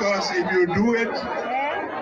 Because if you do it,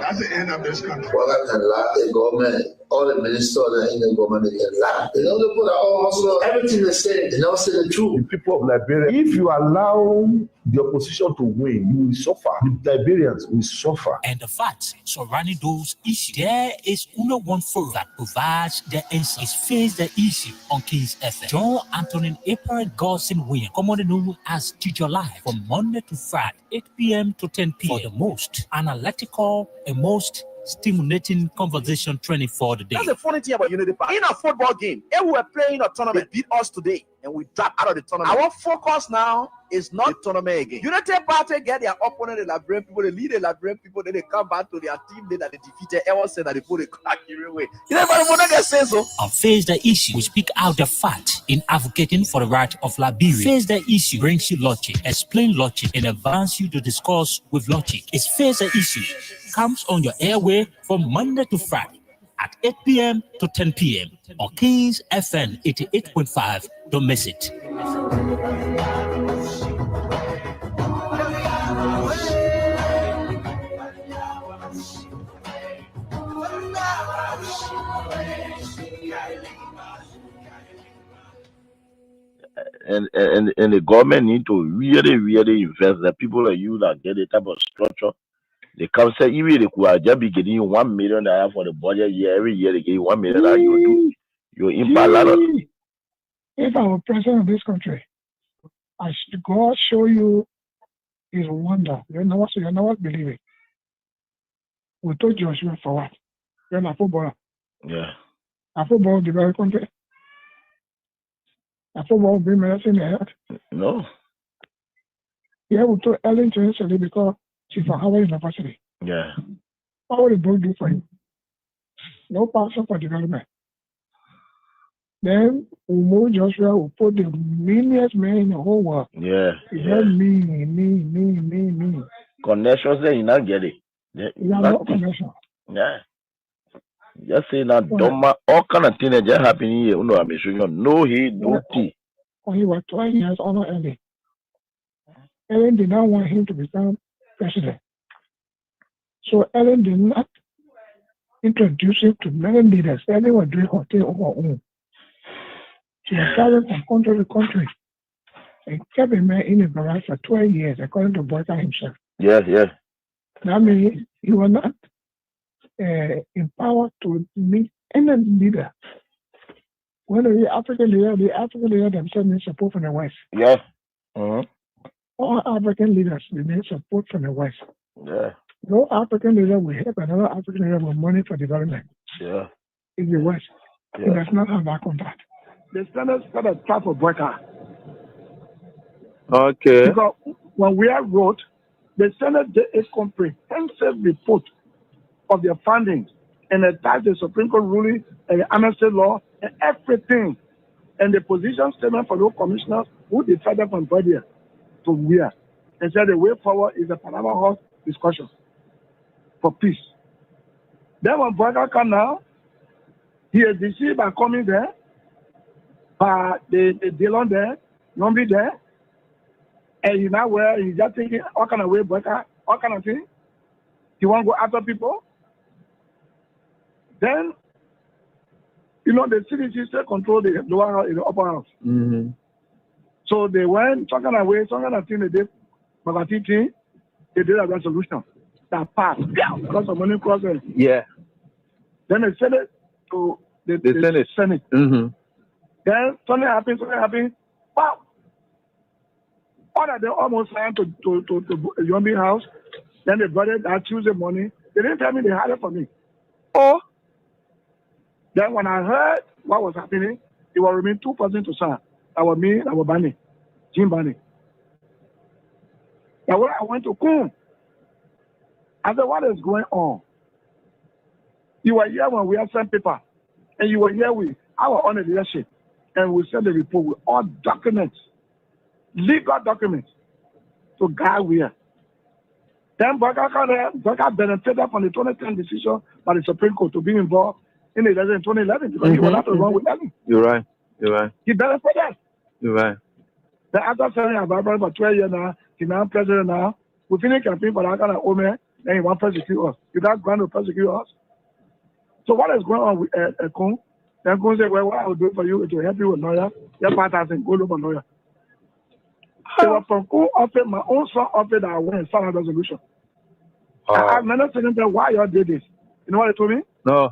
that's the end of this country. Well, can laugh the government, all the ministers in the government, they can laugh. They know they put also everything they say, they never say the truth. The people of Liberia, if you allow the opposition to win, you will suffer. The Liberians will suffer. And the facts surrounding those issues, there is only one forum that provides the answer. It's Face the Issue on Kings FM. John Anthony April Godson William, commonly known as Teacher Live, from Monday to Friday, 8 p.m. to 10 p.m. for the most analytical and most stimulating conversation training for the day. That's the funny thing about Unity Park. In a football game, if we were playing a tournament, they beat us today, and we drop out of the tournament. Our focus now is not the tournament again. Unity Party get their opponent, the Liberian people, they lead the Liberian people, then they come back to their team, then that they defeated. Everyone said that they put a crack away. You never want to say so. On Face the Issue, we speak out the fact in advocating for the right of Liberia. Face the Issue brings you logic, explain logic, and advance you to discuss with logic. It's Face the Issue. Comes on your airway from Monday to Friday at 8 p.m. to 10 p.m. on Kings FM 88.5. Don't miss it. And the government need to really invest. The people like you that get the type of structure. They come say even they could just be getting you $1 million for the budget year. Every year they give you $1 million. You do you impact a lot of. If I were president of this country, I should God show you His wonder. You're not believing. We told Joshua for what? You're a footballer. Yeah. A football of the very country. A football bring medicine in the head. No. Yeah, we told Ellen to yesterday because she's from Howard University. Yeah. What would the book do for you? No passion for development. Then we move Joshua, we put the meanest man in the whole world. Yeah. He had me. Connections there, you not get it. You have no connection. Yeah. Just say that all kind of things that just happen here. You know, I'm sure you know he do tea. When he was 12 years older, Ellen did not want him to become president. So Ellen did not introduce him to many leaders. Ellen was doing her thing on her own. She was traveling from country to country and kept a man in the garage for 12 years, according to Boyka himself. Yes. That means he was not empowered to meet any leader. When the African leader themselves need support from the West. Yeah. Mm-hmm. All African leaders need support from the West. Yeah. No African leader will help another African leader with money for development. Yeah. In the West. Yeah. He does not have that contact. The Senate started a trap for Boyka. Okay. Because when we are wrote, the Senate did a comprehensive report of their findings and attached the Supreme Court ruling and the amnesty law and everything. And the position statement for those commissioners who decided from Boyka to where. And said the way forward is a Panama House discussion for peace. Then when Boyka come now, he is deceived by coming there, by the Dillon there, Nombi there, and he now where he's just thinking all kind of way Boyka, all kind of thing. He want to go after people. Then, you know, the CDC still control the lower house, the upper house. Mm-hmm. So they went talking away, some kind of thing they did, Bagati thing, they did a resolution that passed because of money crossing. Yeah. Then they sent it to the Senate. Mm-hmm. Then something happened. Wow. All that they almost signed to Yombi house. Then they brought it that Tuesday morning. They didn't tell me they had it for me. Oh. Then when I heard what was happening, it was remain 2 persons to sign. That was me, that was Bani, Jim Bani. Now when I went to Kum, I said, what is going on? You were here when we had sent paper, and you were here with our own leadership, and we sent the report with all documents, legal documents, to guide where. Then Boyka benefited from the 2010 decision by the Supreme Court to be involved in the election in 2011 because he was not wrong with them. You're right. He benefited. You're right. Then after serving Ababa for 12 years now, he's now president now. We finish campaign for that kind of woman, then you want to persecute us. You got going to persecute us. So what is going on with Kun? Then Kun say, well, what I will do for you is to help you with lawyer. Your partner said, go look for lawyer. It was from Kun offered, my own son offered that I went and sign a resolution. I asked another second time, why y'all did this? You know what they told me? No.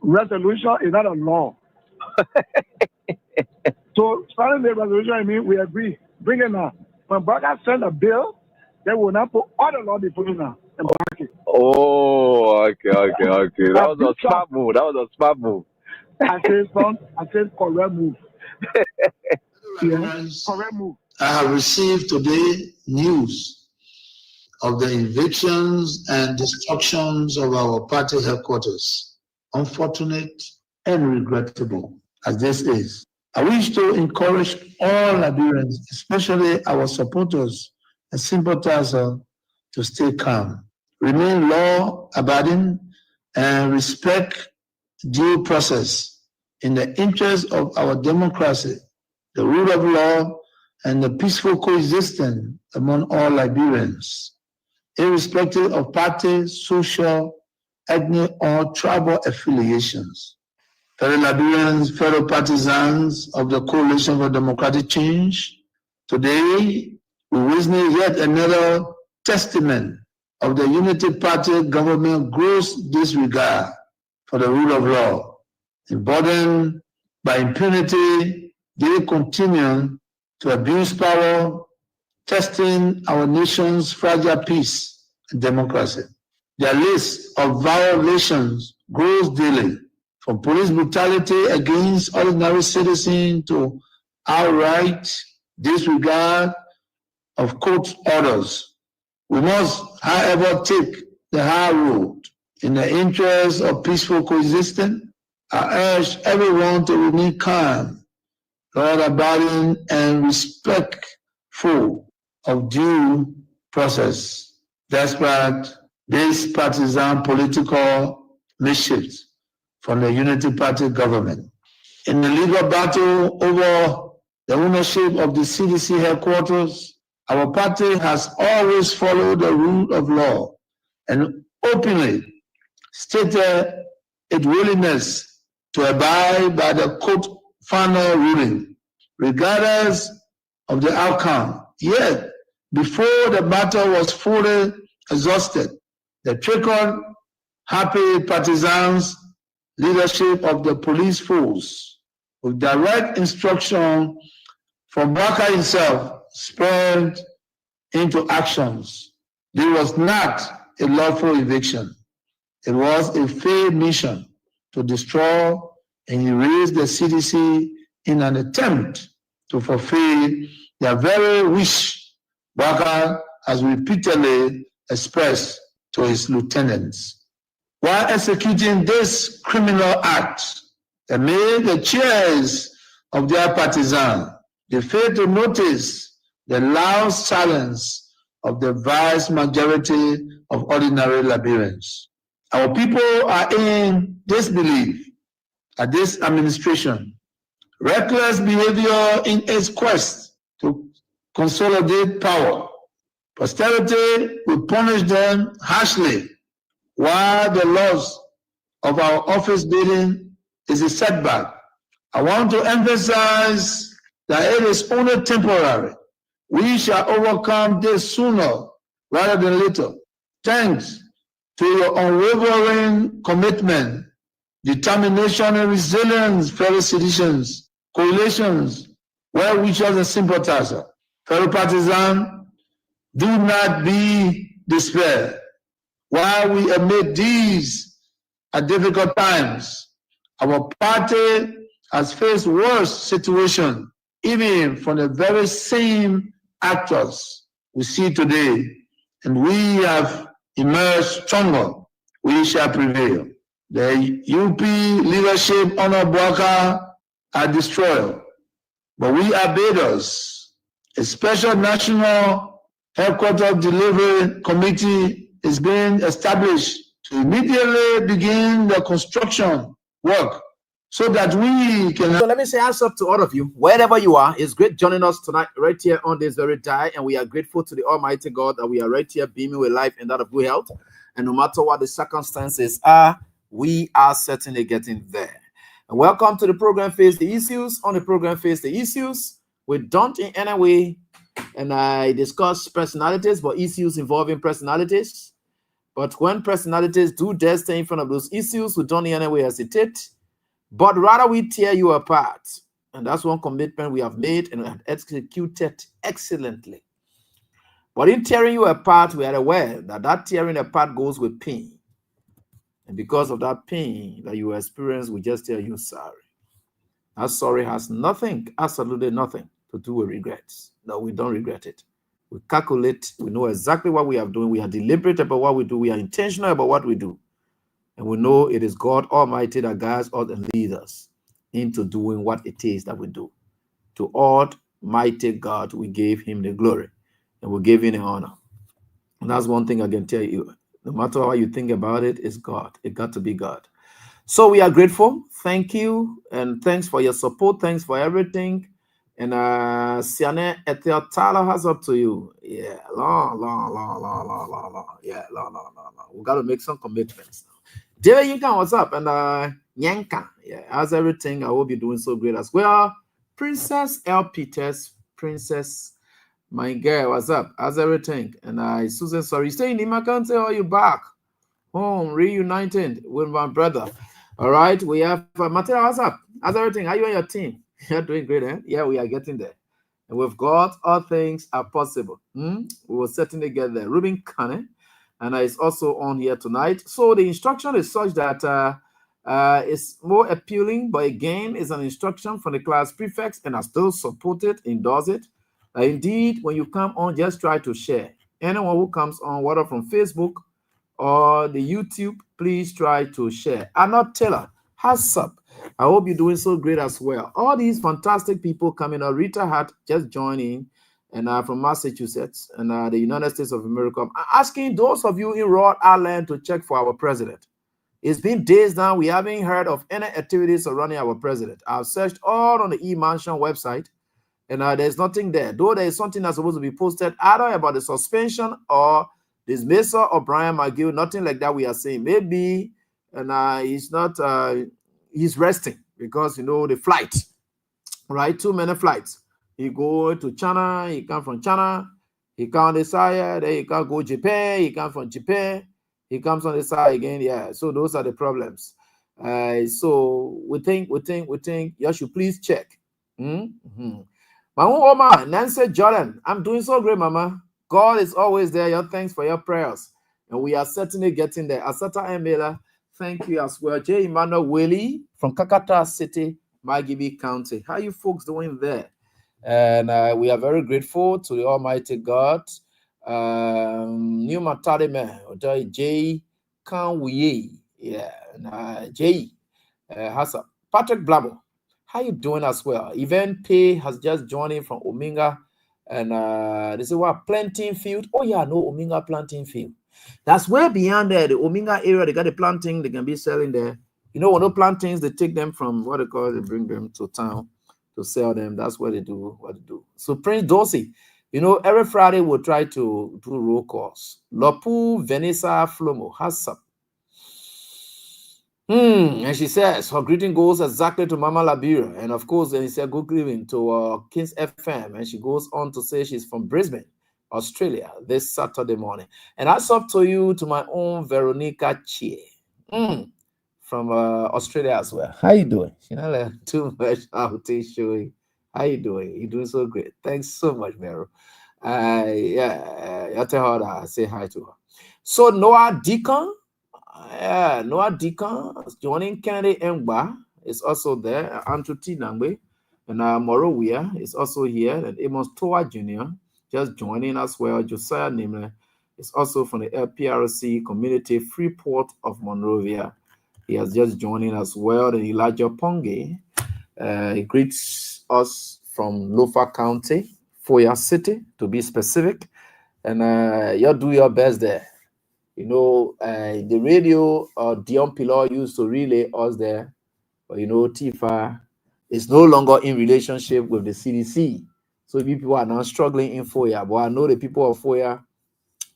Resolution is not a law. So signing the resolution, I mean, we agree. Bring it now. When Braga send a bill, they will not put all the law they put in now and back it. Oh, okay. That was a smart move. I said correct move. Yeah, correct move. I have received today news of the evictions and destructions of our party headquarters. Unfortunate and regrettable as this is. I wish to encourage all Liberians, especially our supporters and sympathizers, to stay calm, remain law-abiding, and respect due process in the interest of our democracy, the rule of law, and the peaceful coexistence among all Liberians, irrespective of party, social, ethnic, or tribal affiliations. Fellow Liberians, fellow partisans of the Coalition for Democratic Change, today we witness yet another testament of the Unity Party government gross disregard for the rule of law. Emboldened by impunity, they continue to abuse power, testing our nation's fragile peace and democracy. Their list of violations grows daily, from police brutality against ordinary citizens to outright disregard of court orders. We must, however, take the high road. In the interest of peaceful coexistence, I urge everyone to remain calm, law-abiding, and respectful of due process, despite this partisan political mischiefs from the Unity Party government. In the legal battle over the ownership of the CDC headquarters, our party has always followed the rule of law and openly stated its willingness to abide by the court final ruling, regardless of the outcome. Yet, before the battle was fully exhausted, the trigger-happy partisans leadership of the police force, with direct instruction from Baka himself, spurred into actions. There was not a lawful eviction. It was a failed mission to destroy and erase the CDC in an attempt to fulfill their very wish Baka has repeatedly expressed to his lieutenants. While executing this criminal act, they made the cheers of their partisans. They failed to notice the loud silence of the vast majority of ordinary Liberians. Our people are in disbelief at this administration. Reckless behavior in its quest to consolidate power. Posterity will punish them harshly, while the loss of our office building is a setback. I want to emphasize that it is only temporary. We shall overcome this sooner rather than later. Thanks to your unwavering commitment, determination, and resilience, fellow citizens, coalitions, well-wishers, and sympathizers. Fellow partisans, do not be despair. While we admit these are difficult times, our party has faced worse situations, even from the very same actors we see today, and we have emerged stronger. We shall prevail. The UP leadership under Baka are destroyed, but we are builders. A special national headquarters delivery committee is being established to immediately begin the construction work so that we can. So let me say hands up to all of you, wherever you are. It's great joining us tonight, right here on this very day, and we are grateful to the Almighty God that we are right here beaming with life and that of good health. And no matter what the circumstances are, we are certainly getting there. And welcome to the program Face the Issues. On the program Face the Issues, we don't in any way, and I discuss personalities, but issues involving personalities. But when personalities do their thing in front of those issues, we don't in any way hesitate, but rather we tear you apart. And that's one commitment we have made and have executed excellently. But in tearing you apart, we are aware that that tearing apart goes with pain. And because of that pain that you experience, we just tell you sorry. That sorry has nothing, absolutely nothing to do with regrets. No, we don't regret it. We calculate, we know exactly what we are doing. We are deliberate about what we do. We are intentional about what we do. And we know it is God Almighty that guides us and leads us into doing what it is that we do. To Almighty God, we gave him the glory and we gave him the honor. And that's one thing I can tell you. No matter how you think about it, it's God. It got to be God. So we are grateful. Thank you. And thanks for your support. Thanks for everything. And Siane Etiotala has up to you. Yeah, long. Yeah, long. We got to make some commitments. David Yinka, what's up? And Nyanka, yeah, how's everything? I hope you're doing so great as well. Princess L. Peters, Princess, my girl, what's up? How's everything? And Susan, sorry, you stay in Lima County or you back? Home, reunited with my brother. All right, we have Matera, what's up? How's everything? How you and your team? You're doing great, eh? Yeah, we are getting there. And with God, all things are possible. We will certainly get there. Ruben Kane, and it's also on here tonight. So the instruction is such that it's more appealing, but again, it's an instruction from the class prefects, and I still support it, endorse it. Indeed, when you come on, just try to share. Anyone who comes on, whether from Facebook or the YouTube, please try to share. Arnold Taylor, how's up? I hope you're doing so great as well. All these fantastic people coming out. Rita Hart just joining, and from Massachusetts and the United States of America. I'm asking those of you in Rhode Island to check for our president. It's been days now. We haven't heard of any activities surrounding our president. I've searched all on the e-mansion website, and there's nothing there. Though there is something that's supposed to be posted either about the suspension or dismissal of Brian McGill. Nothing like that we are saying. Maybe, and he's not... he's resting because, you know, the flight, right? Too many flights. He go to China, he come from China, he come on the side, then he can't go Japan, he come from Japan, he comes on the side again. Yeah, so those are the problems. So we think you should please check. My own woman, Nancy Jordan, I'm doing so great, Mama. God is always there. Your thanks for your prayers. And we are certainly getting there. Asata Emela, thank you as well. J. Emmanuel Willie from Kakata City, Magibi County. How you folks doing there? And we are very grateful to the Almighty God. New Matadime, J. Kanwiye. Yeah, and J. Hassa. Patrick Blabo. How you doing as well? Event Pay has just joined in from Ominga. And they say, what, planting field? Oh, yeah, no, Ominga planting field. That's way beyond there. The Ominga area, they got the planting they can be selling there. You know, when those plantings, they take them from what they call, they bring them to town to sell them. That's what they do, So Prince Dorsey, you know, every Friday we'll try to do roll calls. Lopu Vanessa Flomo, how's up? And she says her greeting goes exactly to Mama Labira. And of course, then he said good evening to Kings FM. And she goes on to say she's from Brisbane, Australia, this Saturday morning. And that's up to you, to my own Veronica Chie from Australia as well. How you doing? You know, like, too much outing showing. How you doing? You're doing so great. Thanks so much, Vero. I tell her that I say hi to her. So Noah Deacon. Noah Deacon joining Kennedy Engba is also there. Andrew T. Nangbe and Morowia is also here. And Amos Toa Jr. just joining as well. Josiah Nimle is also from the LPRC community, Freeport of Monrovia. He has just joining as well. And Elijah Ponge he greets us from Lofa County, Foya City, to be specific. And you'll do your best there. You know, the radio Dion Pilor used to relay us there, But Tifa is no longer in relationship with the CDC. So people are now struggling in Foya. But I know the people of Foya,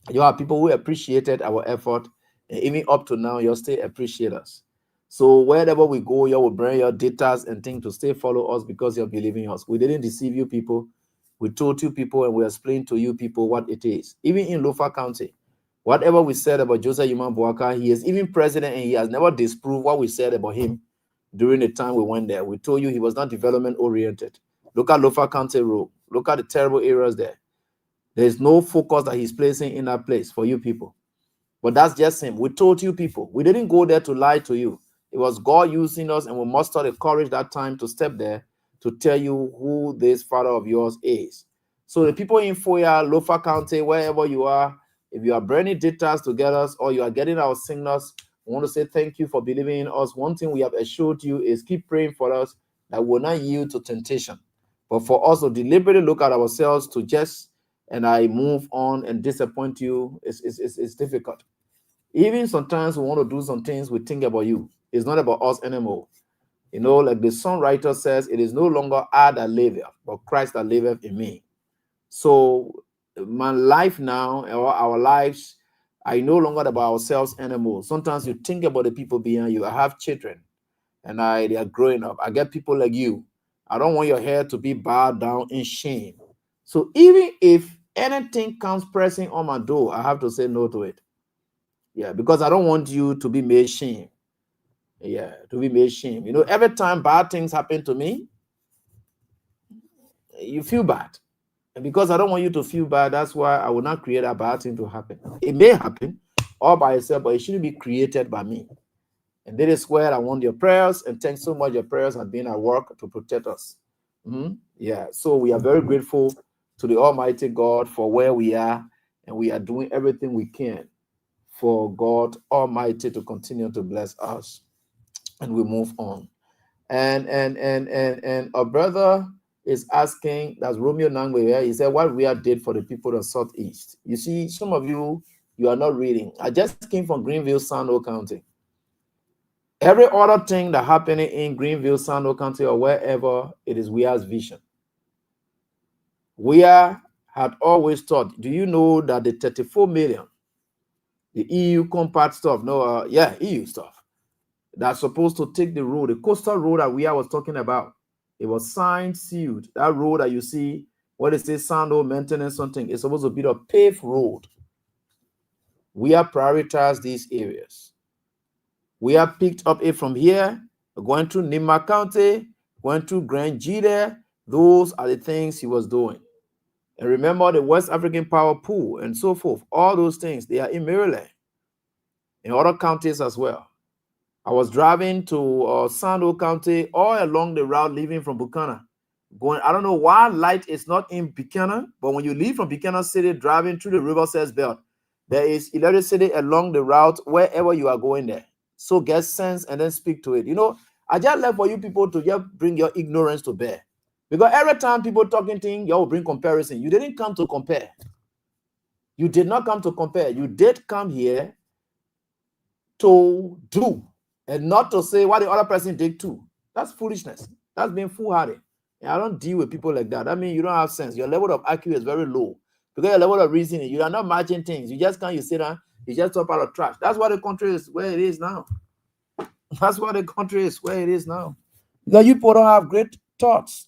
you are people who appreciated our effort. And even up to now, you still appreciate us. So wherever we go, you will bring your data and things to stay follow us because you're believing us. We didn't deceive you people. We told you people and we explained to you people what it is. Even in Lofa County, whatever we said about Joseph Yuman Boaka, he is even president and he has never disproved what we said about him during the time we went there. We told you he was not development oriented. Look at Lofa County Road. Look at the terrible areas there. There's no focus that he's placing in that place for you people. But that's just him. We told you people. We didn't go there to lie to you. It was God using us, and we mustered the courage that time to step there to tell you who this father of yours is. So the people in Foya, Lofa County, wherever you are, if you are bringing data together or you are getting our signals, I want to say thank you for believing in us. One thing we have assured you is keep praying for us that we will not yield to temptation. But for us to deliberately look at ourselves to just and I move on and disappoint you, it's difficult. Even sometimes we want to do some things, we think about you. It's not about us anymore. Like the songwriter says, it is no longer I that liveth, but Christ that liveth in me. So my life now, or our lives, are no longer about ourselves anymore. Sometimes you think about the people behind you. I have children, and they are growing up. I get people like you. I don't want your hair to be bowed down in shame. So even if anything comes pressing on my door, I have to say no to it. Yeah, because I don't want you to be made shame. Yeah, to be made shame. Every time bad things happen to me, you feel bad. And because I don't want you to feel bad, that's why I will not create a bad thing to happen. It may happen all by itself, but it shouldn't be created by me. And that is where I want your prayers. And thanks so much. Your prayers have been at work to protect us. Yeah, so we are very grateful to the Almighty God for where we are. And we are doing everything we can for God Almighty to continue to bless us. And we move on. And our brother is asking, that's Romeo Nangwe, he said, what we did for the people of Southeast. You see, some of you are not reading. I just came from Greenville, Sando County. Every other thing that happening in Greenville, Sando County, or wherever, it is Wea's vision. Wea had always thought, do you know that the 34 million, the EU compact stuff, EU stuff, that's supposed to take the road, the coastal road that Wea was talking about, it was signed, sealed. That road that you see, what it says, Sando maintenance, something, it's supposed to be a paved road. We have prioritized these areas. We have picked up it from here, going through Nima County, going through Grand Jide. Those are the things he was doing. And remember the West African Power Pool and so forth. All those things, they are in Maryland, in other counties as well. I was driving to Sando County all along the route leaving from Buchanan. I don't know why light is not in Buchanan, but when you leave from Buchanan City driving through the Riverside Belt, there is electricity along the route wherever you are going there. So get sense and then speak to it. I just left for you people to just bring your ignorance to bear. Because every time people talking things, you will bring comparison. You didn't come to compare. You did not come to compare. You did come here to do and not to say what the other person did too. That's foolishness. That's being foolhardy. And I don't deal with people like that. That means you don't have sense. Your level of IQ is very low. Because your level of reasoning, you are not matching things. You just can't, you sit down, you just talk out of trash. That's why the country is where it is now. That's why the country is where it is now. Because you people don't have great thoughts.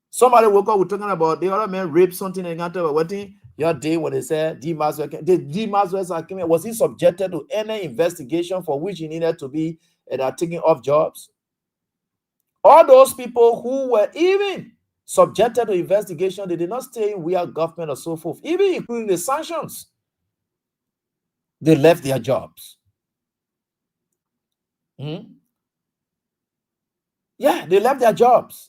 Somebody woke up with talking about the other man raped something and got about what thing your day when they said D. Maswell was he subjected to any investigation for which he needed to be and are taking off jobs? All those people who were even subjected to investigation, they did not stay in weird government or so forth, even including the sanctions. They left their jobs. Yeah, they left their jobs.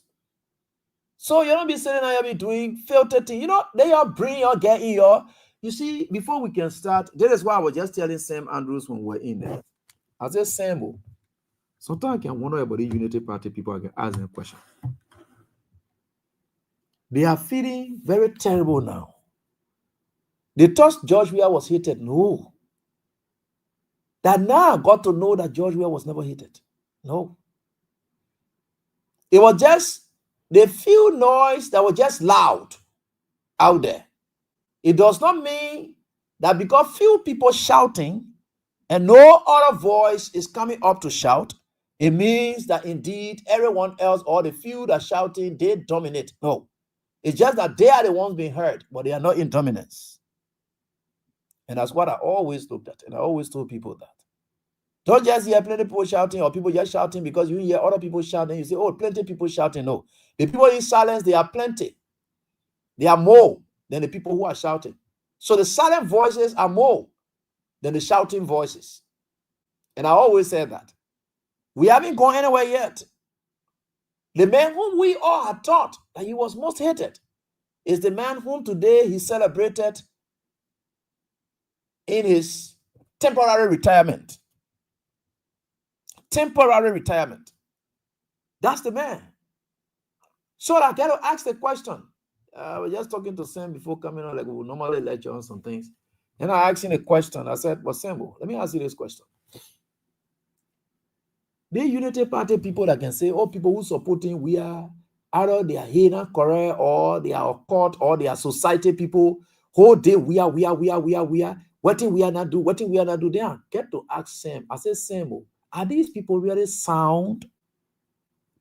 So you don't be sitting there, be doing filter thing. They are bring your get in your. You see, before we can start, this is why I was just telling Sam Andrews when we were in there. I said, Sam, sometimes I can wonder about the Unity Party people. I can ask them a question. They are feeling very terrible now. They thought George Weah was hated. No. That now I got to know that George Weah was never hated. No. It was just the few noise that was just loud out there. It does not mean that because few people shouting and no other voice is coming up to shout, it means that indeed everyone else or the few that are shouting, they dominate. No. It's just that they are the ones being heard, but they are not in dominance. And that's what I always looked at. And I always told people that. Don't just hear plenty of people shouting or people just shouting because you hear other people shouting. You say, oh, plenty of people shouting. No. The people in silence, they are plenty. They are more than the people who are shouting. So the silent voices are more than the shouting voices. And I always said that. We haven't gone anywhere yet. The man whom we all had thought that he was most hated is the man whom today he celebrated in his temporary retirement. Temporary retirement. That's the man. So I got to ask the question. I was just talking to Sam before coming on, like we would normally lecture on some things. And I asked him a question. I said, well, Sam, let me ask you this question. The Unity Party people that can say, oh, people who supporting, we are either they are here Korea or they are occult or they are society people, whole day we are. What thing we are not do, They are get to ask Sam. I said, Sam, are these people really sound?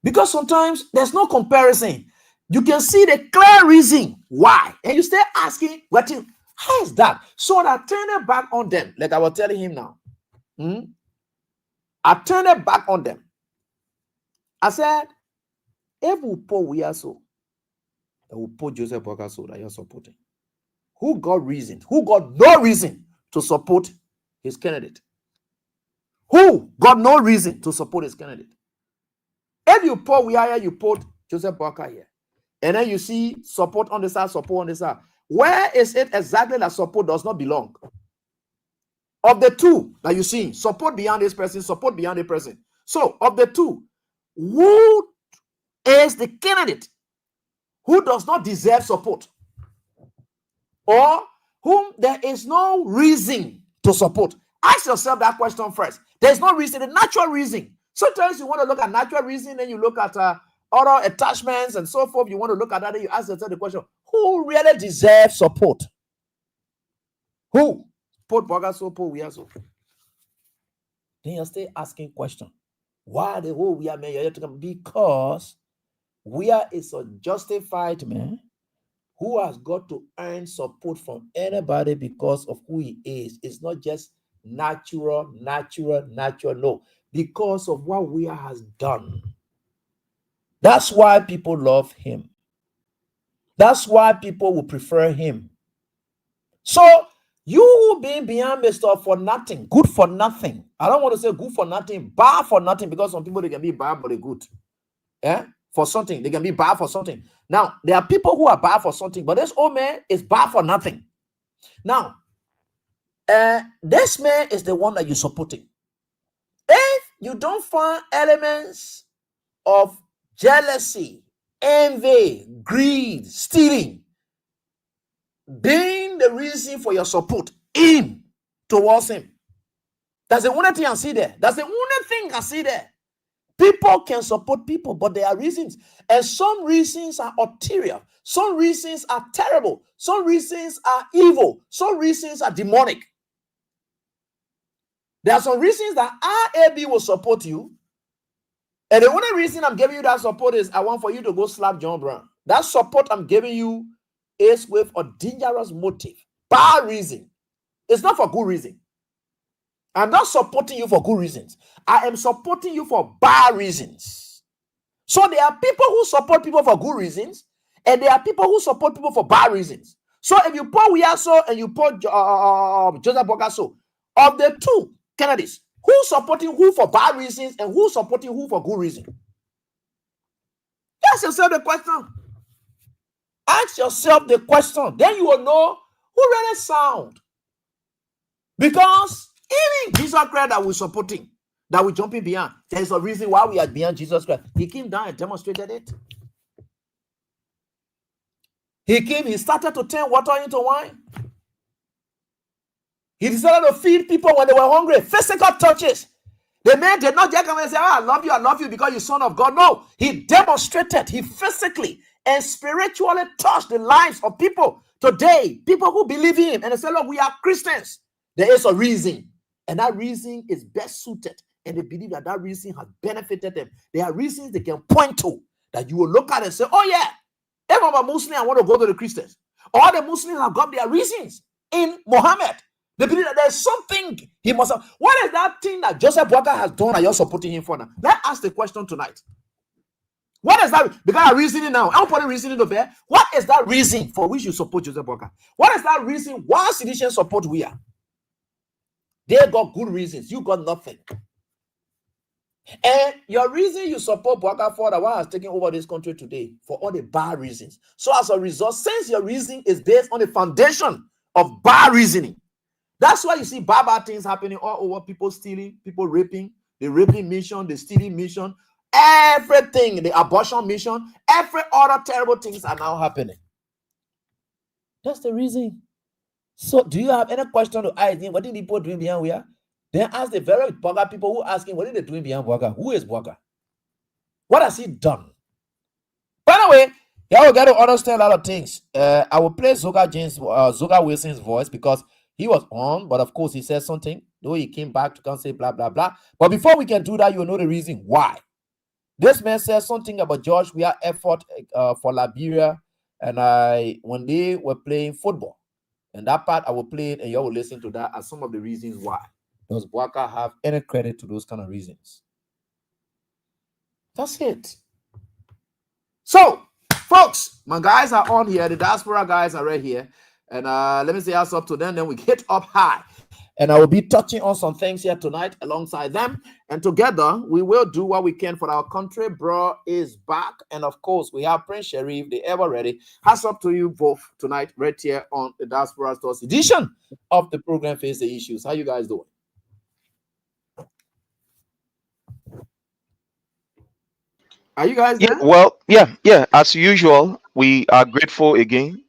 Because sometimes there's no comparison. You can see the clear reason why. And you stay asking, how is that? So I turn it back on them, like I was telling him now. I turned it back on them. I said, if we put we are so, we put Joseph Boakai so that you're supporting. Who got reason? Who got no reason to support his candidate? Who got no reason to support his candidate? If you put we are here, you put Joseph Boakai here. And then you see support on the side, support on the side. Where is it exactly that support does not belong? Of the two that you see, support beyond this person, support beyond the person. So, of the two, who is the candidate who does not deserve support? Or whom there is no reason to support? Ask yourself that question first. There's no reason, the natural reason. Sometimes you want to look at natural reason, then you look at other attachments and so forth. You want to look at that, then you ask yourself the question, who really deserves support? Who? Put Boakai so, put we are so. Then you stay asking question. Why the whole we are man? Because we are is a justified man who has got to earn support from anybody because of who he is. It's not just natural. No, because of what we has done. That's why people love him. That's why people will prefer him. So you being beyond the stuff for nothing, good for nothing. I don't want to say good for nothing, bad for nothing, because some people they can be bad but they're good. Yeah, for something they can be bad for something. Now there are people who are bad for something, but this old man is bad for nothing. Now, this man is the one that you're supporting. If you don't find elements of jealousy, envy, greed, stealing being the reason for your support in towards him, that's the only thing I see there. That's the only thing I see there. People can support people, but there are reasons. And some reasons are ulterior. Some reasons are terrible. Some reasons are evil. Some reasons are demonic. There are some reasons that RAB will support you. And the only reason I'm giving you that support is I want for you to go slap John Brown. That support I'm giving you is with a dangerous motive. Bad reason. It's not for good reason. I'm not supporting you for good reasons. I am supporting you for bad reasons. So there are people who support people for good reasons, and there are people who support people for bad reasons. So if you put Wiaso and you put Joseph Boakai so, of the two candidates, who's supporting who for bad reasons and who's supporting who for good reasons? Ask yourself the question. Ask yourself the question. Then you will know who really sound. Because even Jesus Christ that we're supporting, that we're jumping beyond, there's a reason why we are beyond Jesus Christ. He came down and demonstrated it. He started to turn water into wine. He decided to feed people when they were hungry. Physical touches. The man did not just come and say, oh, I love you because you're son of God. No, he demonstrated, he physically and spiritually touched the lives of people today, people who believe in him. And they say, look, we are Christians. There is a reason. And that reason is best suited. And they believe that that reason has benefited them. There are reasons they can point to that you will look at and say, oh yeah, if I'm a Muslim, I want to go to the Christians. All the Muslims have got their reasons in Muhammad. They believe that there's something he must have. What is that thing that Joseph Walker has done that you're supporting him for now? Let's ask the question tonight. What is that? Because I'm reasoning now. I'm putting reasoning over there. What is that reason for which you support Joseph Walker? What is that reason why Seditians support we are? They got good reasons. You got nothing. And your reason you support Walker for that one has taken over this country today for all the bad reasons. So as a result, since your reason is based on the foundation of bad reasoning, that's why you see bad things happening all over. People stealing, people raping, the raping mission, the stealing mission, everything, the abortion mission, every other terrible things are now happening. That's the reason. So do you have any question to ask him? What did people doing behind we are? Then ask the very Bugger people who ask him, what are they doing behind Bugger? Who is Bugger? What has he done? By the way, yeah, we got to understand a lot of things. I will play Zoga Wilson's voice because he was on, but of course he said something, though he came back to come say blah, blah, blah. But before we can do that, you know the reason why. This man said something about George Weah effort for Liberia, and when they were playing football. And that part I will play it, and you will listen to that as some of the reasons why. Does Bwaka have any credit to those kind of reasons? That's it. So, folks, my guys are on here. The Diaspora guys are right here. And let me say us up to them. Then we get up high. And I will be touching on some things here tonight alongside them. And together, we will do what we can for our country. Bro is back. And of course, we have Prince Sharif, the ever ready. Hats up to you both tonight, right here on the Diaspora Stores edition of the program Face the Issues. How you guys doing? Are you guys there? Yeah. As usual, we are grateful again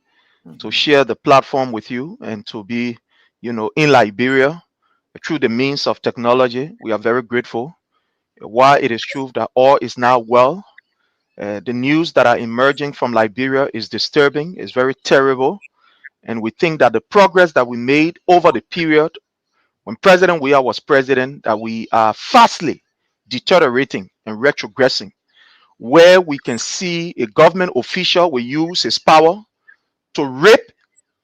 to share the platform with you and to be, in Liberia through the means of technology. We are very grateful. While it is true that all is now well, the news that are emerging from Liberia is disturbing, is very terrible. And we think that the progress that we made over the period when President Weah was president, that we are fastly deteriorating and retrogressing, where we can see a government official will use his power to rape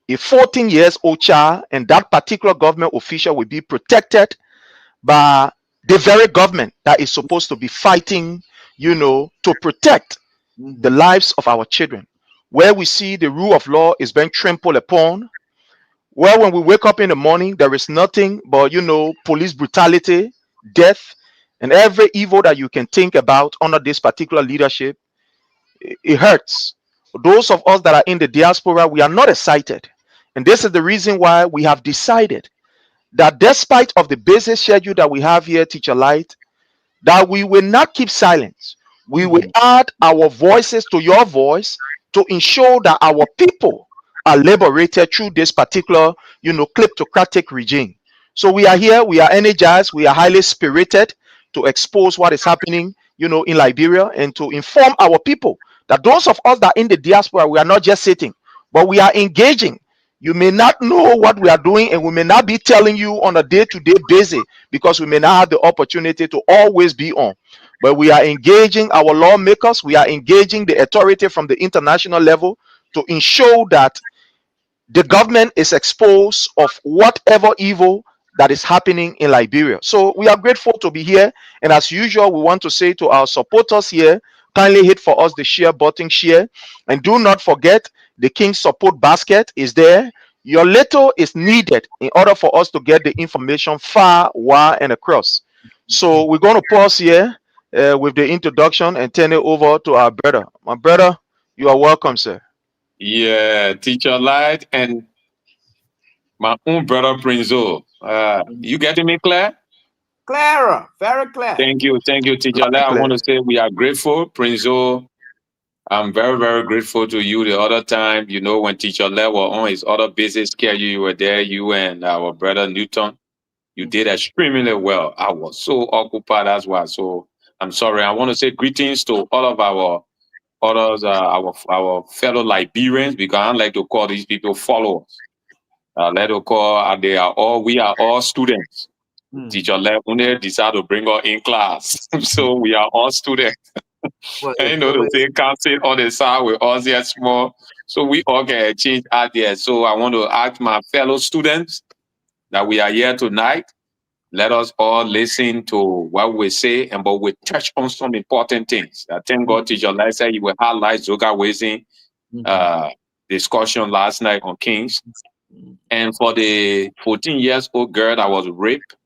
a 14 years old child, and that particular government official will be protected by the very government that is supposed to be fighting, to protect the lives of our children, where we see the rule of law is being trampled upon, where when we wake up in the morning, there is nothing but, police brutality, death, and every evil that you can think about under this particular leadership. It hurts. Those of us that are in the diaspora, we are not excited. And this is the reason why we have decided that despite of the busy schedule that we have here, Teacher Light, that we will not keep silence. We will add our voices to your voice to ensure that our people are liberated through this particular, kleptocratic regime. So we are here, we are energized, we are highly spirited to expose what is happening, in Liberia, and to inform our people that those of us that are in the diaspora, we are not just sitting, but we are engaging. You may not know what we are doing, and we may not be telling you on a day-to-day basis because we may not have the opportunity to always be on. But we are engaging our lawmakers, we are engaging the authority from the international level to ensure that the government is exposed of whatever evil that is happening in Liberia. So we are grateful to be here. And as usual, we want to say to our supporters here, kindly hit for us the share button, share. And do not forget, the King's Support Basket is there. Your little is needed in order for us to get the information far, wide, and across. So we're going to pause here with the introduction and turn it over to our brother. My brother, you are welcome, sir. Yeah, Teacher Light and my own brother Prinzo. You getting me, Claire? Clara, very clear. Thank you, Teacher Light. I want to say we are grateful, Prinzo. I'm very, very grateful to you. The other time, when Teacher Light was on his other busy schedule, you were there, you and our brother Newton. You did extremely well. I was so occupied as well. So I'm sorry. I want to say greetings to all of our others, our fellow Liberians, because I don't like to call these people followers. Let us call we are all students. Teacher left when they decide to bring us in class. So we are all students. Well, And you know, the thing can't sit on the side with us here small. So we all can exchange ideas. So I want to ask my fellow students that we are here tonight. Let us all listen to what we say, and but we touch on some important things. I thank God, Teacher Lai said he will highlight Zoga Wazin discussion last night on Kings. And for the 14 years old girl that was raped,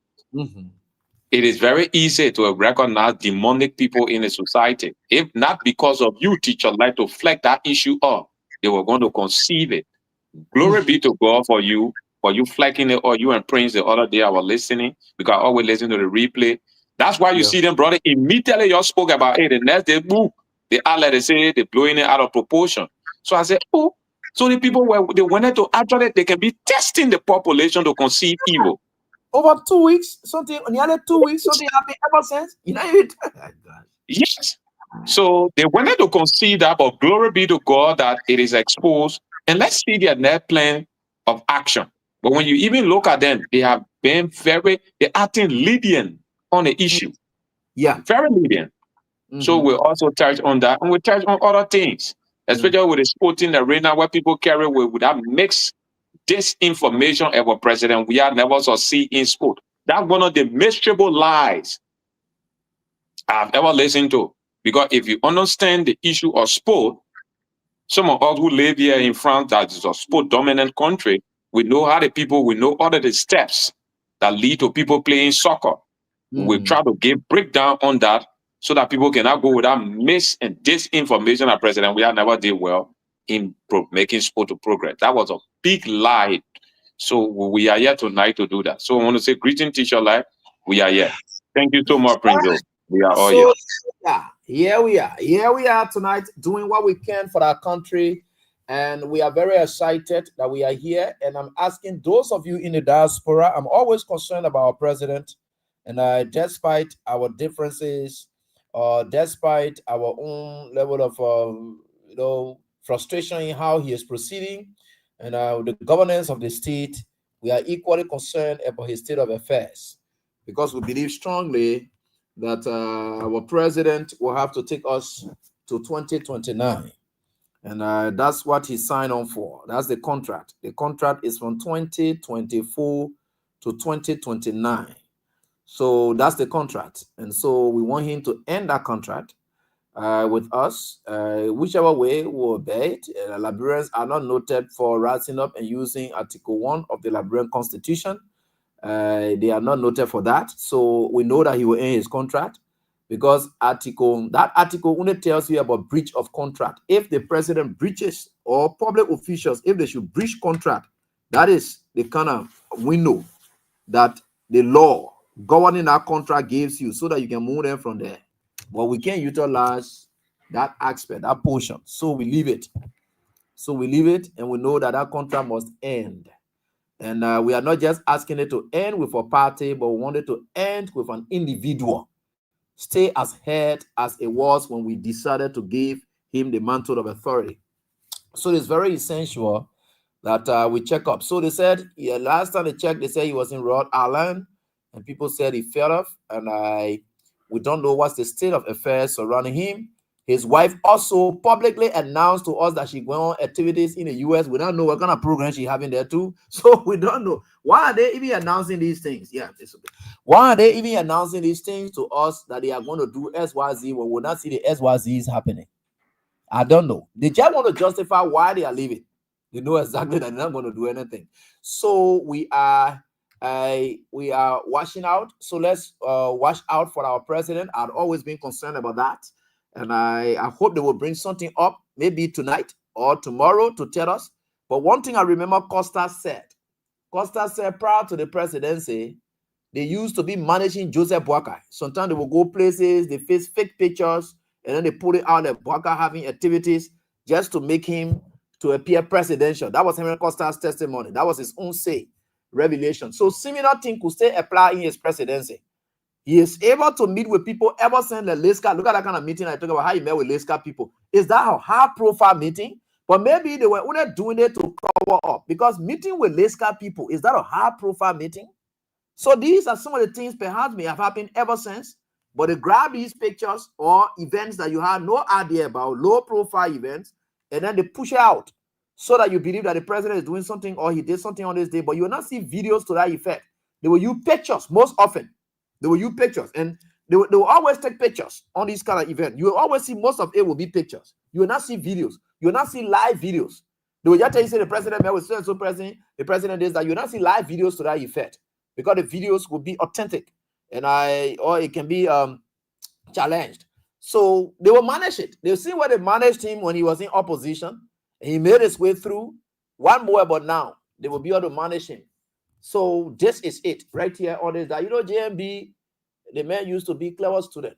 it is very easy to recognize demonic people in a society. If not because of you, Teacher Lai, to flag that issue up, they were going to conceive it. Glory be to God for you flagging it, or you and Prince the other day I was listening, because I always listen to the replay. That's why you see them, brother, immediately you spoke about it. The next day, boom, they say they're blowing it out of proportion. So I said, oh, so the people they wanted to actually, they can be testing the population to conceive evil. Over 2 weeks, nearly 2 weeks, something happened ever since. You know it. Yes. So they wanted to conceive that, but glory be to God that it is exposed. And let's see their next plan of action. But when you even look at them, they have been they're acting lenient on the issue. Yeah. Very lenient. So we also touch on that, and we touch on other things, especially with the sporting arena where people carry with that mixed disinformation about president. We have never succeed in sport. That's one of the miserable lies I've ever listened to. Because if you understand the issue of sport, some of us who live here in France, that is a sport dominant country, we know how we know all of the steps that lead to people playing soccer. We try to give breakdown on that so that people cannot go without mis and disinformation that President we have never did well in making sport to progress. That was a big lie. So we are here tonight to do that. So I want to say, greeting, Teacher Lai. We are here. Thank you so much, Prince. We are all here. Here we are. Here we are tonight doing what we can for our country. And we are very excited that we are here. And I'm asking those of you in the diaspora, I'm always concerned about our president. And despite our differences, despite our own level of frustration in how he is proceeding and the governance of the state, we are equally concerned about his state of affairs, because we believe strongly that our president will have to take us to 2029. And that's what he signed on for. That's the contract. The contract is from 2024 to 2029. So that's the contract. And so we want him to end that contract with us. Whichever way we'll obey it. Liberians are not noted for rising up and using Article 1 of the Liberian Constitution. They are not noted for that. So we know that he will end his contract, because that article only tells you about breach of contract. If the president breaches, or public officials, if they should breach contract, that is the kind of window that the law governing that contract gives you, so that you can move them from there. But we can't utilize that aspect, that portion. So we leave it. And we know that that contract must end. And we are not just asking it to end with a party, but we want it to end with an individual. Stay as head as it was when we decided to give him the mantle of authority. So it's very essential that we check up. So they said, last time they checked, they said he was in Rhode Island, and people said he fell off, and we don't know what's the state of affairs surrounding him. His wife also publicly announced to us that she went on activities in the U.S. We don't know what kind of program she's having there too. So we don't know. Why are they even announcing these things? Yeah, it's okay. Why are they even announcing these things to us that they are going to do XYZ when we'll not see the XYZs happening? I don't know. They just want to justify why they are leaving. They know exactly that they're not going to do anything. So we are watching out. So let's watch out for our president. I've always been concerned about that. And I hope they will bring something up, maybe tonight or tomorrow, to tell us. But one thing I remember Costa said prior to the presidency, they used to be managing Joseph Boakai. Sometimes they will go places, they face fake pictures, and then they put it out that Boakai having activities just to make him to appear presidential. That was Henry Costa's testimony. That was his own say. revelation. So similar thing could still apply in his presidency. He is able to meet with people ever since the Leska. Look at that kind of meeting I talk about, how he met with Leska people. Is that a high-profile meeting? But maybe they were only doing it to cover up, because meeting with Leska people, is that a high-profile meeting? So these are some of the things perhaps may have happened ever since, but they grab these pictures or events that you have no idea about, low-profile events, and then they push it out so that you believe that the president is doing something or he did something on this day, but you will not see videos to that effect. They will use pictures most often. They will use pictures, and they will always take pictures on this kind of event. You will always see most of it will be pictures. You will not see videos. You will not see live videos. They will just tell you, say the president met with so president, the president is that. You will not see live videos to that effect, because the videos will be authentic, and or it can be challenged. So they will manage it. They'll see where they managed him when he was in opposition. He made his way through. One more, but now they will be able to manage him. So this is it right here. All this that, you know, JMB, the man used to be clever student.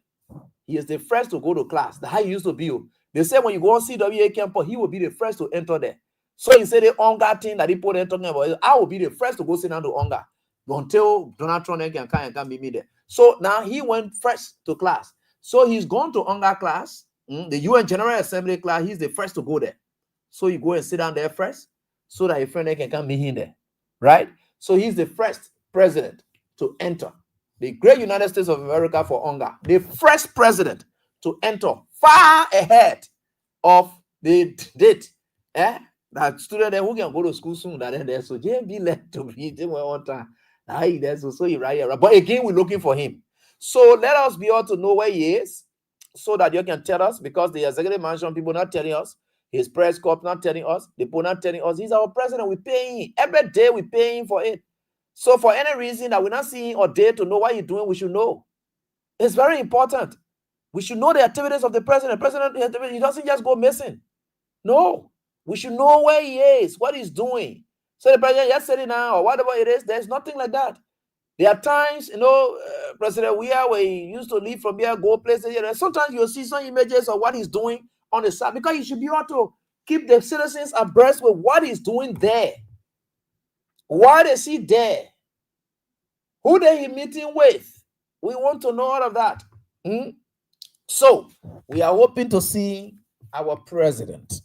He is the first to go to class. The high he used to be. They say when you go on CWA campus, he will be the first to enter there. So he said the hunger thing that he put in talking about, I will be the first to go sit down to hunger until Donald Trump can meet me there. So now he went first to class. So he's gone to hunger class, the UN General Assembly class. He's the first to go there. So you go and sit down there first, so that your friend can come meet him there, right? So he's the first president to enter the great United States of America for hunger. The first president to enter far ahead of the date. That student then who can go to school soon. That there, so JMB left to be on time. So he right here. But again, we're looking for him. So let us be able to know where he is, so that you can tell us, because the executive mansion people not telling us. His press corps not telling us, the people not telling us. He's our president. We pay him every day. We pay him for it. So for any reason that we're not seeing or dare to know what he's doing, we should know. It's very important. We should know the activities of the president. President, he doesn't just go missing. No, we should know where he is, what he's doing. So the president just said it now, or whatever it is. There's nothing like that. There are times, you know, President Weah, where he used to leave from here, go places here. And sometimes you'll see some images of what he's doing on the side, because he should be able to keep the citizens abreast with what he's doing there. What is he there? Who are he meeting with? We want to know all of that. So we are hoping to see our president,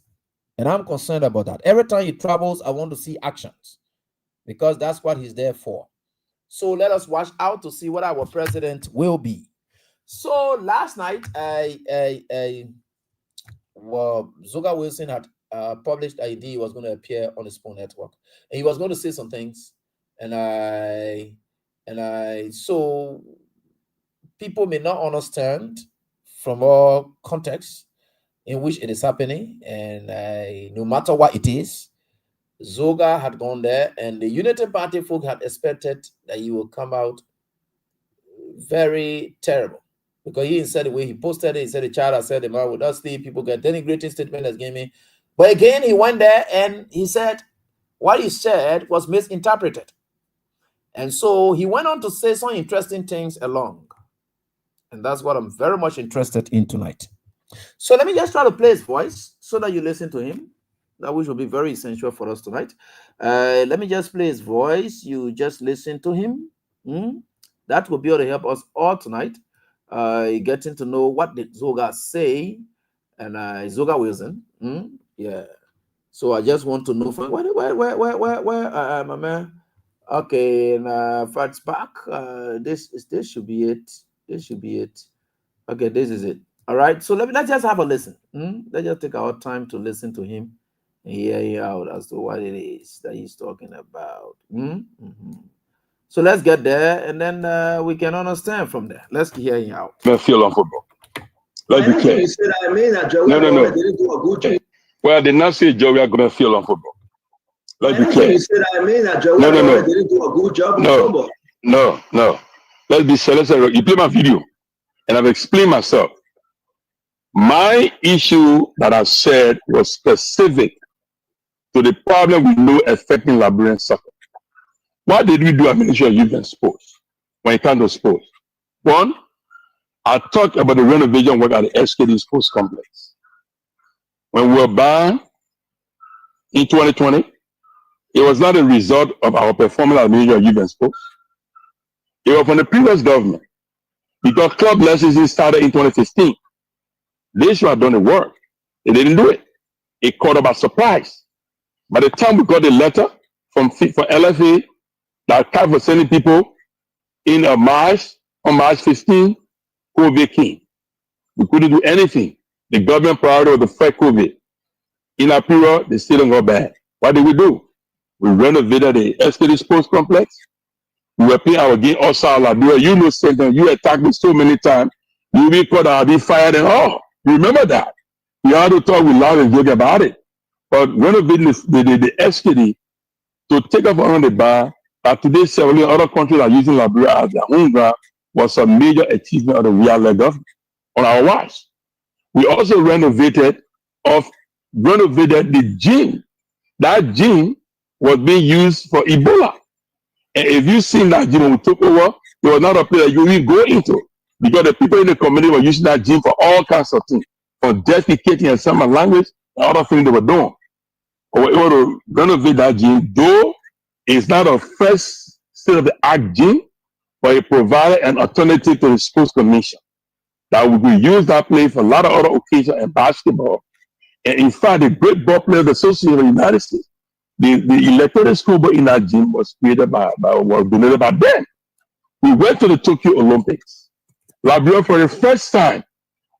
and I'm concerned about that. Every time he travels, I want to see actions, because that's what he's there for. So let us watch out to see what our president will be. So last night, Zoga Wilson had published ID. He was going to appear on the Spoon Network, and he was going to say some things, and so people may not understand from all contexts in which it is happening, and no matter what it is, Zoga had gone there, and the Unity Party folk had expected that he will come out very terrible. Because he said the way he posted it, he said the child has said the man would not sleep, people get denigrating statement as gave me. But again, he went there and he said what he said was misinterpreted. And so he went on to say some interesting things along. And that's what I'm very much interested in tonight. So let me just try to play his voice so that you listen to him. That which will be very essential for us tonight. Let me just play his voice. You just listen to him. That will be able to help us all tonight. Getting to know what did Zoga say, and Zoga Wilson. Yeah. So I just want to know from where my man. Okay, and Fats back. This should be it. This should be it. Okay, this is it. All right. So let's just have a listen. Let's just take our time to listen to him and hear out as to what it is that he's talking about. So let's get there, and then we can understand from there. Let's hear him out. Let's feel on football. Let's be clear. No. Well, I did not say Joey are going to feel on football. Let's be clear. No. Let's be clear. You play my video, and I've explained myself. My issue that I said was specific to the problem we know affecting Liberian soccer. What did we do at Ministry of Youth and Sports when it comes to sports? One, I talked about the renovation work at the SKD Sports Complex. When we were banned in 2020, It was not a result of our performance as Minister of Youth and Sports. It was from the previous government. Because club licensing started in 2015. They should have done the work. They didn't do it. It caught us by surprise. By the time we got the letter from LFA that CAF was sending people in on March 15, COVID came. We couldn't do anything. The government priority was the fight COVID. In our period, they still don't go bad. What did we do? We renovated the SKD Sports Complex. We were playing our game outside Liberia. You know, Satan, you attacked me so many times. You be caught, I'll be fired, and remember that. We had to talk with loud and joke about it. But renovating the SKD to take up on the bar, that today several other countries are using Liberia as their home ground, was a major achievement of the real government on our watch. We also renovated the gym. That gym was being used for Ebola. And if you've seen that gym when we took over, it was not a place that you will go into, because the people in the community were using that gym for all kinds of things, from defecating and some language and other things they were doing. We were able to renovate that gym, though it's not a first state-of-the-art gym, but it provided an alternative to the sports commission that we could use that place for a lot of other occasions and basketball. And in fact, the Great Ball Players Association of the United States, the electronic scoreboard in that gym was created was donated by them. We went to the Tokyo Olympics. Liberia, for the first time,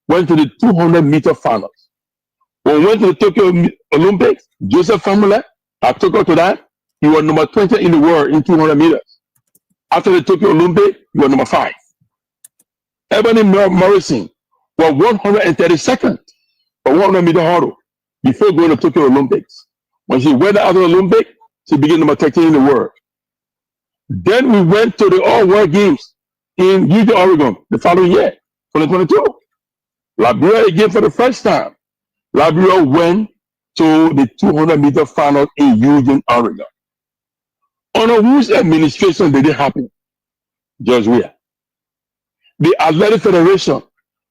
went to the 200-meter finals. When we went to the Tokyo Olympics, Joseph Famula, I took her to that. He was number 20 in the world in 200 meters. After the Tokyo Olympics, he was number 5. Ebony Morrison was 132nd for 100-meter hurdle before going to Tokyo Olympics. When she went out of the Olympics, she became number 13 in the world. Then we went to the All-World Games in Eugene, Oregon, the following year, 2022. Liberia again for the first time. Liberia went to the 200-meter final in Eugene, Oregon. Under whose administration did it happen? George Weah. The Athletic Federation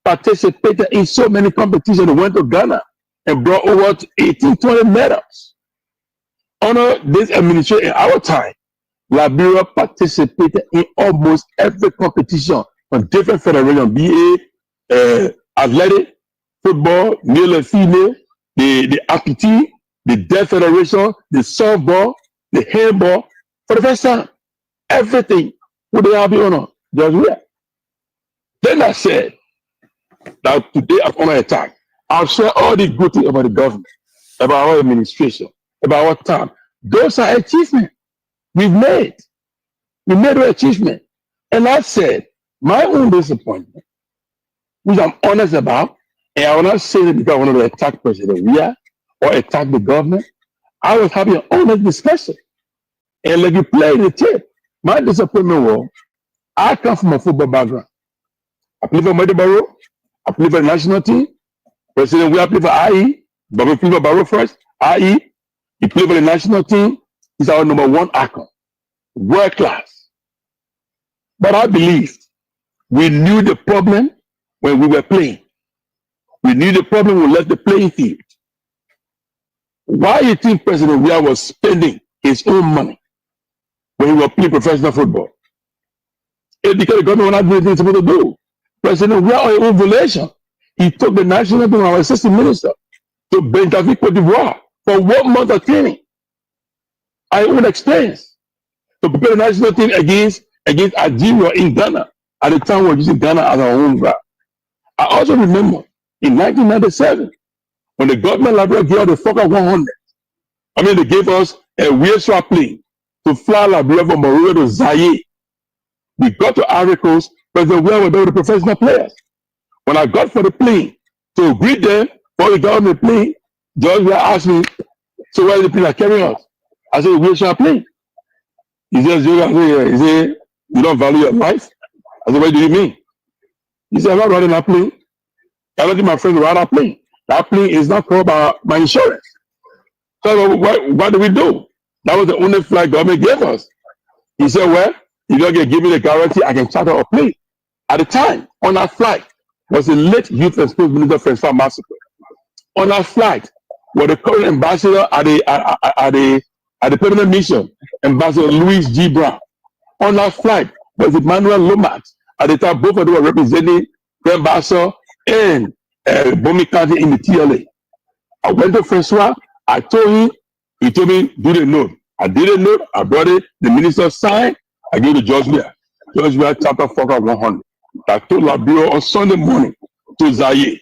participated in so many competitions. They went to Ghana and brought over 18, 20 medals. Under this administration, in our time, Liberia participated in almost every competition on different federations, be it athletic, football, male and female, the amputee, the deaf federation, the softball, the handball. For the first time, everything would they have been honor. Just where. Then I said that today I'm under attack. I'll share all the good things about the government, about our administration, about our time. Those are achievements we've made. We made an achievement. And I said, my own disappointment, which I'm honest about, and I will not say it because I wanted to attack President Weah or attack the government. I was having an honest discussion. And like you play the tape, my disappointment was, I come from a football background. I play for Mighty Barrow. I play for the national team. President Weah played for IE. But we play for Barrow first. IE. He played for the national team. He's our number 1 icon. World class. But I believed we knew the problem when we were playing. We knew the problem when we left the playing field. Why do you think President Weah was spending his own money when he was playing professional football? It's because the government was not doing things supposed to do. President Weah, on his own volition, he took the national team, our assistant minister, to Benjamin, Cote d'Ivoire for 1 month of training. I own experience to prepare the national team against Algeria in Ghana. At the time, we were using Ghana as our home ground. I also remember in 1997, when the government Liberia gave us the Fokker 100, they gave us a wheelchair plane to fly Liberia from Monrovia to Zaire. We got to Ivory Coast, President Weah was there with the professional players. When I got for the plane to greet them, before we got on the plane, George Weah asked me, so where is the plane that carrying us? I said, wheelchair plane. He said, you don't value your life? I said, what do you mean? He said, I'm not riding that plane. I don't think my friend ride that plane. That plane is not covered by my insurance. So what do we do? That was the only flight government gave us. He said, well, you don't give me the guarantee I can charter a plane. At the time, on that flight, was the late Youth and Sports Minister Francois Massacre. On that flight, was the current ambassador at the at the permanent mission, Ambassador Louis G. Brown. On that flight was Emmanuel Lomax. At the time, both of them were representing Grand Bassa and Bomi County in the TLA. I went to Francois. I told him. He told me, do the note. I did a note. I brought it. The minister signed. I gave it to George Weah. George Weah chapter 4 100. I told Labiro on Sunday morning to Zaire.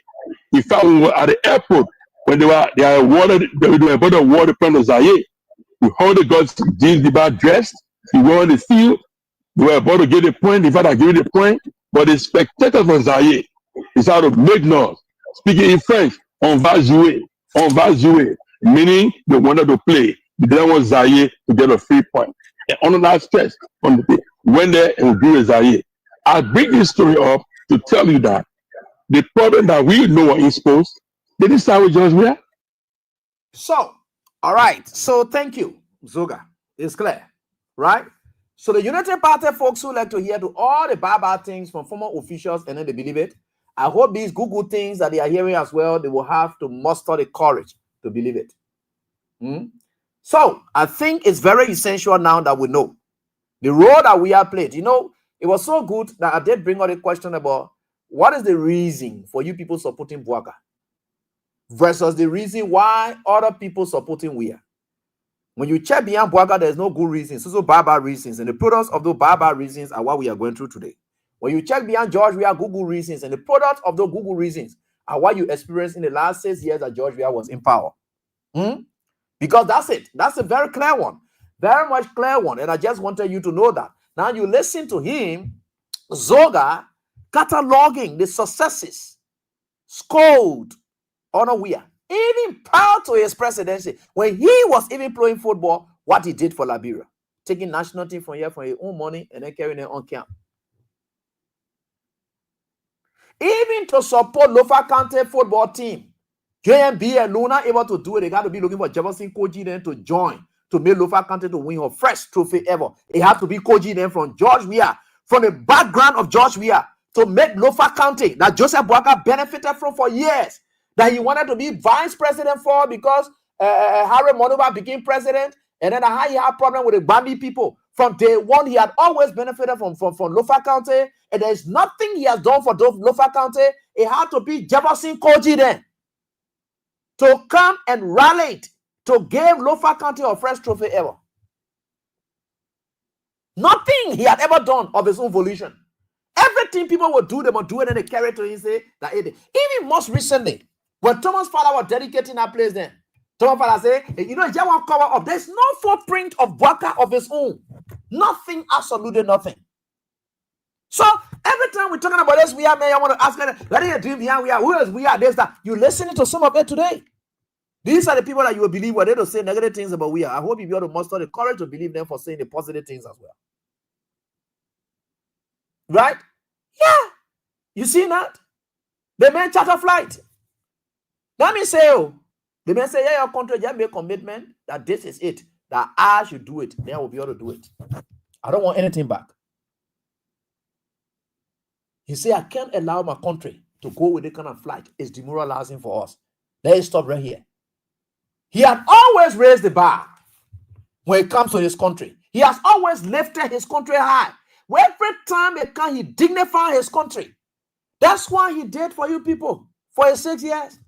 In fact, we were at the airport when they were awarded the award from Zaire. We heard the gods James Diba dressed. He were on the field. They were about to get a point. In fact, I gave it a point. But the spectators from Zaire decided to make noise, speaking in French, on va jouer, meaning they wanted to play. They didn't want Zaire to get a free point. And on that stretch, on the day, went there and we drew a Zaire. I bring this story up to tell you that the problem that we know in sports, they didn't start with George Weah. So, all right. So, thank you, Zoga. It's clear, right? So, the United Party folks who like to hear to all the bad things from former officials and then they believe it, I hope these good things that they are hearing as well, they will have to muster the courage to believe it. So, I think it's very essential now that we know the role that we have played. You know, it was so good that I did bring out a question about what is the reason for you people supporting Bouaka versus the reason why other people supporting Weah. When you check beyond Bouaka, there's no good reasons, so bad reasons, and the products of those bad reasons are what we are going through today. When you check beyond George Weah, Google reasons, and the products of those Google reasons are what you experienced in the last 6 years that George Weah was in power. Because that's it. That's a very clear one. Very much clear one. And I just wanted you to know that. Now you listen to him, Zoga, cataloging the successes, scored on Weah, even prior to his presidency, when he was even playing football, what he did for Liberia, taking national team from here for his own money and then carrying it on camp. Even to support Lofa County football team, JMB and Luna able to do it. They got to be looking for Jefferson Koji then to join to make Lofa County to win her first trophy ever. It had to be Koji then from George Weah, from the background of George Weah, to make Lofa County that Joseph Bouaka benefited from for years, that he wanted to be vice president for because Harry Monuba became president, and then how he had problem with the Bambi people. From day one, he had always benefited from Lofa County, and there's nothing he has done for Lofa County. It had to be Jefferson Koji then to come and rally to give Lofa County a first trophy ever. Nothing he had ever done of his own volition. Everything people would do, they would do it, and they carry it to him say that it. Even most recently, when Thomas Father was dedicating that place then, Thomas Father say, hey, you know, he won't cover up. There's no footprint of Bouaka of his own. Nothing, absolutely nothing. So every time we're talking about this, we are, man, I want to ask, what are you doing here? We are, who is we are, this, that. You're listening to some of it today. These are the people that you will believe when they don't say negative things about we are. I hope you be able to muster the courage to believe them for saying the positive things as well. Right? Yeah. You see that? The man charter flight. Let me say, the man say, yeah, your country just make a commitment that this is it, that I should do it. Then I will be able to do it. I don't want anything back. He say, I can't allow my country to go with this kind of flight. It's demoralizing for us. Let's stop right here. He had always raised the bar when it comes to his country. He has always lifted his country high. Every time he can, he dignified his country. That's why he did for you people for his 6 years.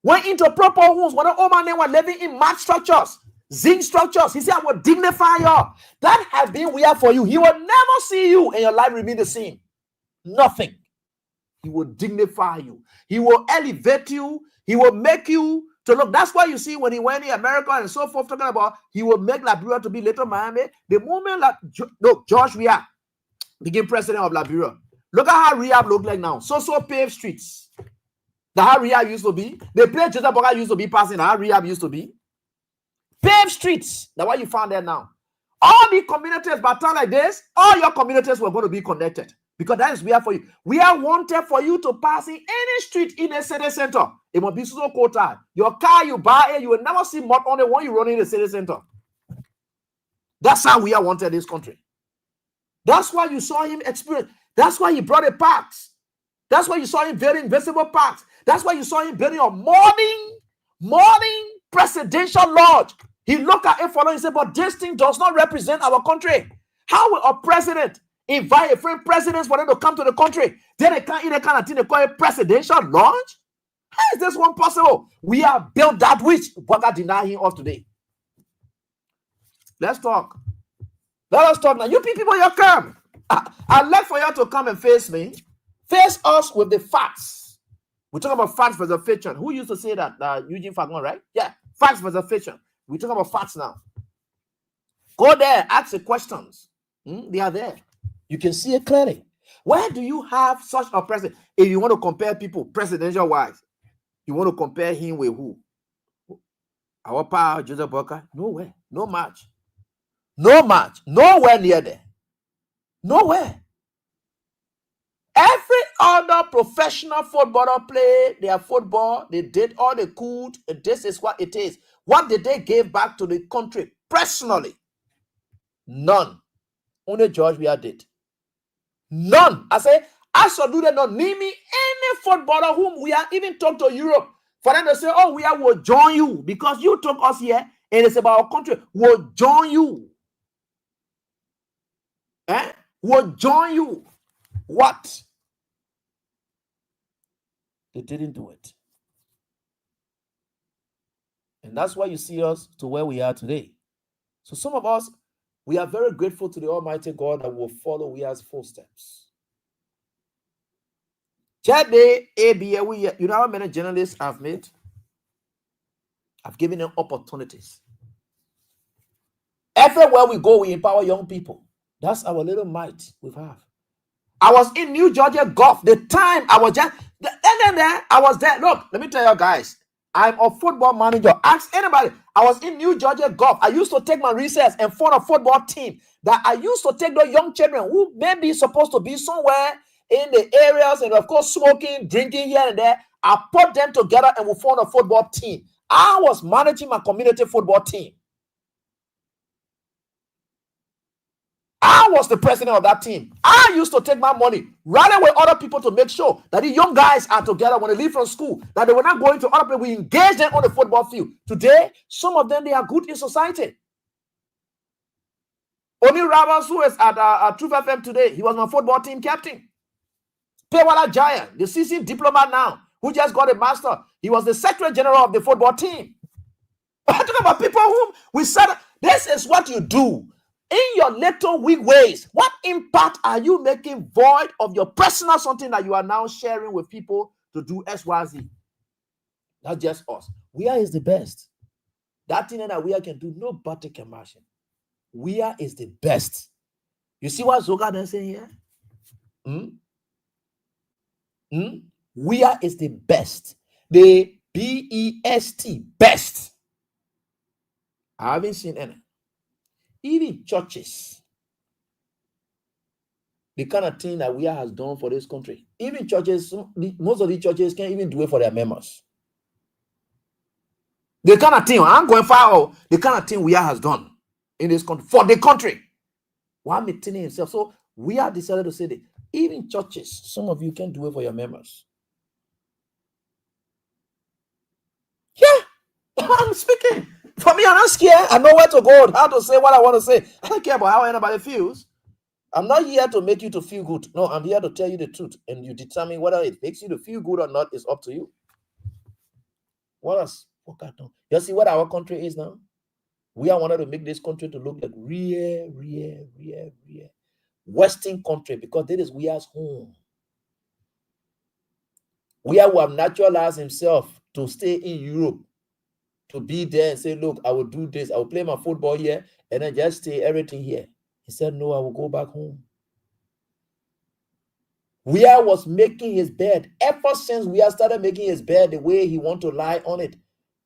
Went into proper homes when the old man were living in mat structures, zinc structures. He said, I will dignify y'all. That has been weird for you. He will never see you and your life remain the same. Nothing. He will dignify you. He will elevate you. He will make you to look. That's why you see when he went in America and so forth, talking about he will make Liberia to be Little Miami. The moment George Weah became president of Liberia, look at how Rehab look like now. So paved streets. The how Rehab used to be. The place Joseph Bouaka used to be passing, how Rehab used to be. Paved streets. That's why you found there now. All the communities, by time like this, all your communities were going to be connected. Because that is where for you. We are wanted for you to pass in any street in a city center. It must be so cold. Your car you buy, you will never see mud on the one you run in the city center. That's how we are wanted in this country. That's why you saw him experience. That's why he brought the parks. That's why you saw him building invisible parks. That's why you saw him building a morning presidential lodge He looked at it following and said, but this thing does not represent our country. How will a president invite a friend presidents for them to come to the country? Then they can't even kind of thing they call it presidential launch? How is this one possible? We have built that which Boga deny him of today. Let's talk. Let us talk now. You people, you come. I'd like for you to come and face me. Face us with the facts. We talk about facts versus fiction. Who used to say that? Eugene Fagon, right? Yeah. Facts versus fiction. We talk about facts now. Go there, ask the questions. They are there. You can see it clearly. Where do you have such a president? If you want to compare people presidential wise, you want to compare him with who? Our power, Joseph Boka? Nowhere. No match. No match. Nowhere near there. Nowhere. Every other professional footballer played their football. They did all they could. And this is what it is. What did they give back to the country personally? None. Only George Weah did. None. I say, absolutely none. Name me any footballer whom we are even talk to Europe for them to say, oh, we will join you because you took us here and it's about our country. We'll join you. We'll join you. What? They didn't do it. And that's why you see us to where we are today. So some of us, we are very grateful to the Almighty God that will follow Weah's footsteps. You know how many journalists I've made? I've given them opportunities. Everywhere we go, we empower young people. That's our little might we have. I was in New Georgia Golf. The time I was just, I was there. Look, let me tell you guys. I'm a football manager. Ask anybody. I was in New Georgia Golf. I used to take my recess and form a football team that I used to take those young children who may be supposed to be somewhere in the areas and of course smoking, drinking here and there. I put them together and we formed a football team. I was managing my community football team. I was the president of that team. I used to take my money, rally with other people to make sure that the young guys are together when they leave from school, that they were not going to other people. We engage them on the football field. Today, some of them, they are good in society. Oni Ravas, who is at Truth FM today, he was my football team captain. Pewala Giant, the CC diplomat now, who just got a master. He was the secretary general of the football team. I'm talking about people whom we said, this is what you do. In your little weak ways, what impact are you making void of your personal something that you are now sharing with people to do XYZ? Not just us. Weah is the best. That thing that Weah can do, nobody can match him. Weah is the best. You see what Zoga is saying here? Weah is the best. The BEST, best. I haven't seen any. Even churches, the kind of thing that Weah has done for this country. Even churches, most of the churches can't even do it for their members. The kind of thing, I'm going far, the kind of thing Weah has done in this country, for the country. While maintaining himself. So Weah decided to say that even churches, some of you can't do it for your members. Yeah, I'm speaking. For me, I'm not scared. I know where to go, how to say what I want to say. I don't care about how anybody feels. I'm not here to make you to feel good. No, I'm here to tell you the truth. And you determine whether it makes you to feel good or not is up to you. What else? You see what our country is now? We are wanted to make this country to look like real Western country because that is Weah's home. Weah will have naturalized himself to stay in Europe. To be there and say, look, I will do this. I will play my football here and then just stay everything here. He said, no, I will go back home. Weah was making his bed. Ever since Weah started making his bed the way he wanted to lie on it.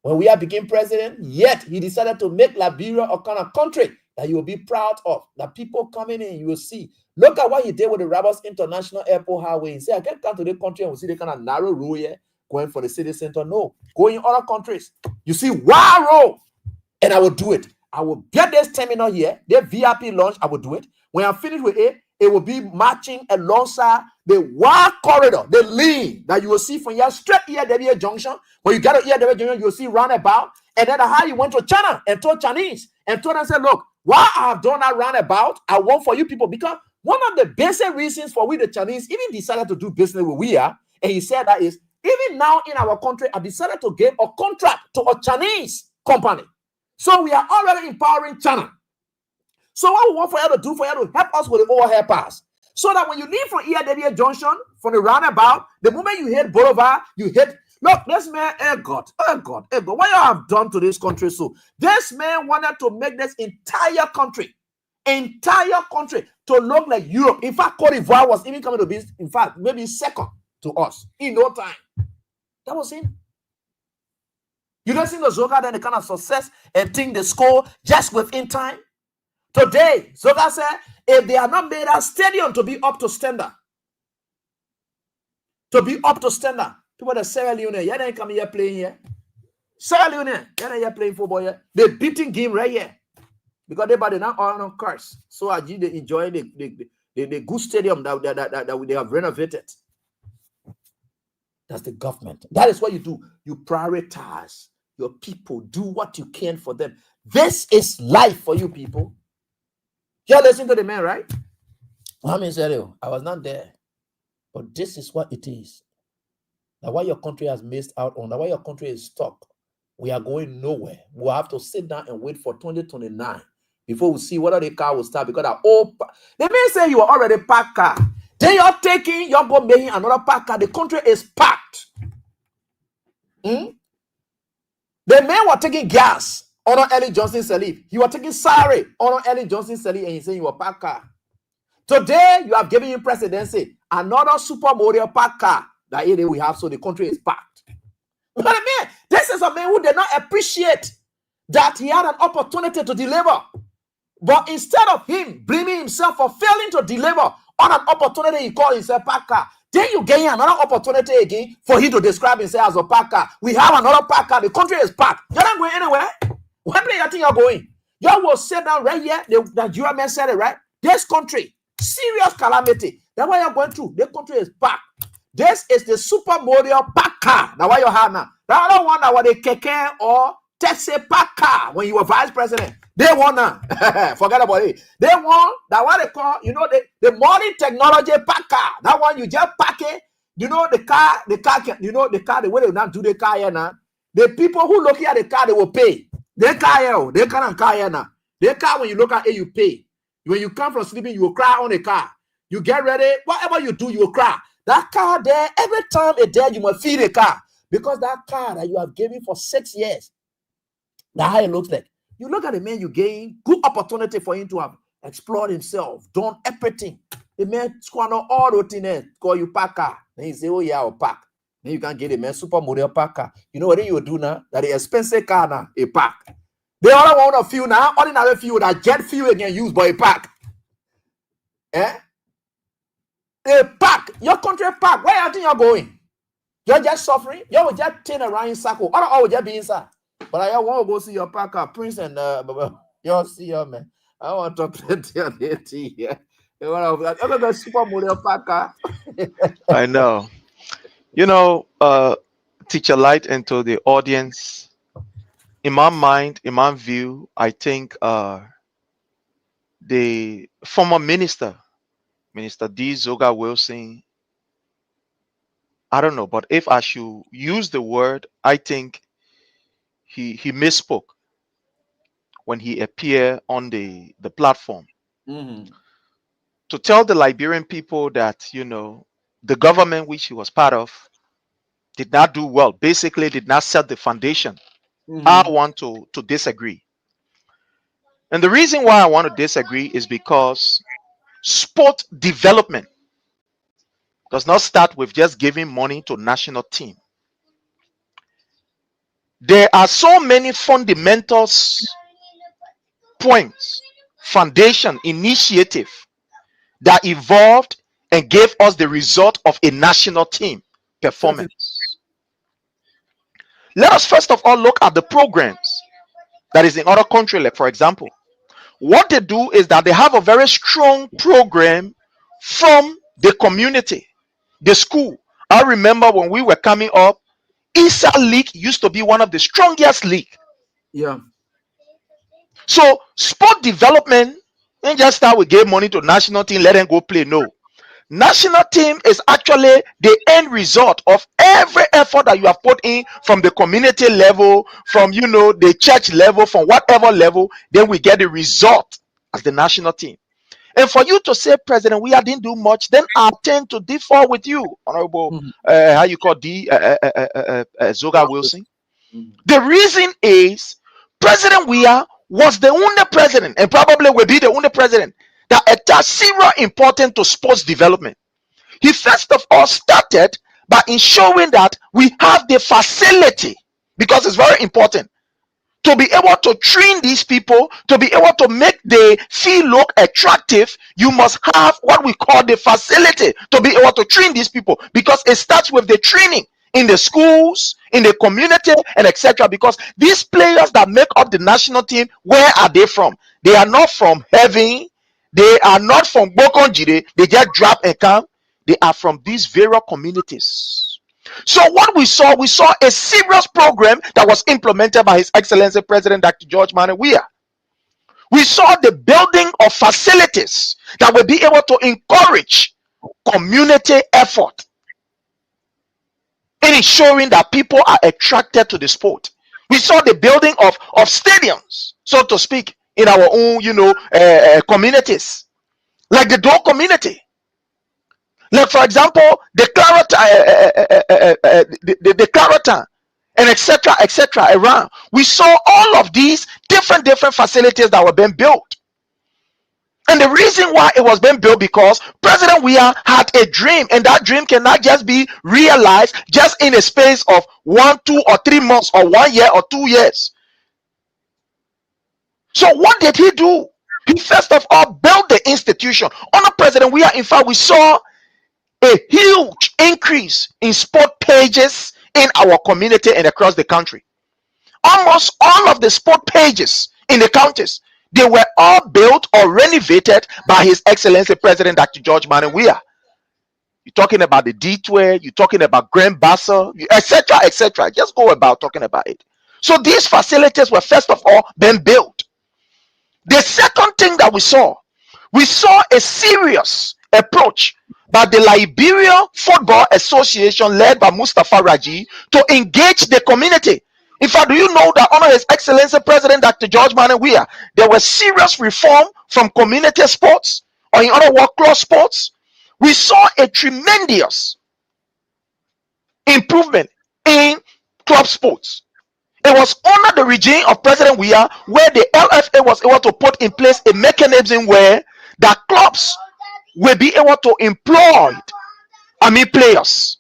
When Weah became president, yet he decided to make Liberia a kind of country that you will be proud of. That people coming in, you will see. Look at what he did with the Rabas International Airport Highway. He said, I can't come to the country and we'll see the kind of narrow road here. Going for the city center, no. Go in other countries. You see, wow, and I will do it. I will get this terminal here, the VIP launch, I will do it. When I'm finished with it, it will be marching alongside the wide corridor, the lane that you will see from here straight here, Debbie Junction. When you get to here, Debbie Junction, you will see roundabout. And then how you went to China and told Chinese and told them, say, look, why I have done that roundabout, I want for you people. Because one of the basic reasons for we, the Chinese, even decided to do business with we are, and he said that is, even now in our country, I decided to give a contract to a Chinese company. So we are already empowering China. So what we want for you to do for you to help us with the overhead pass. So that when you leave from ERW Junction, from the roundabout, the moment you hit Boulevard, you hit, look, this man, God, what you have done to this country? So this man wanted to make this entire country to look like Europe. In fact, Cote d'Ivoire was even coming to be, in fact, maybe second to us in no time. That was him. You don't see the Zoga then the kind of success and think they score just within time. Today, Zoga said, if they are not made a stadium to be up to standard, people that Sierra Leone, yeah, they come here playing here. Sierra Leone, yeah, they playing football here. They beating game right here because they not on cars. So I they enjoy the good stadium that they have renovated. That's the government. That is what you do. You prioritize your people. Do what you can for them. This is life for you people. You're listening to the man, right? I mean, I was not there. But this is what it is. Now, why your country has missed out on, now why your country is stuck, we are going nowhere. We'll have to sit down and wait for 2029 before we see whether the car will start. Because they may say you are already packed car. Then you're going making another packed car. The country is packed. The men were taking gas on Ellen Johnson Sirleaf. He was taking salary on Ellen Johnson Sirleaf, and he's saying you were packed car. Today, you have given him presidency. Another super model packed car that we have, so the country is packed. But man, this is a man who did not appreciate that he had an opportunity to deliver. But instead of him blaming himself for failing to deliver on an opportunity, he called himself packer. Then you gain another opportunity again for him to describe himself as a packer. We have another packer. The country is packed. You're not going anywhere. Where do you think you're going? You will sit down right here. The Nigerian man said it, right? This country, serious calamity. That's why you're going through. The country is packed. This is the supermodel packer. Now, why you have now? The other one that was the keke or taxi packer when you were vice president. They want now. Forget about it. They want that what they call, the modern technology packer. That one you just pack it. The car can, the way they not do the car here now. The people who look at the car, they will pay. They can't car here now. The car, when you look at it, you pay. When you come from sleeping, you will cry on the car. You get ready, whatever you do, you will cry. That car there, every time it's there, you must feed the car. Because that car that you have given for 6 years, that's how it looks like. You look at the man, you gain good opportunity for him to have explored himself, done everything. The man squander all the things, call you packer. Then he say, oh yeah, I'll pack. Then you can get a man supermodel packer. You know what you do now? That the expensive car now, a pack. The other one of fuel now, ordinary fuel that jet fuel again used by a pack. A pack, your country pack. Where you think you're going? You're just suffering. You will just turn around in circle. Or will just be inside. But I want to go see your packer, Prince, and you'll see your man. I want to play on the here. I'm going to go supermodel packer. I know. Teacher Light into the audience. In my mind, in my view, I think the former Minister D. Zoga Wilson, I don't know, but if I should use the word, I think he misspoke when he appeared on the platform to tell the Liberian people that, the government which he was part of did not do well, basically did not set the foundation. I want to disagree. And the reason why I want to disagree is because sport development does not start with just giving money to national team. There are so many fundamentals, points, foundation, initiative that evolved and gave us the result of a national team performance. Let us first of all look at the programs that is in other countries. Like, for example, what they do is that they have a very strong program from the community, the school. I remember when we were coming up, ISA League used to be one of the strongest league. Yeah. So sport development, and just start with give money to national team, let them go play. No. National team is actually the end result of every effort that you have put in from the community level, from the church level, from whatever level, then we get the result as the national team. And for you to say, President, we didn't do much, then I tend to differ with you, Honorable, how you call Zoga Wilson. The reason is President Weah was the only president, and probably will be the only president, that attached zero importance to sports development. He first of all started by ensuring that we have the facility, because it's very important to be able to train these people, to be able to make the field look attractive. You must have what we call the facility to be able to train these people, because it starts with the training in the schools, in the community, and etc. Because these players that make up the national team, where are they from? They are not from heaven. They are not from Bokonjide. They just drop and come. They are from these various communities. So what we saw a serious program that was implemented by His Excellency President Dr. George Manneh Weah. We saw the building of facilities that will be able to encourage community effort in ensuring that people are attracted to the sport. We saw the building of stadiums, so to speak, in our own communities, like the Dole community. Like, for example, the Claratan, and etc. around. We saw all of these different facilities that were being built. And the reason why it was being built, because President Weah had a dream, and that dream cannot just be realized just in a space of 1, 2, or 3 months, or 1 year or 2 years. So what did he do? He first of all built the institution. Under President Weah, in fact, we saw a huge increase in sport pages in our community and across the country. Almost all of the sport pages in the counties, they were all built or renovated by His Excellency President Dr. George Manneh Weah. You're talking about the D12, you're talking about Grand Bassa, etc. Just go about talking about it. So these facilities were first of all being built. The second thing that we saw a serious approach by the Liberia Football Association, led by Mustafa Raji, to engage the community. In fact, do you know that under His Excellency President Dr. George Manneh Weah, there was serious reform from community sports, or in other words, club sports? We saw a tremendous improvement in club sports. It was under the regime of President Weah where the LFA was able to put in place a mechanism where the clubs will be able to employ players,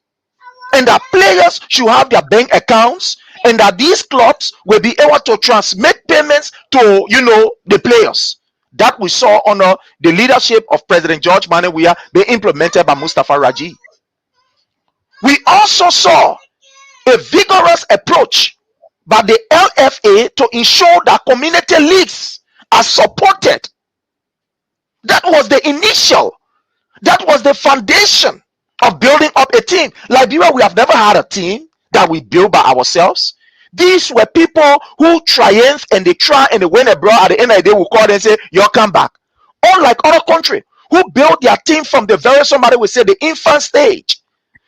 and that players should have their bank accounts, and that these clubs will be able to transmit payments to the players. That we saw under the leadership of President George Manneh Weah being implemented by Mustafa Raji. We also saw a vigorous approach by the LFA to ensure that community leagues are supported. That was the foundation of building up a team. Liberia, we have never had a team that we built by ourselves. These were people who triumph and they try and they win abroad. At the end of the day, we call them and say, "You'll come back." Unlike other countries who build their team from the very, somebody will say, the infant stage,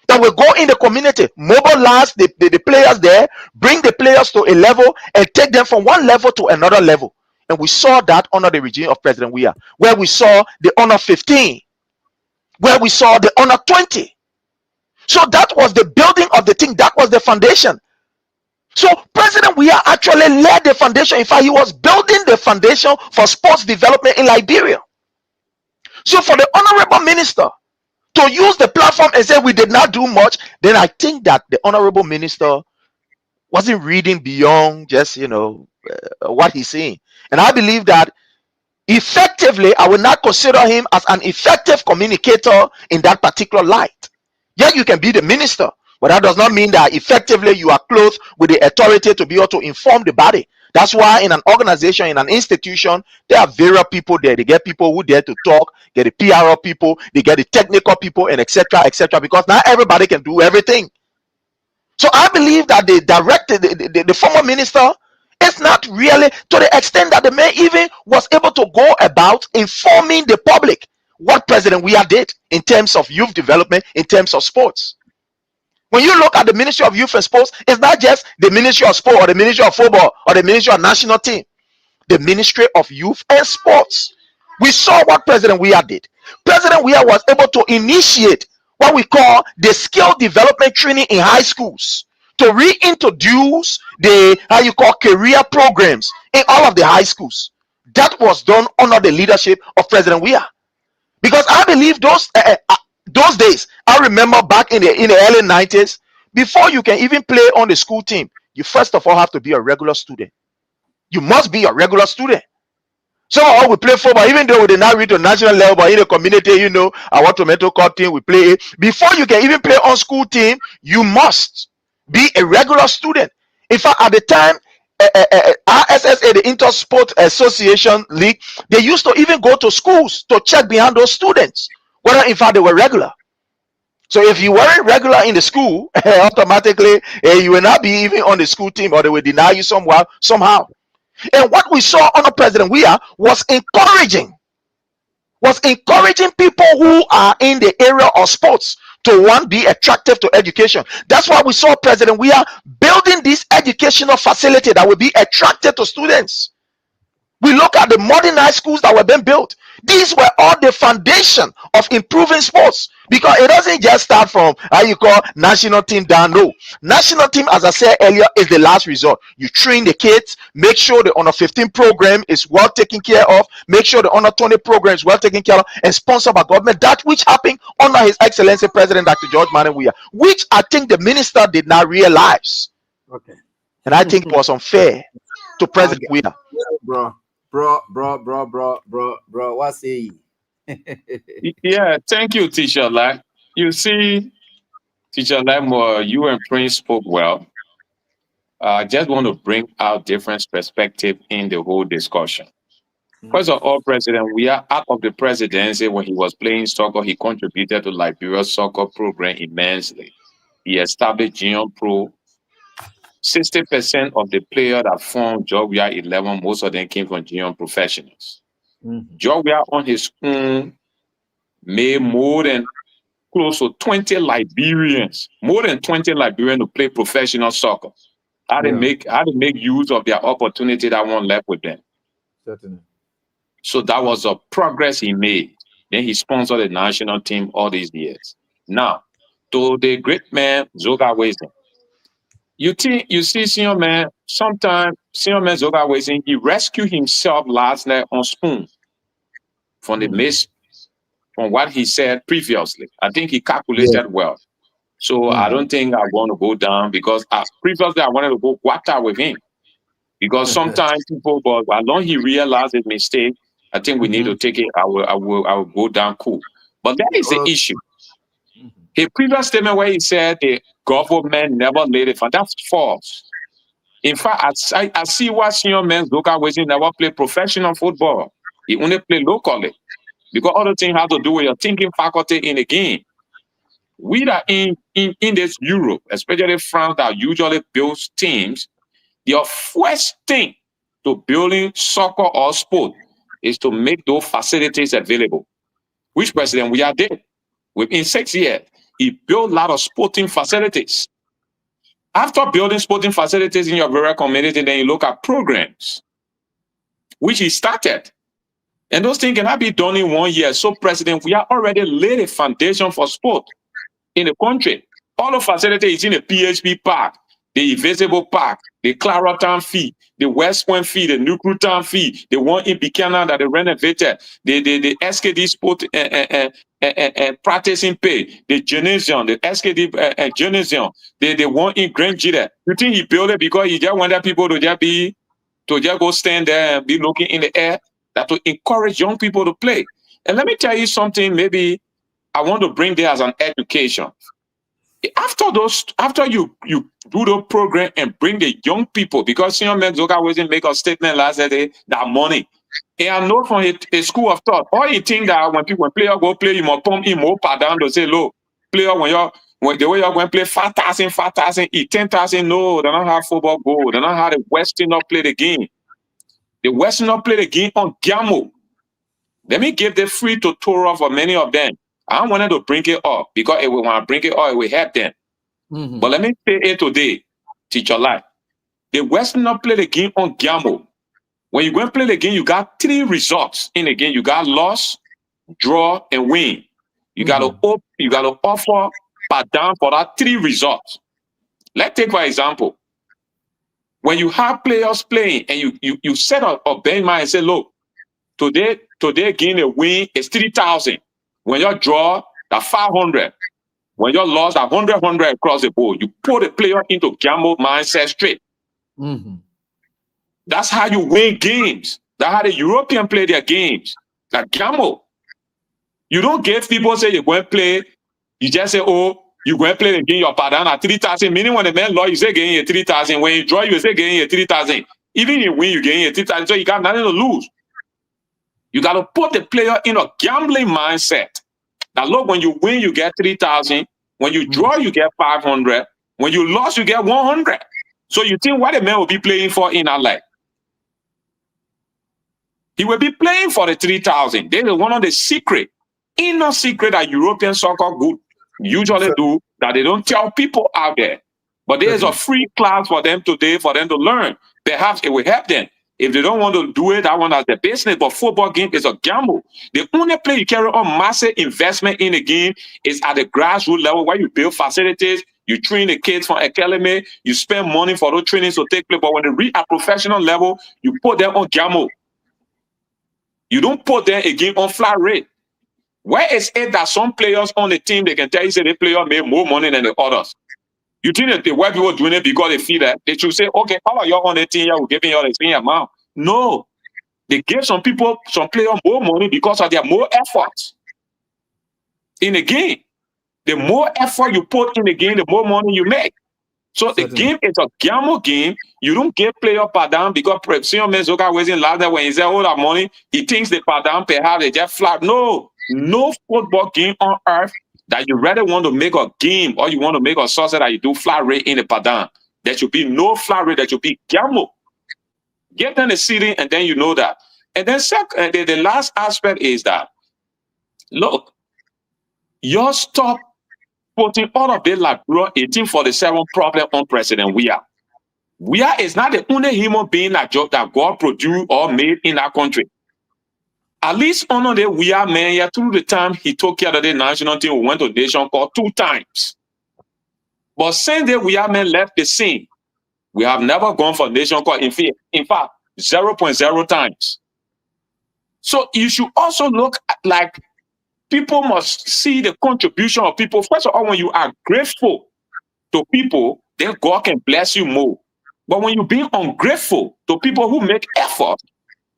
that will go in the community, mobilize the players there, bring the players to a level, and take them from one level to another level. And we saw that under the regime of President Weah, where we saw the under 15, where we saw the under 20. So that was the building of the thing. That was the foundation. So President Weah actually led the foundation. In fact, he was building the foundation for sports development in Liberia. So for the honorable minister to use the platform and say we did not do much, then I think that the honorable minister wasn't reading beyond just what he's saying. And I believe that effectively, I will not consider him as an effective communicator in that particular light. Yeah, you can be the minister, But that does not mean that effectively you are clothed with the authority to be able to inform the body. That's why in an organization, in an institution, there are various people there. They get people who dare to talk, get the PR people, they get the technical people, and etc. Because not everybody can do everything. So I believe that the former minister is not really, to the extent that the man even was able to go about informing the public what President Weah did in terms of youth development, in terms of sports. When you look at the Ministry of Youth and Sports, it's not just the Ministry of Sport or the Ministry of Football or the Ministry of National Team. The Ministry of Youth and Sports. We saw what President Weah did. President Weah was able to initiate what we call the skill development training in high schools, to reintroduce the career programs in all of the high schools. That was done under the leadership of President Weah. Because I believe those days, I remember back in the early 90s, before you can even play on the school team, you first of all have to be a regular student. You must be a regular student. Some of us we play football, even though we did not reach the national level, but in the community, our tomato cut team, we play it. Before you can even play on school team, you must be a regular student. In fact, at the time, RSSA, the Intersport Association League, they used to even go to schools to check behind those students, whether in fact they were regular. So if you weren't regular in the school, automatically you will not be even on the school team, or they will deny you somehow. And what we saw under President Weah was encouraging people who are in the area of sports to one, be attractive to education. That's why we saw President Weah building this educational facility that will be attractive to students. We look at the modern high schools that were being built. These were all the foundation of improving sports, because it doesn't just start from how you call national team down. No, national team, as I said earlier, is the last resort. You train the kids, make sure the under 15 program is well taken care of, make sure the under 20 program is well taken care of, and sponsored by government. That which happened under His Excellency President Dr. George Manneh Weah, which I think the minister did not realize. Okay. And I think it was unfair to President Weah. Bro, what say you? Yeah, thank you, Teacher Lai. You see, Teacher Lai, you and Prince spoke well. I just want to bring out different perspective in the whole discussion. First of all, President Weah, out of the presidency, when he was playing soccer, he contributed to Liberia's soccer program immensely. He established Junior Pro. 60% of the players that formed Georgia 11, most of them came from Junior professionals. Georgia on his own made more than close to 20 Liberians, to play professional soccer. How to make use of their opportunity that one left with them. Certainly. So that was a progress he made. Then he sponsored the national team all these years. Now, to the great man Zoga Wezen. You see, senior man, sometimes senior man Zoga Wezen, he rescued himself last night on Spoon from the miss, from what he said previously. I think he calculated well. So I don't think I want to go down, because previously I wanted to go water with him. Because sometimes people, but as long as he realized his mistake, I think we need to take it. I will go down cool. But that is the issue. His previous statement where he said the government never laid it for, that's false. In fact, I see what senior men local ways never play professional football. He only play locally. Because other things have to do with your thinking faculty in the game. We that in this Europe, especially France, that usually builds teams, your first thing to building soccer or sport is to make those facilities available, which President Weah did. Within 6 years, he built a lot of sporting facilities. After building sporting facilities in your very community, then you look at programs, which he started. And those things cannot be done in 1 year. So President Weah already laid a foundation for sport in the country. All the facilities is in the PHP Park, the Invisible Park, the Clarotown Fee, the West Point Fee, the Newtown Fee, the one in Buchanan that they renovated, the SKD Sport practicing pay, the Gymnasium, the SKD Gymnasium, the one in Grand Gita. You think he built it because he just wanted people to just go stand there and be looking in the air, that to encourage young people to play. And let me tell you something, maybe I want to bring there as an education. After you do the program and bring the young people, because senior men always make a statement last day that money. And I know from a school of thought, all you think that when player go play, you must pump him more down to say, look, player when the way you're going to play 5,000, 10,000, no, they don't have football goal. They don't have the Westerner play the game. The Westerner play the game on Gammo. Let me give the free tutorial for many of them. I wanted to bring it up because when I bring it up, it will help them. But let me say it today, teacher life. The Westerner play the game on Gammo. When you go and play the game, you got 3 results in the game. You got loss, draw, and win. You got to offer per down for that 3 results. Let's take for example, when you have players playing and you set up a benchmark and say, look, today game a win is 3,000. When you draw, that's 500. When you lost, that 100 across the board. You put the player into gamble mindset straight. That's how you win games. That's how the European play their games. Like gamble. You don't give people say you're going to play. You just say, oh, you're going to play the game, you're down at 3,000. Meaning when the man law, you say getting you 3,000. When you draw, you say getting you 3,000. Even if you win, you getting you 3,000. So you got nothing to lose. You got to put the player in a gambling mindset. Now look, when you win, you get 3,000. When you draw, you get 500. When you lost, you get 100. So you think what the man will be playing for in our life? He will be playing for the 3,000. This is one of the inner secret that European soccer good usually do that they don't tell people out there. But there is a free class for them today for them to learn. Perhaps it will help them. If they don't want to do it, that one as the business, but football game is a gamble. The only play you carry on massive investment in the game is at the grassroots level where you build facilities, you train the kids from academy, you spend money for those trainings to take place. But when they reach a professional level, you put them on gamble. You don't put them again on flat rate. Where is it that some players on the team, they can tell you say the player made more money than the others? You think that the white people doing it because they feel that they should say, okay, how are you on the team? We're giving you the same amount. No, they give some players more money because of their more efforts in the game. The more effort you put in the game, the more money you make. So the game is a gamble game. You don't get player per down because senior Menzoka wasn't louder when he said all that money. He thinks the per down perhaps they just flat. No football game on earth that you rather want to make a game or you want to make a sauce that you do flat rate in the per down. There should be no flat rate. There should be gamble. Get them the seating and then you know that. And then the last aspect is that, look, you stop putting all of the like 1847 problem on President Weah. Weah is not the only human being that God produced or made in that country. At least on the Weah man here through the time he took care of the national team, we went to Nation Cup 2 times. But since the Weah man left the scene, we have never gone for Nation Cup. In fact, 0.0 times. So you should also look at, like, people must see the contribution of people. First of all, when you are grateful to people, then God can bless you more. But when you be ungrateful to people who make effort,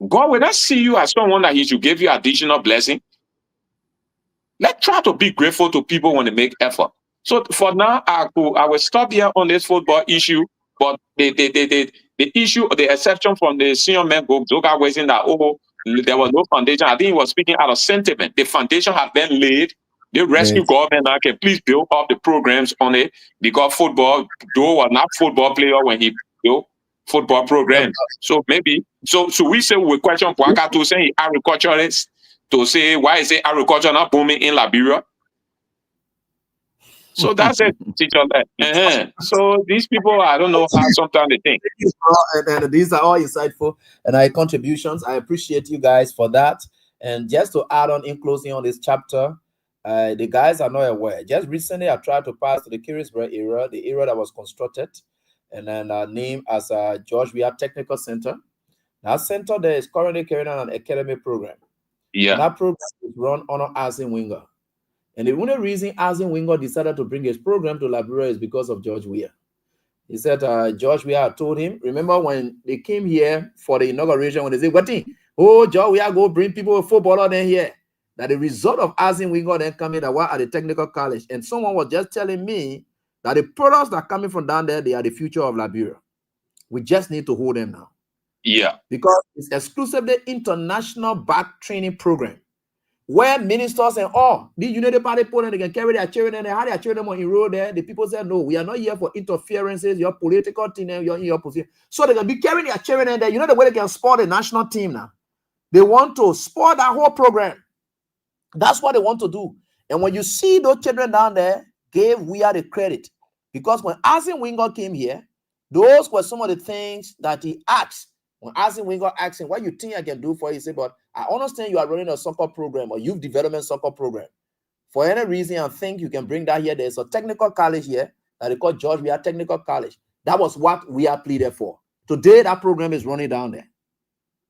God will not see you as someone that he should give you additional blessing. Let's try to be grateful to people when they make effort. So for now, I will stop here on this football issue. But the issue, the exception from the senior men group, Zoga was in that, there was no foundation. I think he was speaking out of sentiment. The foundation has been laid. The rescue government now can please build up the programs on it, because football, though was not football player when he built football programs. So maybe, so we say we question Kwaka to say agriculturist to say why is it agriculture not booming in Liberia? So that's it, teacher. So these people, I don't know how sometimes they think. And these are all insightful and our contributions. I appreciate you guys for that. And just to add on in closing on this chapter, the guys are not aware. Just recently, I tried to pass to the Kirisburg area, the area that was constructed and then named as George Weah Technical Center. That center there is currently carrying on an academy program. Yeah. And that program is run under Arsene Wenger. And the only reason Arsene Wenger decided to bring his program to Liberia is because of George Weah. He said George Weah told him, remember when they came here for the inauguration, when they said, what thing? Oh, George Weah go bring people with footballer then here. That the result of Arsene Wenger then coming at the technical college. And someone was just telling me that the products that are coming from down there, they are the future of Liberia. We just need to hold them now. Yeah. Because it's exclusively international back training program where ministers and all the United Party people, they can carry their children and how their children are enrolled there. The people say, no, we are not here for interferences, your political team, you're in your position. So they can be carrying their children in there. You know the way they can support the national team now. They want to support that whole program. That's what they want to do. And when you see those children down there, we are the credit. Because when Arsene Wenger came here, those were some of the things that he asked. When Arsene Wenger asked him, what you think I can do for you? He said, but I understand you are running a soccer program or youth development soccer program. For any reason, I think you can bring that here. There's a technical college here that they call George Weah Technical College. That was what we are pleaded for. Today, that program is running down there.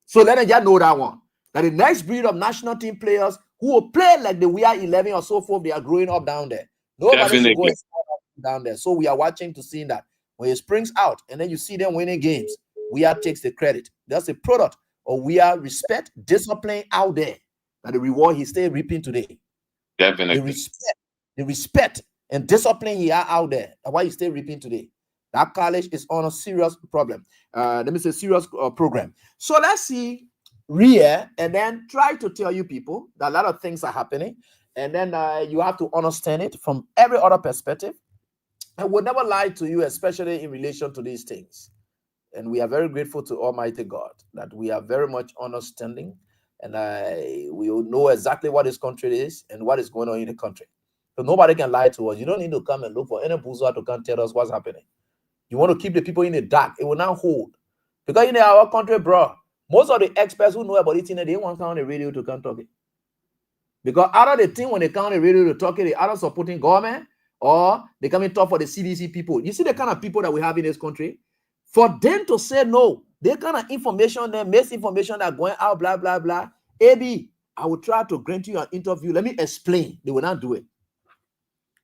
So let us just know that one. That the next breed of national team players who will play like the We Are 11 or so forth, they are growing up down there. Nobody should go down there. So we are watching to see that when it springs out and then you see them winning games, We Are takes the credit. That's a product of We Are respect, discipline out there. That the reward he still reaping today. Definitely. The respect and discipline he are out there. That's why he still reaping today. That college is on a serious problem. Serious program. So let's see real and then try to tell you people that a lot of things are happening. And then you have to understand it from every other perspective. I would never lie to you, especially in relation to these things. And we are very grateful to Almighty God that we are very much understanding and we know exactly what this country is and what is going on in the country. So nobody can lie to us. You don't need to come and look for any bourgeois to come tell us what's happening. You want to keep the people in the dark. It will not hold. Because in our country, bro, most of the experts who know about it, they want to come on the radio to come talk it. Because out of the thing when they come on the radio to talk it, they either supporting government or they come and talk for the CDC people. You see the kind of people that we have in this country? For them to say no, they kind of information, the misinformation that going out, blah, blah, blah. AB, I will try to grant you an interview. Let me explain. They will not do it.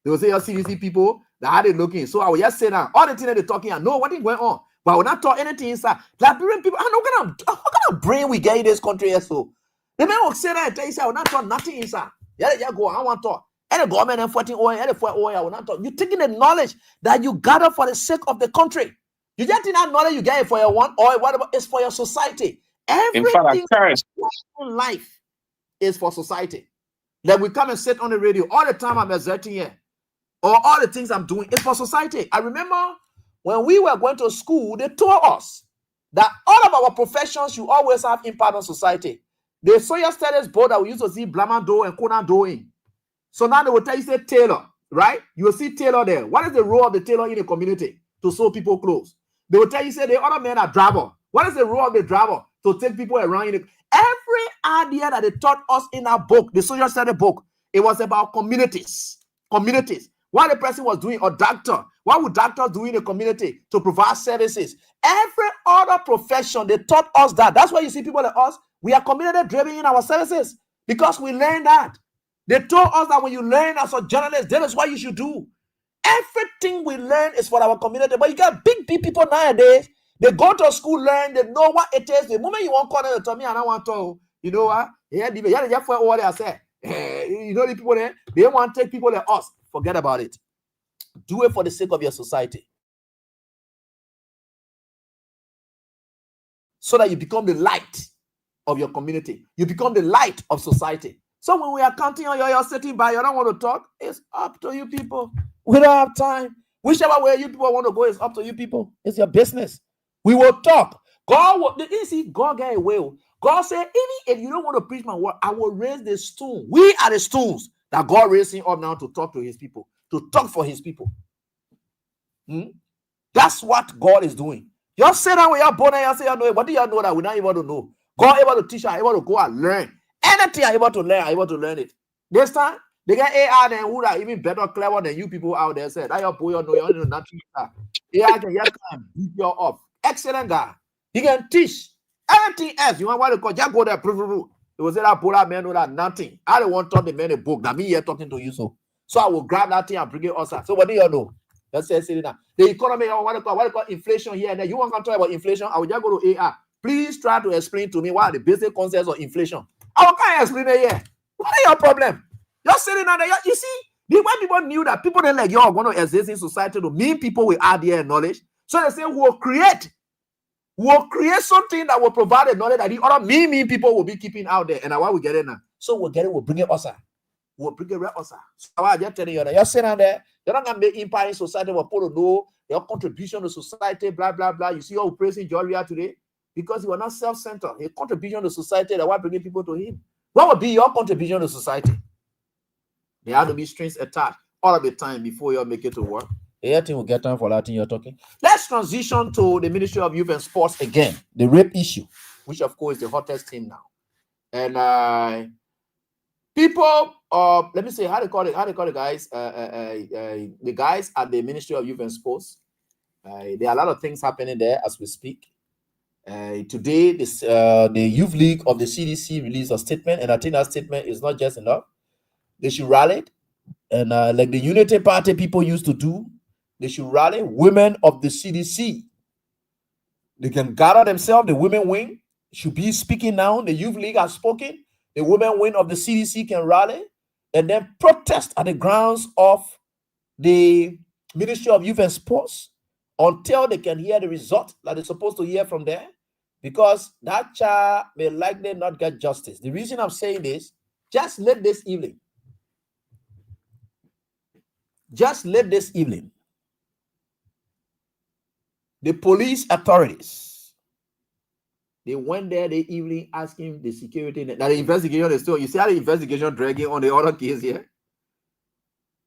They will say, your CDC people, that how they looking. So I will just say now, all the things that they're talking, I know what is going on. But I will not talk anything inside. Liberian people, I know what kind of brain we get in this country. So the man will say that and tell you, I will not talk nothing inside. Yeah, go, I want to talk. And the government and fighting oil, and the oil, I will not talk. You're taking the knowledge that you gather for the sake of the country. You just think that knowledge you get it for your one or whatever is for your society. Everything in life is for society. Like we come and sit on the radio all the time I'm exerting here. Or all the things I'm doing is for society. I remember when we were going to school, they told us that all of our professions should always have impact on society. The social studies board that we used to see Blamando and Conan doing. So now they will tell you, say tailor, right? You will see tailor there. What is the role of the tailor in the community? To sew people clothes. They will tell you, say the other men are driver. What is the role of the driver? To take people around in the... Every idea that they taught us in our book, the social study book, it was about communities. Communities. What the person was doing, or doctor. What would doctors do in the community to provide services? Every other profession, they taught us that. That's why you see people like us, we are community-driven in our services because we learned that. They told us that when you learn as a journalist, that is what you should do. Everything we learn is for our community. But you got big people nowadays. They go to school, learn, they know what it is. The moment you want to call them to me, I don't want to, you know what? Yeah, what I say. You know the people there, they want to take people like us. Forget about it. Do it for the sake of your society. So that you become the light of your community. You become the light of society. So when we are counting on you're sitting by, you don't want to talk, it's up to you people. We don't have time. Whichever way you people want to go, it's up to you people. It's your business. We will talk. God will, you see, God get a will. God said, even if you don't want to preach my word, I will raise the stone. We are the stones that God raising up now to talk to his people, to talk for his people. That's what God is doing. You sit down with your born and you say, what do you know that we're not able to know? God able to teach, are able to go and learn. Anything are able to learn, are able to learn it. This time, they get AI and who are even better, clever than you people out there said. That your boy, you know, you know nothing. AI can just come beat you up. Excellent guy. He can teach. Anything else, you want what to call, just go there. It was that polar man know that nothing. I don't want to talk the man a book. That me here talking to you. So I will grab that thing and bring it outside. So what do you know? Let's say that. The economy, what do you call inflation here and there. You want to talk about inflation? I will just go to AI. Please try to explain to me what are the basic concepts of inflation. I can't explain it here. What is your problem? You're sitting down there. You see, When people knew that people didn't like you are going to exist in society to mean people will add their knowledge. So they say we'll create something that will provide a knowledge that the other mean people will be keeping out there. And why we get it now? So we'll bring it us. We'll bring it right us. So I just telling you that you're sitting there, you're not gonna make impact in society. We're supposed to know your contribution to society, blah blah blah. You see how we praising Joria today because you are not self-centered. Your contribution to society that why bringing people to him. What would be your contribution to society? There have to be strings attached all of the time before you make it to work. Everything will get time for that thing you're talking. Let's transition to the Ministry of Youth and Sports again. The rape issue, which of course is the hottest thing now. And people, let me say how they call it guys. The guys at the Ministry of Youth and Sports. There are a lot of things happening there as we speak. Today, the Youth League of the CDC released a statement, and I think that statement is not just enough. They should rally, and like the Unity Party people used to do, they should rally women of the CDC. They can gather themselves. The women wing should be speaking now. The Youth League has spoken. The women wing of the CDC can rally and then protest at the grounds of the Ministry of Youth and Sports until they can hear the result that they're supposed to hear from there, because that child may likely not get justice. The reason I'm saying this, just late this evening, the police authorities, they went there the evening asking the security that the investigation is still, you see how the investigation dragging on the other case here?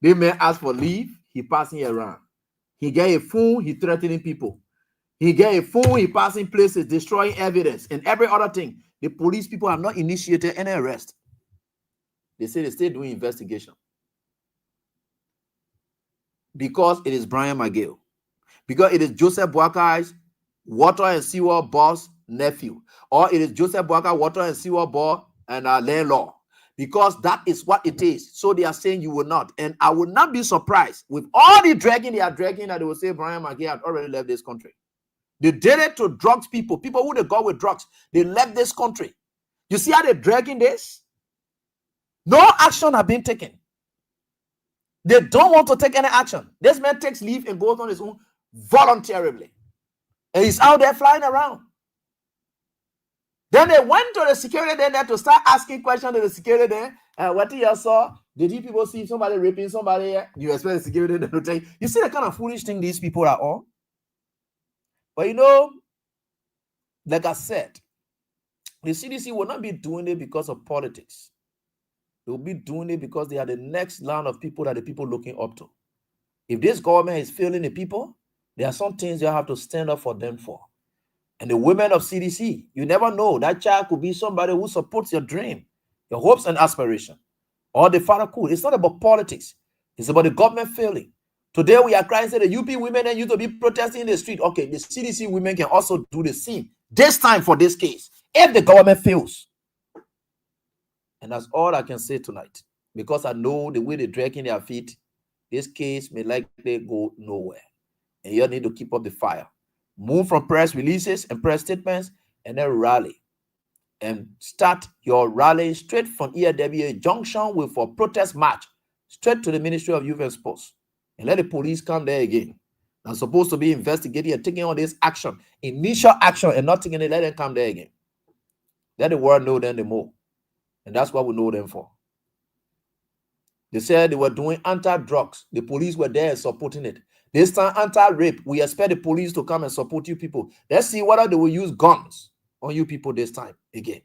They may ask for leave, he passing around. He get a phone, he threatening people. He get a phone, he passing places, destroying evidence, and every other thing. The police people have not initiated any arrest. They say they still doing investigation. Because it is Brian McGill. Because it is Joseph Boakai's water and sewer boss nephew. Or it is Joseph Boakai, water and sewer boss and landlord. Because that is what it is. So they are saying you will not. And I will not be surprised with all the dragging they are dragging that they will say Brian McGill had already left this country. They did it to drugs people who they got with drugs. They left this country. You see how they're dragging this? No action has been taken. They don't want to take any action. This man takes leave and goes on his own voluntarily. And he's out there flying around. Then they went to the security there to start asking questions to the security there. What did you saw? Did you people see somebody raping somebody? You expect the security to tell you. You see the kind of foolish thing these people are on? But you know, like I said, the CDC will not be doing it because of politics. They will be doing it because they are the next line of people that the people looking up to. If this government is failing the people, there are some things you have to stand up for them for. And the women of CDC, you never know. That child could be somebody who supports your dream, your hopes and aspirations. Or the father could. It's not about politics. It's about the government failing. Today we are crying, say the UP women and you to be protesting in the street. Okay, the CDC women can also do the same. This time for this case, if the government fails. And that's all I can say tonight. Because I know the way they're dragging their feet, this case may likely go nowhere. And you need to keep up the fire. Move from press releases and press statements and then rally. And start your rally straight from ERWA junction with a protest march straight to the Ministry of Youth and Sports. And let the police come there again. They're supposed to be investigating and taking all this action, initial action, and not taking it, let them come there again. Let the world know them the more. And that's what we know them for. They said they were doing anti-drugs. The police were there supporting it. This time, anti-rape. We expect the police to come and support you people. Let's see whether they will use guns on you people this time again.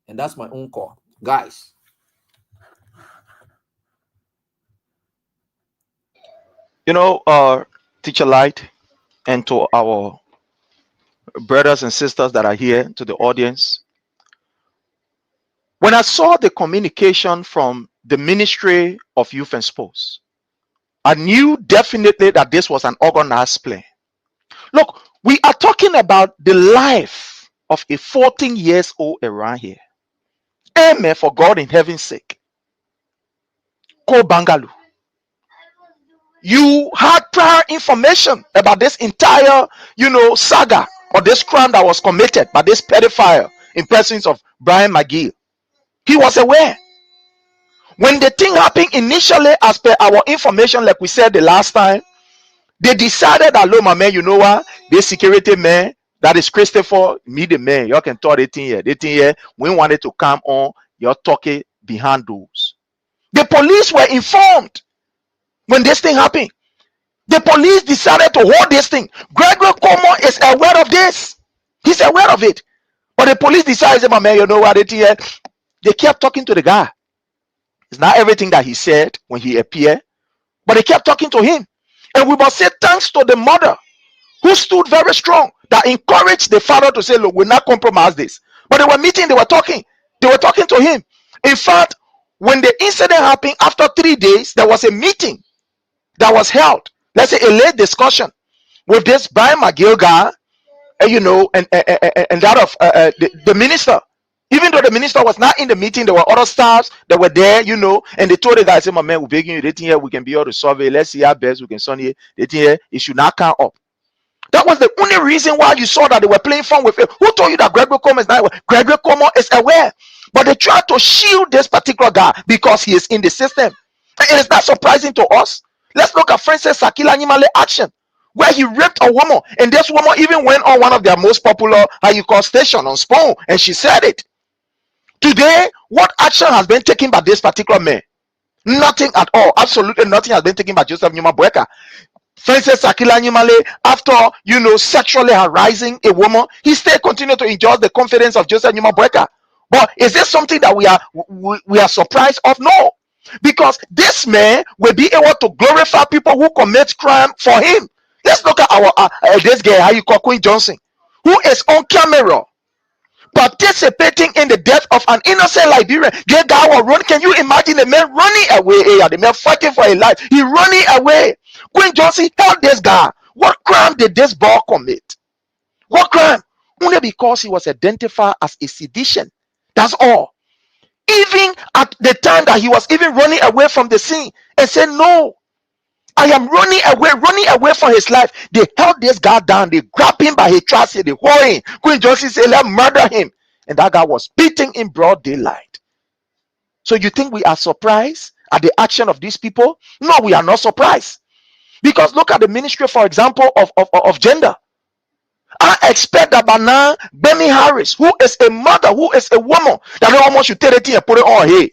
And that's my own call. Guys. You know, Teacher Light, and to our brothers and sisters that are here, to the audience, when I saw the communication from the Ministry of Youth and Sports, I knew definitely that this was an organized plan. Look, we are talking about the life of a 14 years old around here. Amen, for God in heaven's sake. Ko Bangalu. You had prior information about this entire, saga or this crime that was committed by this pedophile in presence of Brian McGill. He was aware. When the thing happened initially, as per our information, like we said the last time, they decided that, low, my man, you know what? This security man, that is Christopher, me the man, y'all can talk the thing here. The thing here, we wanted to come on, you're talking behind doors. The police were informed when this thing happened. The police decided to hold this thing. Gregory Como is aware of this. He's aware of it. But the police decided, my man, you know what? The thing here, they kept talking to the guy. It's not everything that he said when he appeared, but they kept talking to him. And we must say thanks to the mother who stood very strong, that encouraged the father to say, look, we'll not compromise this. But they were meeting, they were talking to him. In fact, when the incident happened, after 3 days, there was a meeting that was held. Let's say a late discussion with this Brian McGill guy, and that of the minister. Even though the minister was not in the meeting, there were other staffs that were there, and they told the guy, say, my man, we're begging you, they think here we can be able to solve it. Let's see how best we can solve it. They think here it should not come up. That was the only reason why you saw that they were playing fun with it. Who told you that Gregory Como is not aware? Gregory Como is aware. But they tried to shield this particular guy because he is in the system. And it is not surprising to us. Let's look at Francis Sakila Nimale action, where he raped a woman. And this woman even went on one of their most popular, station on Spoon. And she said it. Today, what action has been taken by this particular man? Nothing at all. Absolutely nothing has been taken by Joseph Nyuma-Bweka. Francis Sakila Nimale, after sexually harassing a woman, he still continued to enjoy the confidence of Joseph Nyuma-Bweka. But is this something that we are surprised of? No, because this man will be able to glorify people who commit crime for him. Let's look at our this guy, Queen Johnson, who is on camera participating in the death of an innocent Liberian. Can you imagine the man running away? The man fighting for his life. He running away. Queen Johnson held this guy. What crime did this boy commit? What crime? Only because he was identified as a sedition. That's all. Even at the time that he was even running away from the scene and said, no, I am running away from his life. They held this guy down. They grabbed him by his trousers. They hold him. Queen Johnson said, let's murder him. And that guy was beaten in broad daylight. So you think we are surprised at the action of these people? No, we are not surprised. Because look at the ministry, for example, of gender. I expect that by now, Benny Harris, who is a mother, who is a woman, that no one should take it and put it on here.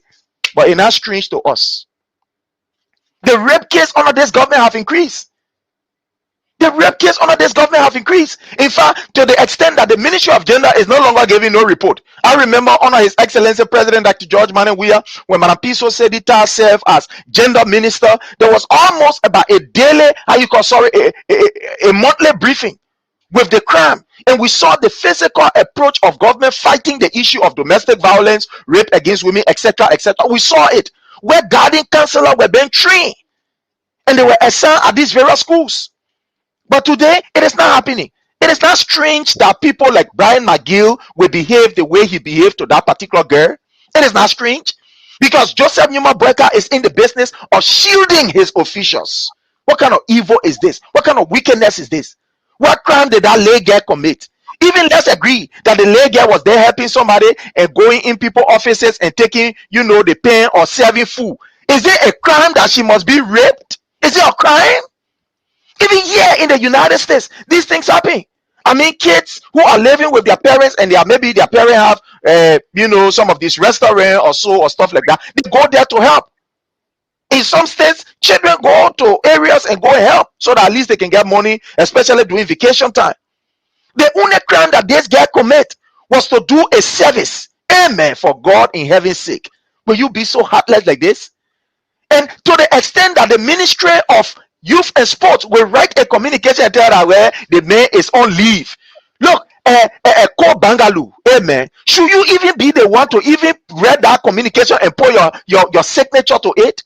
But it's not strange to us. The rape case under this government have increased. The rape case under this government have increased. In fact, to the extent that the Ministry of Gender is no longer giving no report. I remember under His Excellency President Dr. George Manuel Weah, when Madam Piso said it herself as gender minister, there was almost about a daily, a monthly briefing with the crime. And we saw the physical approach of government fighting the issue of domestic violence, rape against women, etc., etc. We saw it, where guardian counselors were being trained and they were assigned at these various schools. But today, it is not happening. It is not strange that people like Brian McGill will behave the way he behaved to that particular girl. It is not strange because Joseph Nyuma-Bweka is in the business of shielding his officials. What kind of evil is this? What kind of wickedness is this? What crime did that lay girl commit? Even let's agree that the lay girl was there helping somebody and going in people's offices and taking, the pen or serving food. Is it a crime that she must be raped? Is it a crime? Even here in the United States, these things happen. I mean, kids who are living with their parents and maybe their parents have, some of these restaurants or stuff like that. They go there to help. In some states, children go to areas and go and help so that at least they can get money, especially during vacation time. The only crime that this guy commit was to do a service. Amen. For God in heaven's sake. Will you be so heartless like this? And to the extent that the Ministry of Youth and Sports will write a communication and tell that where the man is on leave. Look, call Bangalore. Amen. Should you even be the one to even read that communication and put your signature to it?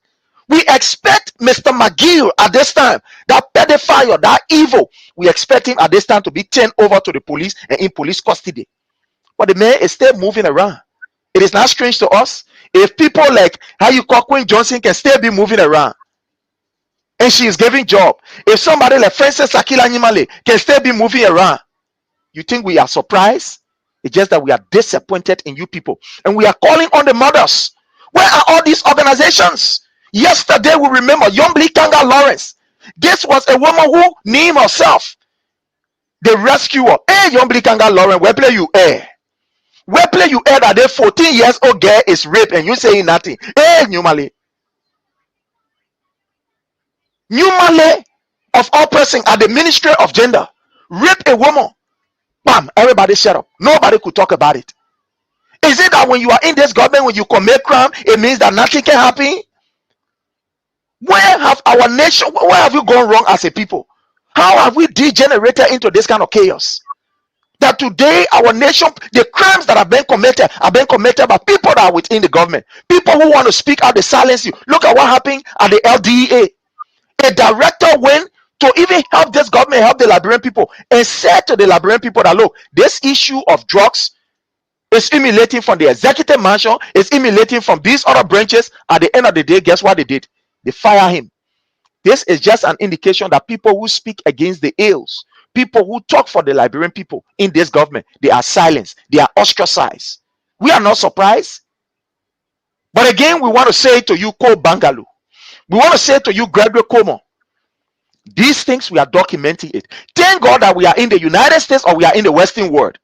We expect Mr. McGill at this time, that pedophile, that evil, we expect him at this time to be turned over to the police and in police custody. But the man is still moving around. It is not strange to us if people like Queen Johnson can still be moving around and she is giving job. If somebody like Francis Sakila Nimale can still be moving around, you think we are surprised? It's just that we are disappointed in you people. And we are calling on the mothers. Where are all these organizations? Yesterday, we remember Yombli Kanga Lawrence. This was a woman who named herself the rescuer. Hey, Yombli Kanga Lawrence, where play you air? Where play you air that a 14 years old girl is raped and you saying nothing? Hey, Numale. Numale of all person at the Ministry of Gender rape a woman. Bam, everybody shut up. Nobody could talk about it. Is it that when you are in this government, when you commit crime, it means that nothing can happen? Where have our nation, where have you gone wrong as a people? How have we degenerated into this kind of chaos? That today our nation, the crimes that have been committed by people that are within the government. People who want to speak out, they silence you. Look at what happened at the LDA. A director went to even help this government, help the Liberian people, and said to the Liberian people that, look, this issue of drugs is emulating from the executive mansion, is emulating from these other branches. At the end of the day, guess what they did? They fire him. This is just an indication that people who speak against the ills, people who talk for the Liberian people in this government, they are silenced, they are ostracized. We are not surprised. But again, we want to say to you, Cole Bangaloo, we want to say to you, Gregory Como, these things we are documenting it. Thank God that we are in the United States or we are in the Western world.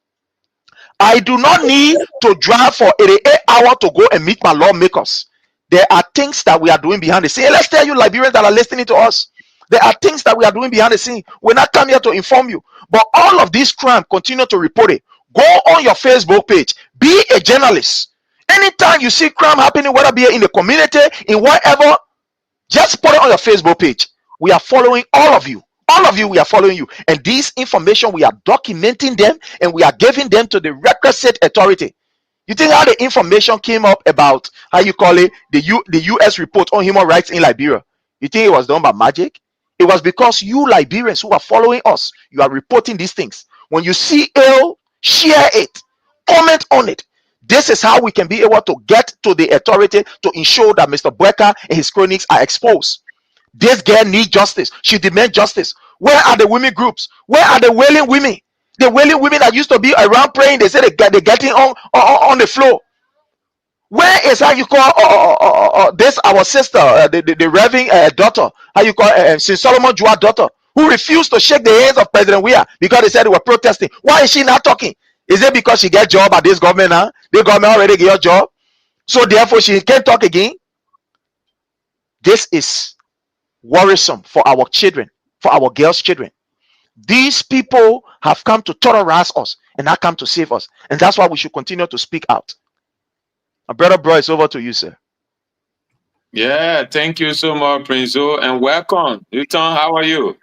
I do not need to drive for 88 hours to go and meet my lawmakers. There are things that we are doing behind the scene. Let's tell you, Liberians that are listening to us, there are things that we are doing behind the scene. We're not come here to inform you, but all of this crime, continue to report it. Go on your Facebook page. Be a journalist. Anytime you see crime happening, whether be in the community, in whatever, just put it on your Facebook page. We are following all of you. All of you, we are following you. And this information, we are documenting them and we are giving them to the requisite authority. You think how the information came up about, how you call it, the U.S. report on human rights in Liberia? You think it was done by magic? It was because you Liberians who are following us, you are reporting these things. When you see ill, share it, comment on it. This is how we can be able to get to the authority to ensure that Mr. Brecker and his cronies are exposed. This girl needs justice. She demands justice. Where are the women groups? Where are the wailing women? The wailing women that used to be around praying, they say they're getting on the floor. Where is how you call this our sister, the Reverend daughter, how you call St. Solomon Jua daughter, who refused to shake the hands of President Weah because they said they were protesting? Why is she not talking? Is it because she get job at this government now? The government already get your job, so therefore she can't talk again? This is worrisome for our children, for our girls' children. These people have come to terrorize us and not come to save us. And that's why we should continue to speak out. My brother, bro, it's over to you, sir. Yeah, thank you so much, Prince O, and welcome. Newton, how are you?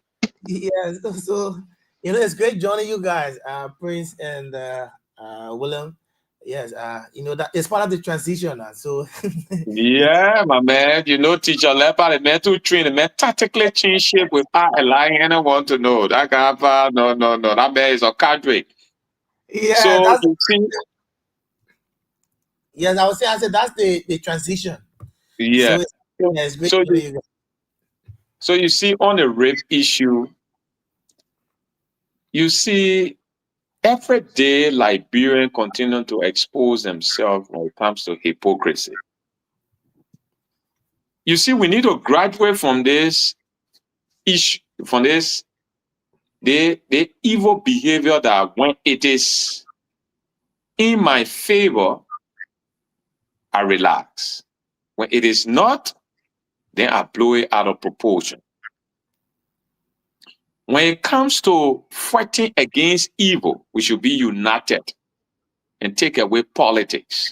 Yeah, so it's great joining you guys, Prince and William. Yes, that it's part of the transition. So Yeah, my man. Teacher Leopard, the man to train, the man tactically change shape without allowing anyone to know. That guy, no. That man is a cadre. Yeah, so you see, yes, I said that's the transition. Yeah. So it's great So joining you guys. So you see, on the rape issue, you see every day Liberians continue to expose themselves when it comes to hypocrisy. You see, we need to graduate from this issue, from this the evil behavior that when it is in my favor, I relax. When it is not, then I blow it out of proportion. When it comes to fighting against evil, we should be united and take away politics.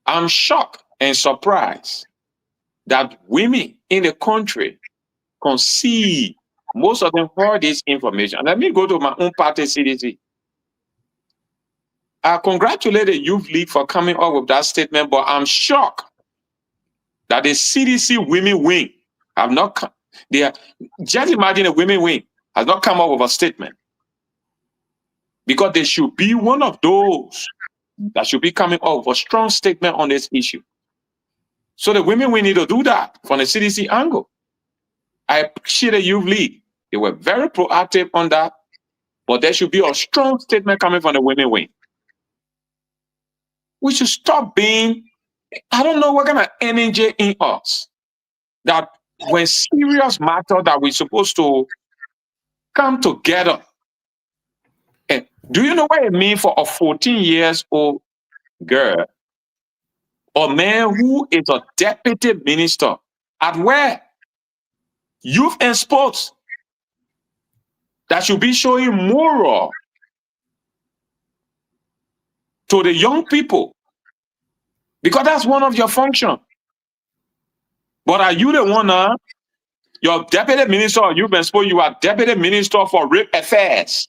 I'm shocked and surprised that women in the country concede. Most of them heard this information. Let me go to my own party, CDC. I congratulate the Youth League for coming up with that statement, but I'm shocked that the CDC women wing have not come. Just imagine a women wing has not come up with a statement, because they should be one of those that should be coming up with a strong statement on this issue. So the women, we need to do that from the CDC angle. I appreciate the Youth League. They were very proactive on that, but there should be a strong statement coming from the women wing. We should stop being I don't know what kind of energy in us that when serious matter that we're supposed to come together. And do you know what it means for a 14 years old girl or man who is a deputy minister at where? Youth and sports that should be showing moral to the young people because that's one of your function. But are you the one now? Your deputy minister or youth and sports, you are deputy minister for rape affairs.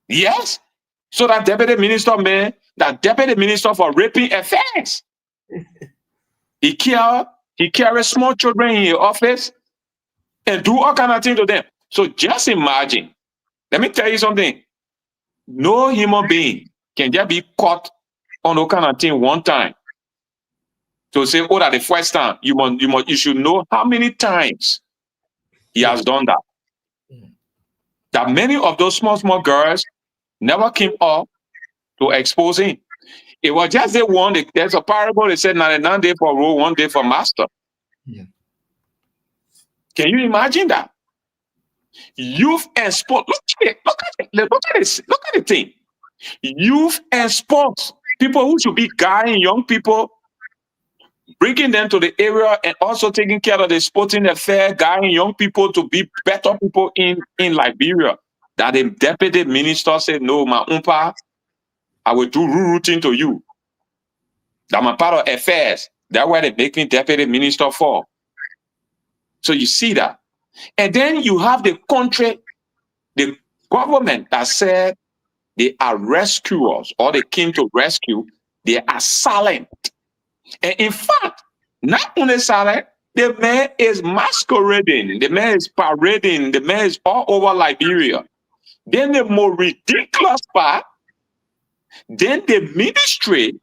Yes. So that deputy minister, man, that deputy minister for raping affairs. He carries small children in his office and do all kind of things to them. So just imagine. Let me tell you something. No human being can just be caught on all kind of thing one time. To say, oh, that the first time you should know how many times he has done that. That many of those small girls never came up to expose him. It was just the one. There's a parable. They said 99 days for rule, 1 day for master. Yeah. Can you imagine that? Youth and sport. Look at it. Look at this. Look at the thing. Youth and sports. People who should be guiding young people, bringing them to the area, and also taking care of the sporting affair, guiding young people to be better people in Liberia. That the deputy minister said, "No, my umpa, I will do routine to you. That my part of affairs. That's why they make me deputy minister for." So you see that. And then you have the country, the government that said they are rescuers or they came to rescue. They are silent. And in fact, not only silent, the man is masquerading. The man is parading. The man is all over Liberia. Then the more ridiculous part, then the Ministry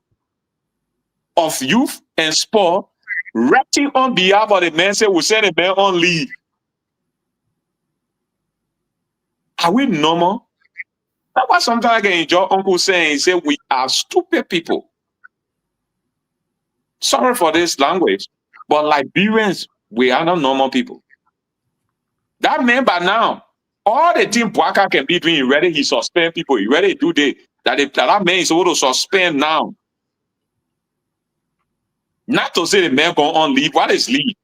of Youth and Sport writing on behalf of the man say, we send the man on leave. Are we normal? That's why sometimes I can enjoy Uncle saying, he said, we are stupid people. Sorry for this language, but Liberians, we are not normal people. That man by now, all the thing Boaka can be doing, ready he suspend people, he ready do that man is supposed to suspend now. Not to say the man go on leave. What is leave?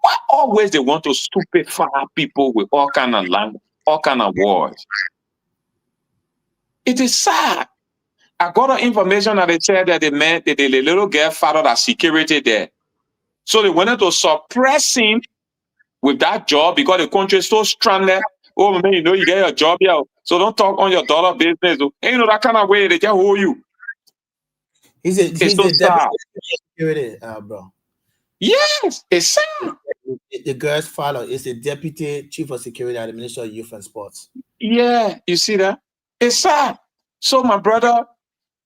Why always they want to stupefy people with all kind of language, all kind of words? It is sad. I got the information that they said that the little girl father that security there. So they wanted to suppress him with that job because the country is so stranded. Oh man, you know you get your job here, so don't talk on your dollar business. And you know that kind of way they just hold you. He's a sad. Security, bro. Yes, it's sad. The girl's father is the deputy chief of security at the Ministry of Youth and Sports. Yeah, you see that? It's sad. So my brother,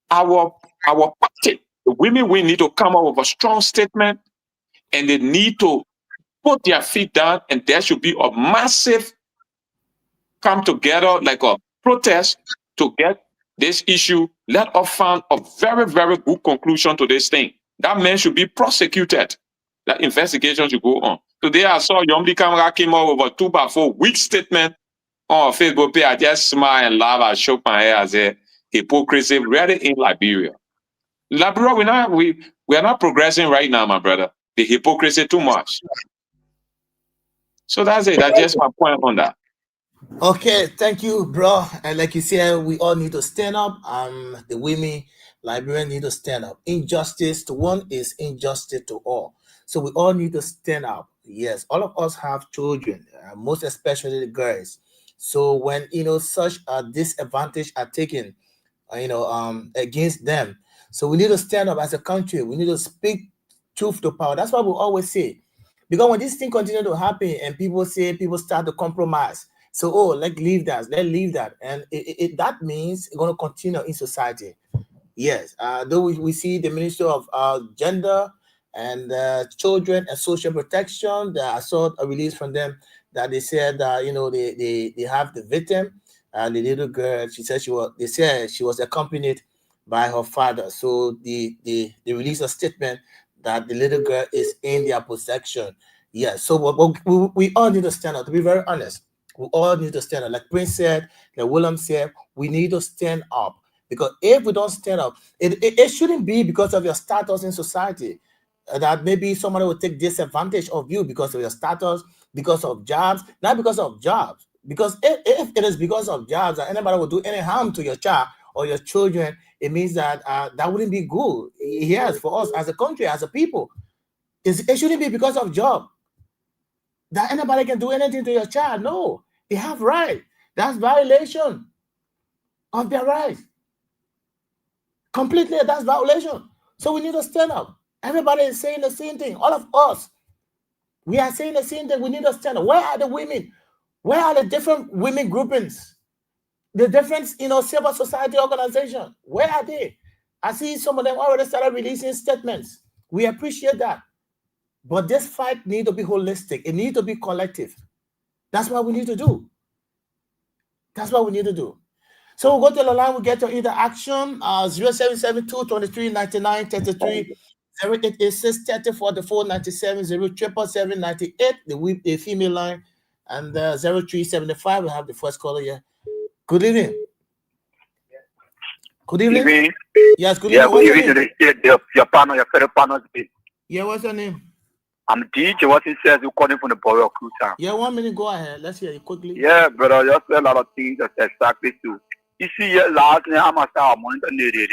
our party, the women, we need to come up with a strong statement, and they need to put their feet down, and there should be a massive come together, like a protest to get this issue. Let us find a very, very good conclusion to this thing. That man should be prosecuted. That investigation should go on. Today I saw Yomdi Kamara came up with a 2x4 weak statement on Facebook page. I just smile and laugh. I shook my head as a hypocrisy really in Liberia. Liberia, we are not progressing right now, my brother. The hypocrisy too much. So that's it. That's just my point on that. Okay, thank you, bro. And like you said, we all need to stand up. The women, Liberians need to stand up. Injustice to one is injustice to all. So we all need to stand up. Yes, all of us have children, most especially the girls. So when such a disadvantage are taken, against them, so we need to stand up as a country. We need to speak truth to power. That's what we always say. Because when this thing continue to happen and people start to compromise. So, let's leave that. And that means it's going to continue in society. Yes. Though we see the Ministry of Gender and Children and Social Protection, I saw a release from them that they said that, they have the victim, the little girl. They said she was accompanied by her father. So they released a statement that the little girl is in their possession. Yes. So we all need to stand up. To be very honest, we all need to stand up. Like Prince said, like William said, we need to stand up. Because if we don't stand up, it shouldn't be because of your status in society. That maybe somebody will take disadvantage of you because of your status, because of jobs, not because of jobs. Because if it is because of jobs that anybody will do any harm to your child or your children, it means that that wouldn't be good. Yes, for us as a country, as a people, it shouldn't be because of job that anybody can do anything to your child. No, they have right. That's violation of their rights. Completely, that's violation. So we need to stand up. Everybody is saying the same thing. All of us, we are saying the same thing. We need to stand up. Where are the women? Where are the different women groupings? The different, civil society organization? Where are they? I see some of them already started releasing statements. We appreciate that. But this fight needs to be holistic. It needs to be collective. That's what we need to do. That's what we need to do. So we'll go to the line, we'll get to interaction. 0772 23 99 33 0886 30 44 97 0777 98, the female line, and 0375. We have the first caller here. Good evening. Good evening. Good evening. Yes, good evening. Good evening. Your partner, your fellow partners. Yeah, what's your name? I'm DJ. What he says, you're calling from the Boreal Crew Town. Yeah, 1 minute. Go ahead. Let's hear you quickly. Yeah, brother. You said a lot of things that's exactly true. You see, last night I'm a monitor needed.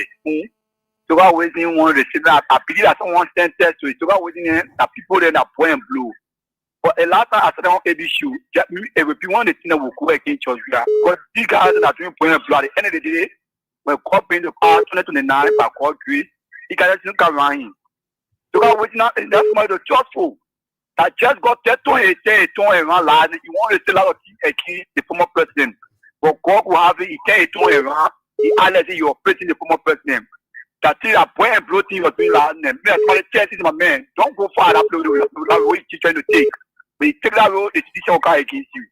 So I was in one receive that. I believe that someone sent test to it. So I was in that people then are point blue. But a lot of I said on ABC, if you want to see that will go against church, because these guys that are doing point blue at the end of the day, when call paying the car 2029 by call Greece, he can't just come around him. So I was not that's my the truthful. I just got that to around last. You want to tell a lot of things the former president. But God will have it, he can't turn around. He honestly you're facing the former president. That's it, I point and blow thing you're doing last name. Me, I tell my man, don't go far that road you're trying to take. But you take that road, it's decision will against you.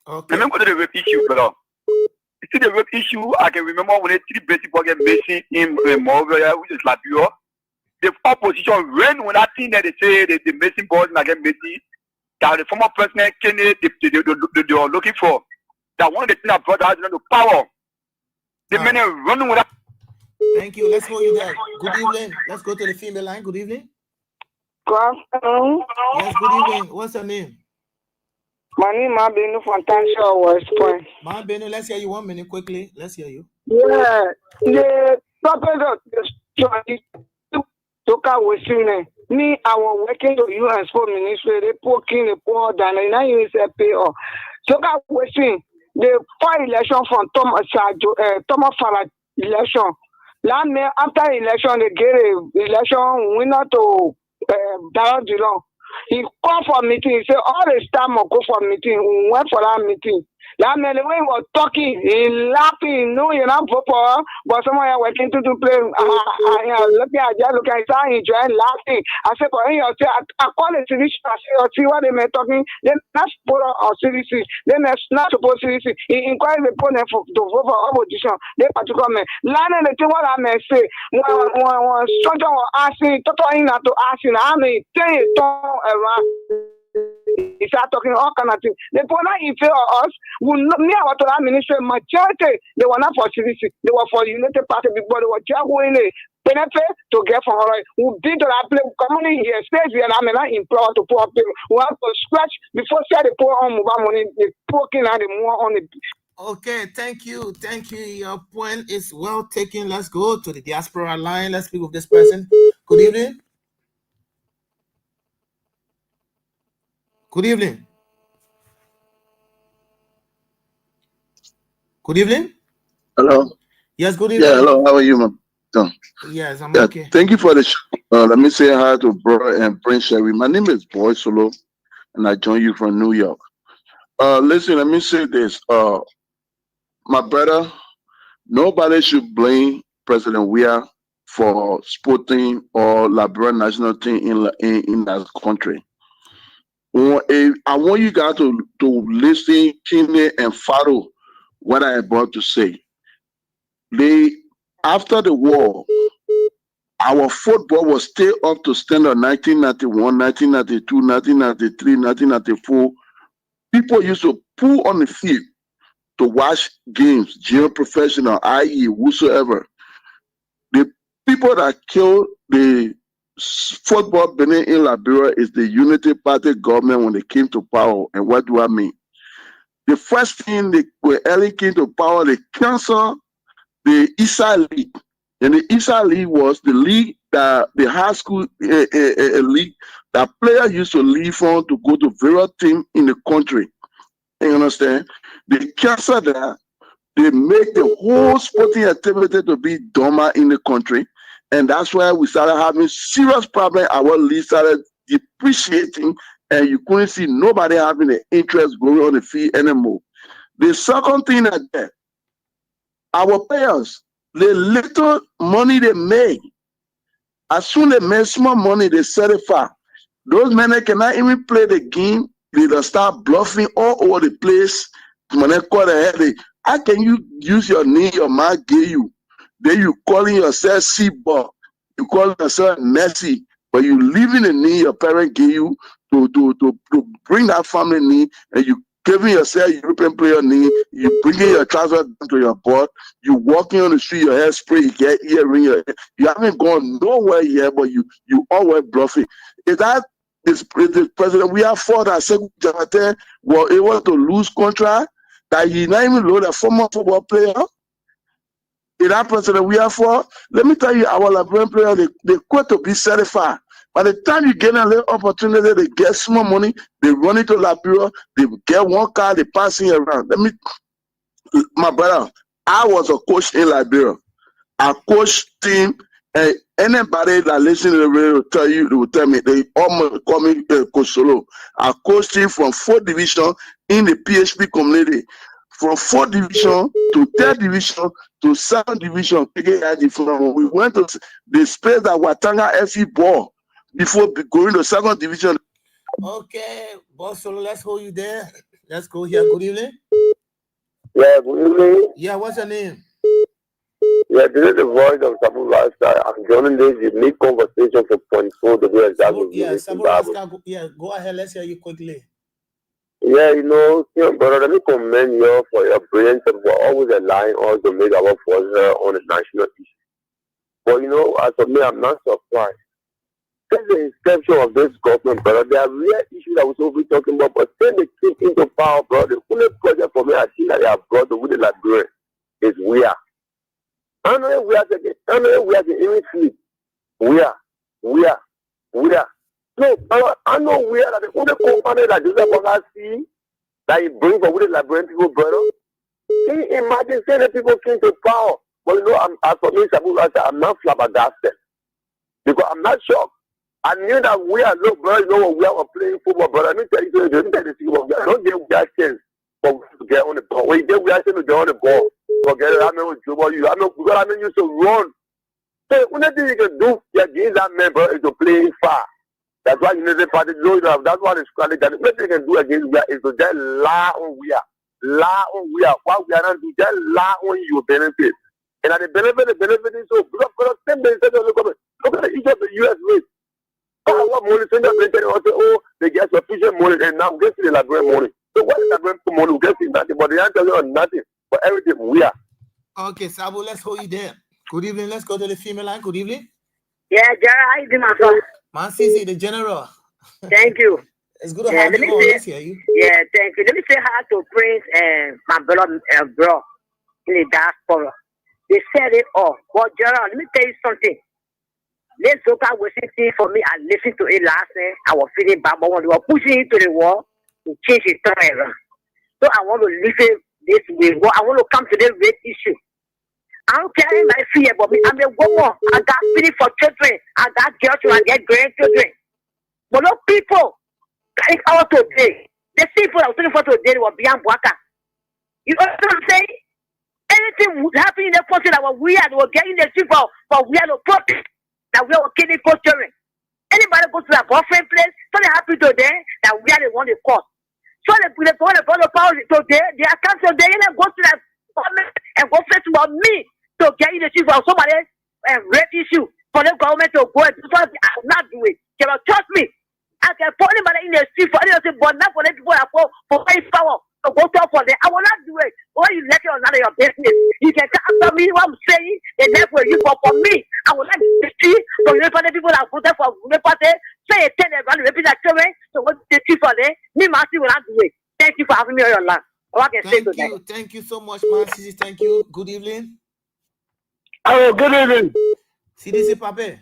Okay. Remember the rape issue, brother. You see the rape issue, I can remember when the three basic boys get missing in Montreal, which is Liberia. The opposition ran when that thing that they say the missing boys and get missing. That the former president Kennedy they are looking for. That one of the things that brought us into power. The men are running with that. Thank you. Let's go you there. Good evening. Let's go to the female line. Good evening. Good afternoon. Yes, good evening. What's your name? My name is Benu from Tanshaw, West Point. Ma Benu, let's hear you 1 minute quickly. Let's hear you. Yeah, the purpose of the story took away me, I was working to U.S. Foreign Ministry, they poking the poor than I use a pay or took away the fire election from Thomas Farah election. Last year, after election, they get an election winner to Donald Dillon. He called for a meeting. He said, all the staff will go for a meeting. We went for that meeting. That man, the way he was talking, he laughing, no, you're not for power, but someone else working to play. Looking at his eye, enjoying laughing. I said, for him, I call it CDC. I see what they were talking. They're not supposed to CDC. They're not supposed to CDC. He inquired the opponent to vote for opposition. They particular man. Learning the thing what I may say. When structure was asking, talking to asking, I mean, tell you, around. He started talking all kind of things. The people in favor of us, me I was to that ministry, majority, they were not for CDC, they were for United Party, but they were just going to benefit to get from all right. We did that place, commonly here, states here, and I mean, I implore to poor people. We have to scratch before say the poor on mobile money, the poor can have the more on the. Okay, thank you. Thank you. Your point is well taken. Let's go to the diaspora line. Let's speak with this person. Good evening. Good evening. Good evening. Hello. Yes, good evening. Yeah, hello. How are you, man? Yes, I'm okay. Thank you for the show. Let me say hi to Bro and Prince Sherry. My name is Boy Solo, and I join you from New York. Listen, let me say this. My brother, nobody should blame President Weah for sporting or Liberian national team in that country. I want you guys to listen keenly and follow what I'm about to say. After the war, our football was still up to standard 1991, 1992, 1993, 1994. People used to pull on the field to watch games, geo professional, i.e., whosoever. The people that killed the football Benin in Liberia is the Unity Party government when they came to power. And what do I mean? The first thing when early came to power, they canceled the Eastside League. And the Eastside League was the league that the high school league that players used to leave on to go to various teams in the country. You understand? They canceled that. They make the whole sporting activity to be dormant in the country. And that's why we started having serious problems. Our league started depreciating, and you couldn't see nobody having an interest going on the field anymore. The second thing that our players, the little money they make, as soon as they make small money, they set it far. Those men that cannot even play the game, they just start bluffing all over the place. When they call the head, how can you use your knee, your mouth give you? Then you calling yourself C-ball, you call yourself Messi, but you leaving the knee your parent give you to bring that family knee, and you giving yourself European player knee, you bringing your trousers down to your butt, you walking on the street, your hair spray, you get earring, you haven't gone nowhere yet, but you always bluffing. Is that this president we have fought that Sekou Diakate was able to lose contract, that he not even know the former football player? In that president we have fought, let me tell you, our Liberian players, they quit to be certified. By the time you get a little opportunity, they get small money, they run into Liberia, they get one car, they passing around. My brother, I was a coach in Liberia. I coached team, and anybody that listens to the radio will tell me, they almost call me Coach Solo. I coached him from 4th division in the PHP community. From 4th division to 3rd division to 7th division. We went to the space that Watanga FC ball before going to 2nd division. Okay, Boss Solo, let's hold you there. Let's go here. Good evening. Yeah, good evening. Yeah, what's your name? Yeah, this is the voice of Sabu Rasta. I'm joining this unique conversation for point 4 to be exactly. Yeah, Sabu Rasta, go ahead. Let's hear you quickly. Yeah, brother, let me commend you for your brilliance and for always allowing us to make our voice on the national issue. But, as for me, I'm not surprised. Since the inception of this government, brother, there are real issues that we're supposed to be talking about, but since they came into power, brother, the only project for me I see that they have brought to the Liberian is we are. I know we are the even sleep. We are. No, I know we are the only company that Joseph Boga see that he brings for the Liberian people, brother. Can you imagine saying that people came to power? But as for me, I'm not flabbergasted. Because I'm not shocked. I knew that we are no brother, we are playing football, brother. Let me tell you, I don't get we are chance to get on the ball. When you get we are chance to get on the ball, forget it. I mean, you to run. So the only thing you can do against that man, brother, is to play far. That's why United Party, that's why the strategy that the only thing you can do against we are is to just lie on we are. What we are not doing, just lie on your benefit. And at the benefit is so look at the each of the US rate. What money send them they get sufficient money and now get to the Liberian money. So what is Liberian money? We get nothing, but they ain't telling us nothing. But everything we are. Okay, Sabu, let's hold you there. Good evening. Let's go to the female line. Good evening. Yeah, General, how you doing, my son? Man, Sisi, the general. Thank you. It's good to have you on. Let's hear you. Yeah, thank you. Let me say hi to Prince and my brother, bro, in the diaspora. They said it all. But General, let me tell you something. This local was thing for me. I listened to it last night. I was feeling bad, but when they were pushing it to the wall, to change it around. So I want to listen this way. I want to come to this great issue. I don't care my fear, but me, I'm a woman. I got feeling for children. I got girls and I get grandchildren. But no people getting out today. The people I was looking for today were beyond Bwaka. You know what I'm saying? Anything would happen in the country that was weird, they were getting the people for weird protest. That we are killing for children. Anybody go to that boyfriend place, so they happy today that we are the one they caught. So they go to the power today, they are canceled, they go to that government and go face about me. to get in the chief of somebody and rape issue for the government to go and do something. I will not do it. They will trust me. I can put anybody in the street for anything, but not for the people that for face power to go talk for them. I will not do it. Whether you let it or not in your business, you can answer me what I'm saying, and therefore you. But for me, I will not be the street for the people that voted for the party. Say a 10 and run repeat that children. So what the street for them? Me, Marcy will not do it. Thank you for having me on your land. Thank you so much, man. Sisi, thank you. Good evening. Oh, good evening. CDC Pape.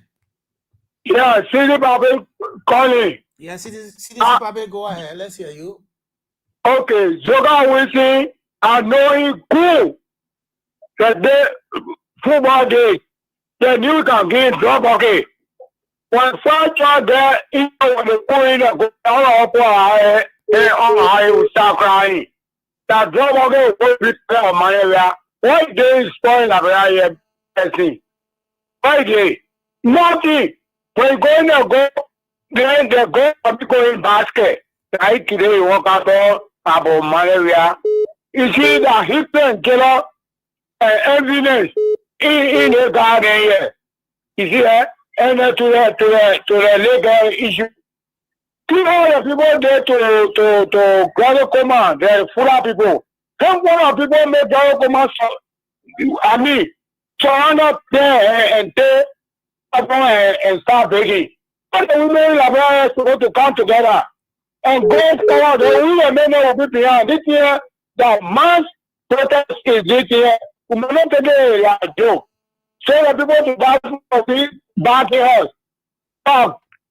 Yeah, CDC Pape calling. Yeah, CDC Pape, go ahead. Let's hear you. Okay, Zoga Wisi, I know it cool. The football game, the new can get drop okay. When first you get into the point of go all up on high will start crying. That drop okay will be on my area. Why they spoil a very why they nothing. When going to go, then they go to go in basket. Right today, walk out about malaria. You see the hip and killer evidence in the garden here. You see that? And to the legal issue. See all the people there to Grand Command, they're full of people. Some one of people make Grand Command, I mean, surround up there and take up and start begging. But the women are supposed to come together and go forward. The women will be behind. This year, the mass protest is this year. We may not take it like joke. So the people to back us.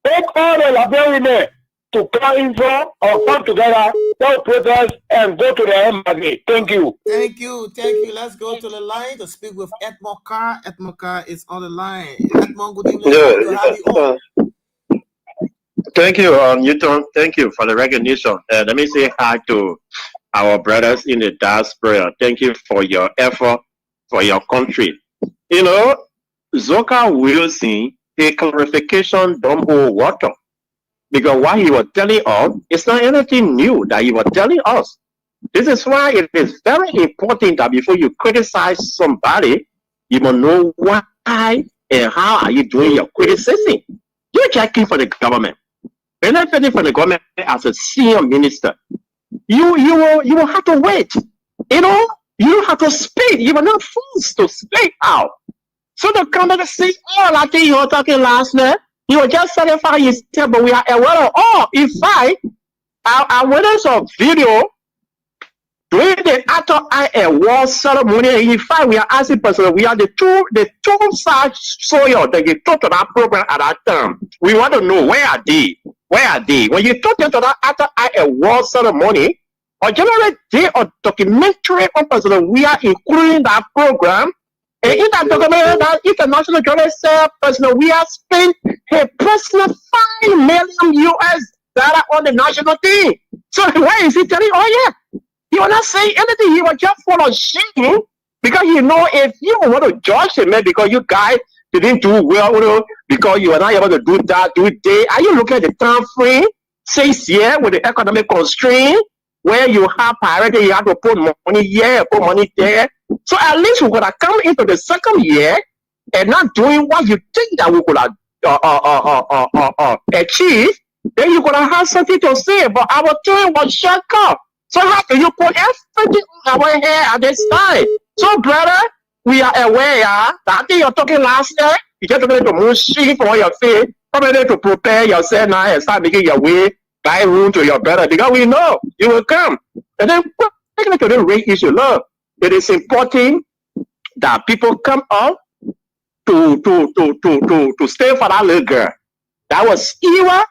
Take all the Liberian women to come in front or come together, go protest and go to the embassy. Thank you. Thank you. Let's go to the line to speak with Edmond Carr. Edmond Carr is on the line. Edmond, good evening. Thank you, Newton. Thank you for the recognition. Let me say hi to our brothers in the diaspora. Thank you for your effort for your country. You know, Zoka Wilson, a clarification don't hold water. Because what he was telling us, it's not anything new that he was telling us. This is why it is very important that before you criticize somebody, you must know why and how are you doing your criticism. You're checking for the government. Benefiting from the government as a senior minister, you will have to wait. You know, you have to speak. You were not forced to speak out. So the government say, oh, like you were talking last night, you were just satisfying yourself, but we are aware of all. In fact, our witness of video during the After I Award ceremony, in fact, we are asking person, we are the two such soil that you talked to that program at that time. We want to know where are they? Where are they? When you talk to that After I Award ceremony, or generally day of documentary on person, we are including that program. And in that documentary, that international journalist said, personal, we have spent a personal $5 million US on the national thing. So why is he telling? Oh yeah. He will not say anything. He will just full of shame because you know if you want to judge him, man, because you guys didn't do well, you know, because you are not able to do that, do it. Are you looking at the time frame 6 years with the economic constraint where you have priority, you have to put money here, put money there. So at least we're gonna come into the second year and not doing what you think that we could achieve. Then you're gonna have something to say. But our time was shut up. So how can you put everything on our head at this time? So, brother, we are aware that I think you're talking last year. You just need to move shit for your faith. Probably to prepare yourself now and start making your way, buy room to your brother. Because we know you will come. And then, taking to the race issue, look, it is important that people come up to stay for that little girl. That was Iwa,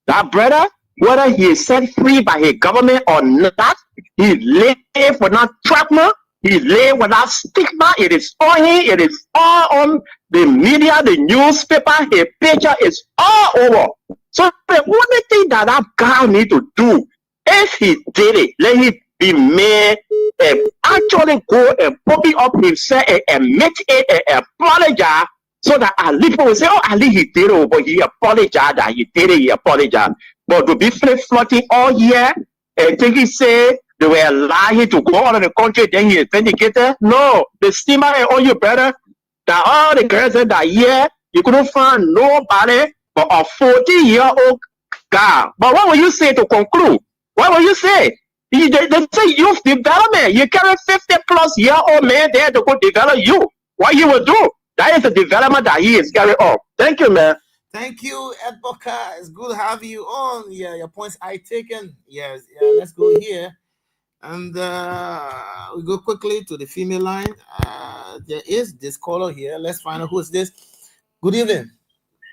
that brother. Whether he is set free by his government or not, he live without trauma, he live without stigma. It is on him, it is all on the media, the newspaper, his picture is all over. So the only thing that guy need to do, if he did it, let him be made and actually go and pop it up himself and admit it and apologize. So that at least people will say, oh, at least he did it, but he apologized that he did it, he apologized. But to be flip-floating all year and think he say They were lying to go out of the country, then he is vindicated. No, the stigma is on you, brother. That all the girls in that year, you couldn't find nobody but a 40-year-old guy. But what will you say to conclude? What will you say? They say youth development. You carry 50-plus-year-old man there to go develop you. What you will do? That is the development that he is carrying on. Thank you, man. Thank you, Ed Boka. It's good to have you on. Yeah, your points I taken. Yes, let's go here. And we go quickly to the female line. There is this caller here. Let's find out who's this. Good evening.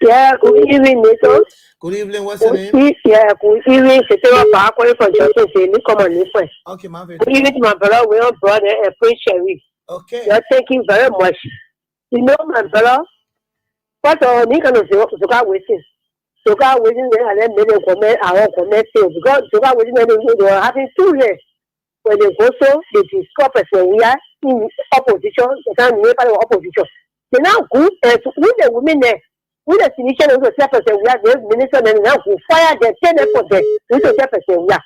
Yeah, good evening, Nathan. Good evening. What's your name? Yeah, good evening. C'était ma part pour from Johnson. C'est nous comme on est fait. Okay, my very good evening to my brother, William brother, and Prince Sherry. Okay. Yeah, thank you very much. You know, my brother, what are you going to do? Soka waiting. Soka waiting, and then many comment, I won't comment too. Because Soka waiting, they were having 2 years. When they go so, they discover when we are in opposition, they can't remember the opposition. They now go and with the women there. We the solution of the person we are the minister and now who fire the 10 for them. We the person we are.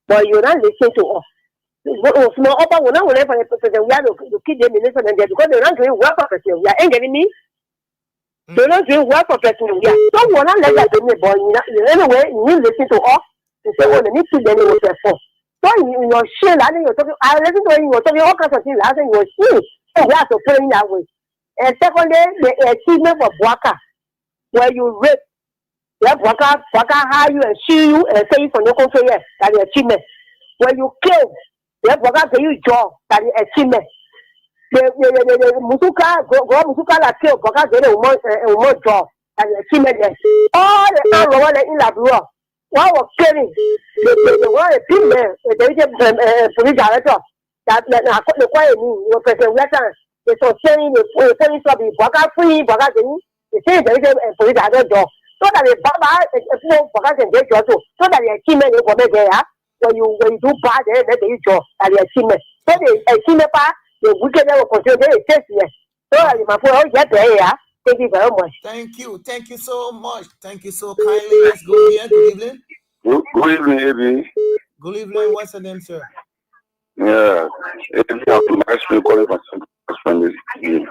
But you not listen to us. Small upper will not whatever the person we are to keep the minister and because they're not doing work for person we are ain't getting me. They're not doing work for person we are. So we're not let that in the boy. Anyway, you listen to us. You say, well, the need to then it was their fault. So in your shell, I think you're talking, I listen to you were talking all kinds of things last time you were seeing. So we have to put in that way. And secondly, the achievement for Bwaka. Where you rape, Waka hire you and sue you and say you for no country, yes, that's the achievement. When you kill, Waka say you job, that's the achievement. The Musuka, go Musuka la kill, Waka get a more job, that's the achievement, yes. All the hour in La Blue, what was killing, the one a big man, the police director, that the quiet me, your president, they saw saying the police of the Waka free, Waka the same police director. So that the Baba can get your too. So that the achievement is what there. When you do bad, they you job at the achievement. So the achievement part, the wicked will control the test. So my boy, get there. Thank you very much. Thank you so much. Thank you so kindly. Let's go here. Good evening. Good evening, Ebi. Good evening. What's your name, sir? Yeah, Ebi, I'm actually calling from this evening.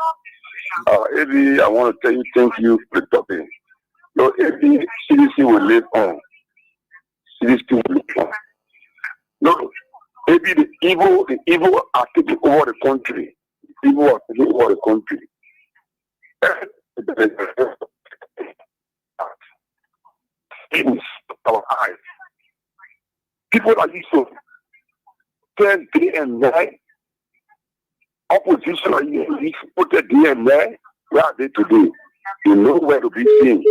Ebi, I want to tell you thank you for the topic. No, Ebi, CDC will live on. CDC will live on. No, Ebi, the evil are taking over the country. The evil are taking over the country. In our eyes. People are used to 10 day and night. Opposition are used to put a day and night. Where are they today? They know where to be seen.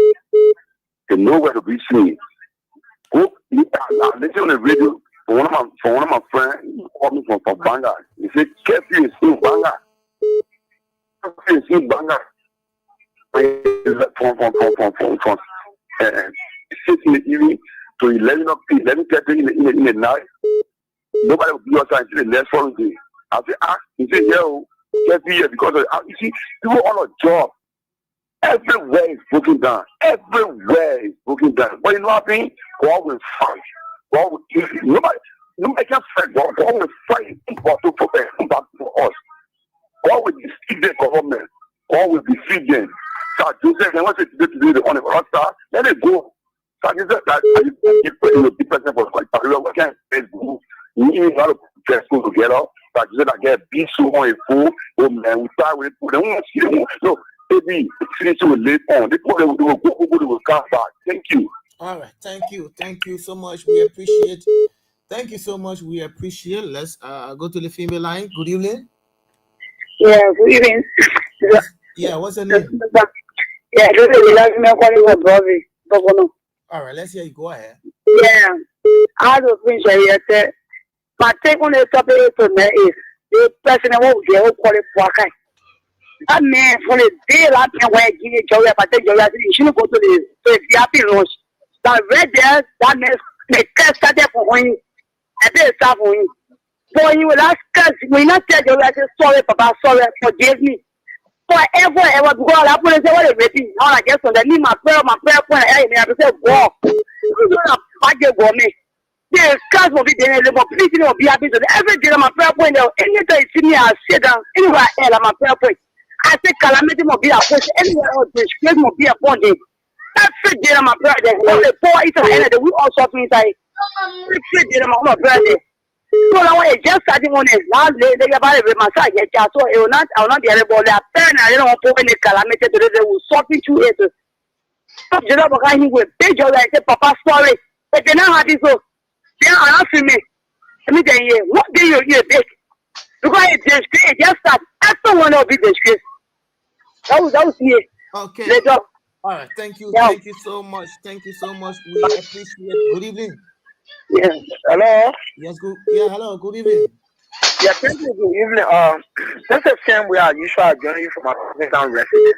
They know where to be seen. I listen on the radio for one of my friends who called me from Banga. He said, Kepi is in Banga. Kepi is in Banga. From 6 in the evening to 11:30 in the night. Nobody will be outside until the next following day. I say, he said, yo, Kepi here because you see, people on a job. Everywhere is broken down. Everywhere is broken down. But you know what I mean? God will fight. God will give you. Nobody can fight. God will fight for us. God will defeat the government. God will defeat them. So Joseph, and once it's today, the on the altar, let it go. So I just said that you put in the person for we can't Facebook. You need a lot of dress together. So I just said I get beat so on a fool. Oh man, we start with it. They won't see them. No. Maybe finish will live on. They will come back. Thank you. All right. Thank you so much. We appreciate. Thank you so much. We appreciate. Let's go to the female line. Good evening. Yeah, good evening. Yeah, what's your name? Yeah, good evening. All right, let's hear you. Go ahead. Yeah, I don't think so. My take on the topic to me is the person who will qualify. I mean, for the day last time when I give you joy, but then you shouldn't go to the happy roads. That right there, that means the test started for you. I did start for you. For you will ask us, we not tell you, I say, sorry, Papa, sorry, forgive me. Forever, because I put it say, what is it? Now I guess on the need my prayer point, I have to say, go. You don't have to go me. The cars will be there, but please will be happy to every day. My prayer point, anytime you see me, I sit down, anywhere I am, my prayer point. I say calamity will be a point, anywhere else, disgrace will be a point. Every day, my prayer, all the poor is an we all suffer inside. Every day, my prayer. So now I just starting on it. Now they about it, my side, so it will not, I will not be able to appear. I don't want to any calamity today. They will suffer through it. So you know, because he will pay you like a papa story. But they now have this. They are not for me. Let me tell you, what do you take? Because it's disgrace, just that everyone will be disgraced. That was here. Okay. Let's go. All right. Thank you. Yeah. Thank you so much. Thank you so much. We appreciate it. Good evening. Yeah. Hello. Yes. Good. Yeah. Hello. Good evening. Yeah, thank you. Good evening. That's the same way I usually join you from a African resident.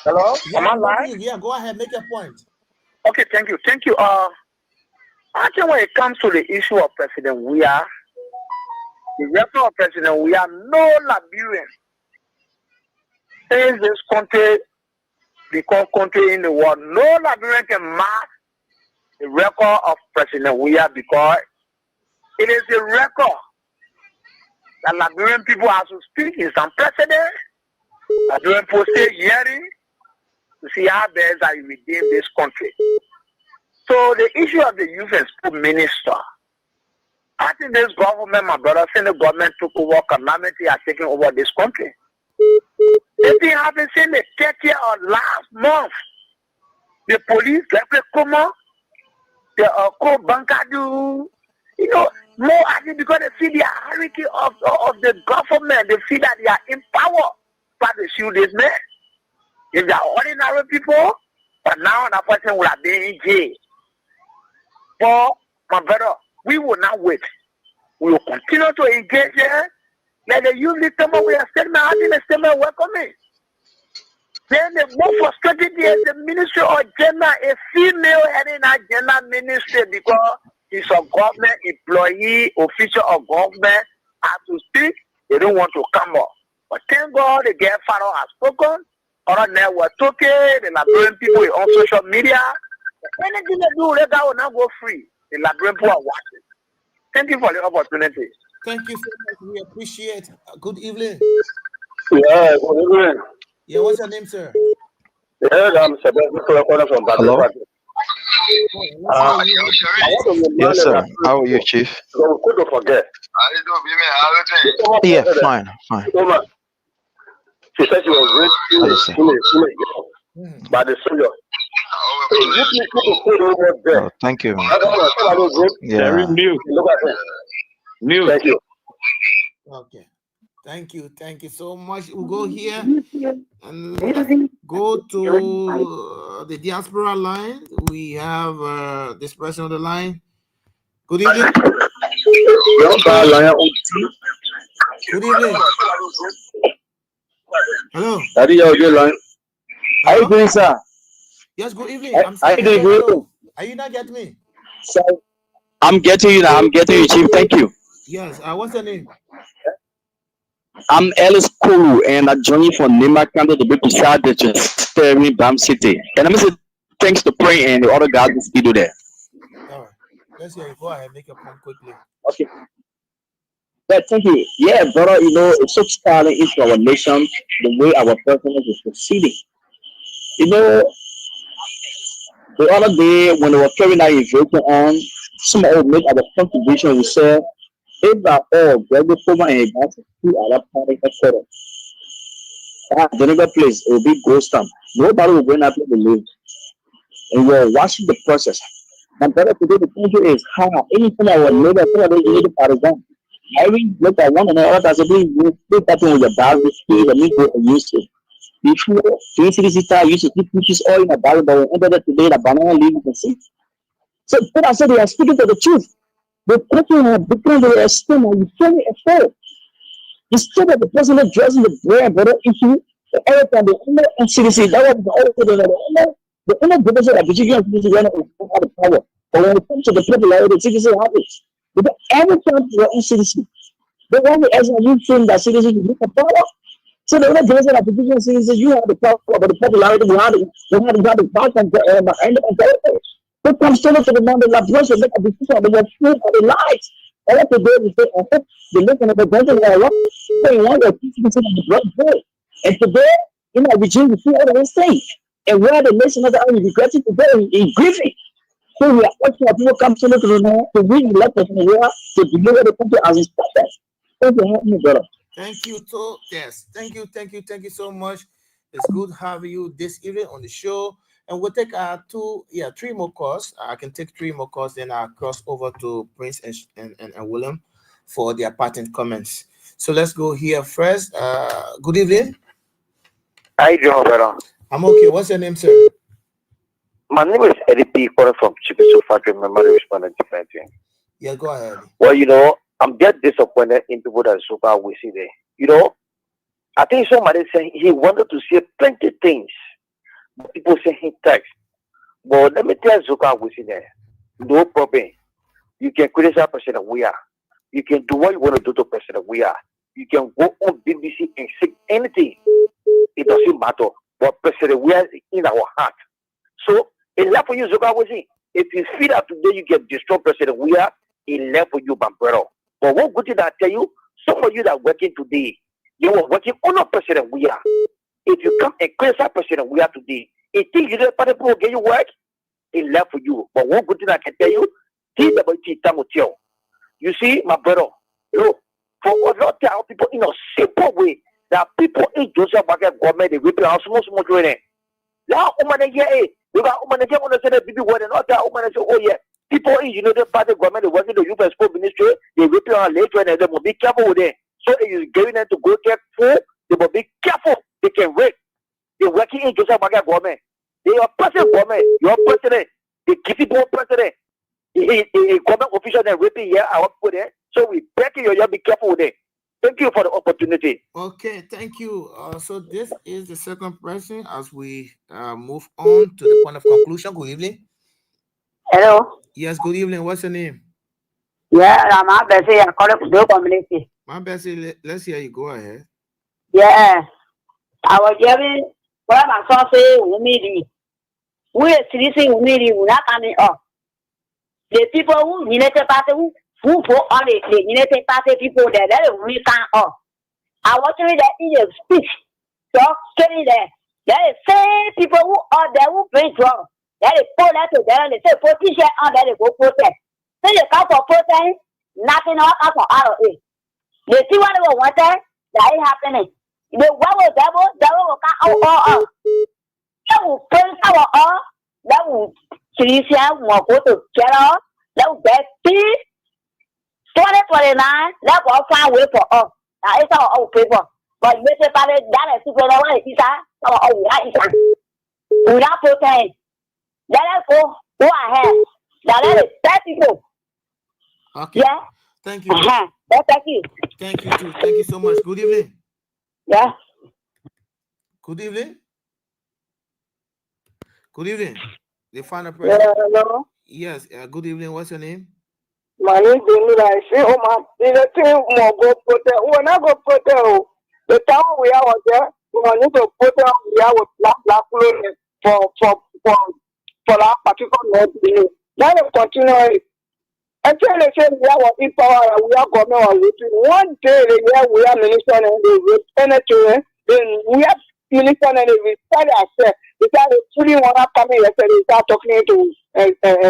Hello? Yeah, Am I live? yeah, go ahead. Make your point. Okay, thank you. Thank you. I think when it comes to the issue of President Weah, the record of President Weah, no Liberian in this country, the country in the world, no Liberian can match the record of President Weah because it is a record that Liberian people have to speak in some precedent. Liberian people stay hearing to see how best I redeem this country. So the issue of the youth and sport minister, I think this government, my brother, since the government took over, calamity are taking over this country. This thing happened since the 30th of last month. The police, like the Kuma, the Bankadu, you know, more active because they see the hierarchy of the government. They feel that they are in power. But they shoot this man. If they are ordinary people, but now that person will have been in jail. For my brother, we will not wait. We will continue to engage here. Let the youth come up with a statement. I think the statement welcoming. Then the more frustrated is the Ministry of Gender, a female heading a gender ministry because he's a government employee, official of government, has to speak. They don't want to come up. But thank God the girl father has spoken. Other network talking, the Liberian people on social media. Anything they do, that guy will not go free. The Liberian people are watching. Thank you for the opportunity. Thank you so much. We appreciate. Good evening. Yeah, good evening. Yeah, what's your name, sir? Yeah, I'm Sebastian from Hello. Baton. Yes, sir. How are you, Chief? So we could forget. Yeah, fine, fine. She said she was raped by the soldier. Oh, thank you. Very Yeah. mute. Look at him. Mute. Thank you. Okay. Thank you. Thank you so much. We'll go here and go to the diaspora line. We have this person on the line. Good evening. Good evening. Hello. How you doing, sir? Yes, good evening. I'm saying hello. Are you not getting me? I'm getting you now. I'm getting you, Chief. Thank you. Yes. What's your name? I'm Ellis Kuru, and I join you from Nima County, the big beside the Steering Bam City. And I'm saying thanks to Pray and the other guys that do there. All right. Let's hear you. Go ahead. Make your point quickly. Okay. Yeah, thank you. Yeah, brother, you know, it's so starting into our nation, the way our president is proceeding. You know, the other day when they were carrying that invasion on, some of make our contribution, we said, if that all Gregor Poma and Gas to our party headquarters, the other place, it will be ghost town. Nobody will go in after the live. And we're watching the process. And brother, today the country is hard. Anything our neighbor, somebody need to paragon. I will look at one another as a being with that with your bag, the speed, and me go and use it. Before, I used to keep pictures all in a barrel, but when ended today, the banana leaf, you can see. So, but I said they are speaking to the truth. The people have become the esteem and you feel it afraid. Instead of the president dressing the brand, brother, issue, the everything, the inner NCDC, that was the inner division of the Virginia have the power. But when it comes to the people, the CDC have it. Because every time you're in CDC, they want to ask you think that CDC is the power. So the only division of the Virginia CDC, you have the power, but the popularity, we have the power and the Who comes to the moment of liberation, make a decision of your truth of the lives. All of the day we say, I hope the listen of the brother that I want to say, one that teaching to the blood. And today, regime we see all the things. And where the nation of the army regretting today is grieving. So we are asking our people come to the know to really let us know to deliver the country as expected. Thank you, help me, brother. Thank you, too. Yes, thank you so much. It's good having you this evening on the show. And we'll take three more calls. I can take three more calls, then I'll cross over to Prince and William for their patent comments. So let's go here first. Good evening. How you doing, brother? I'm okay. What's your name, sir? My name is Eddie P. calling from Chibiso Factory, memory respondent different thing. Yeah, go ahead. Well, I'm just disappointed in people that Zuka we see there. I think somebody said he wanted to say plenty things. But people say he text. But let me tell Zuka we see there. No problem. You can criticize President we are. You can do what you want to do to President we are. You can go on BBC and say anything. It doesn't matter. But President we are in our heart. So it's left for you, Zuka we see. If you feel that today you can destroy President we are, it's left for you, my brother. But one good thing I tell you, some of you that are working today, you were working on a President we are. If you come and criticize President we are today, it think you don't people will get you work, it's left for you. But one good thing I can tell you, you see, my brother, look, for a lot of people in a simple way, that people in Joseph Baga government, they will be a small doing it. Now, you got on the Senate, people were not that oh yeah. People in the party government working the U.S. Sport Ministry, they will be on later and they will be careful with it. So it is giving them to go get food, they will be careful, they can wait. They're working in Joseph Baga government. They are president government, your president, the kitty board president, the government official that raping here, I work with it. So we beg you, be careful with it. Thank you for the opportunity. Okay, thank you. So this is the second person as we move on to the point of conclusion. Good evening. Hello. Yes, good evening. What's your name? Yeah, I'm Bessie. I call it the community. My Bessie, let's hear you. Go ahead. Yeah, I was giving what my son say. We are citizens. We not coming up. The people who United Party who for all the United Party people there, we can't up. I want to read that in your speech. So, getting there. There is same people who are there who bring wrong. That is pull that together and they say politician on there they go protest. So they come for protest, nothing else come for out of it. They see what they want that ain't happening. The one will devil will come out. That will praise our all. That will Christian will go to jail. That will get peace. 2029, that will find way for us. Now it's our own people. But you say that is people don't want to see that. Without protest. Let us go ahead. Now let it thank people. Okay. Yeah. Thank you. Yeah, thank you. Thank you too. Thank you so much. Good evening. Yeah. Good evening. Good evening. The final person. Yeah, hello. Yes. Good evening. What's your name? My name is Demira. I say, oh my, the thing more go protect. When I go protect, the town we are there, we need to protect. We are with black clothing for that particular note. Then we continue. Actually, they say we are in power. We are government on it. One day, we are minister and anything. Then we are minister and we start ourselves. Because they fully want to come here yesterday, they start talking to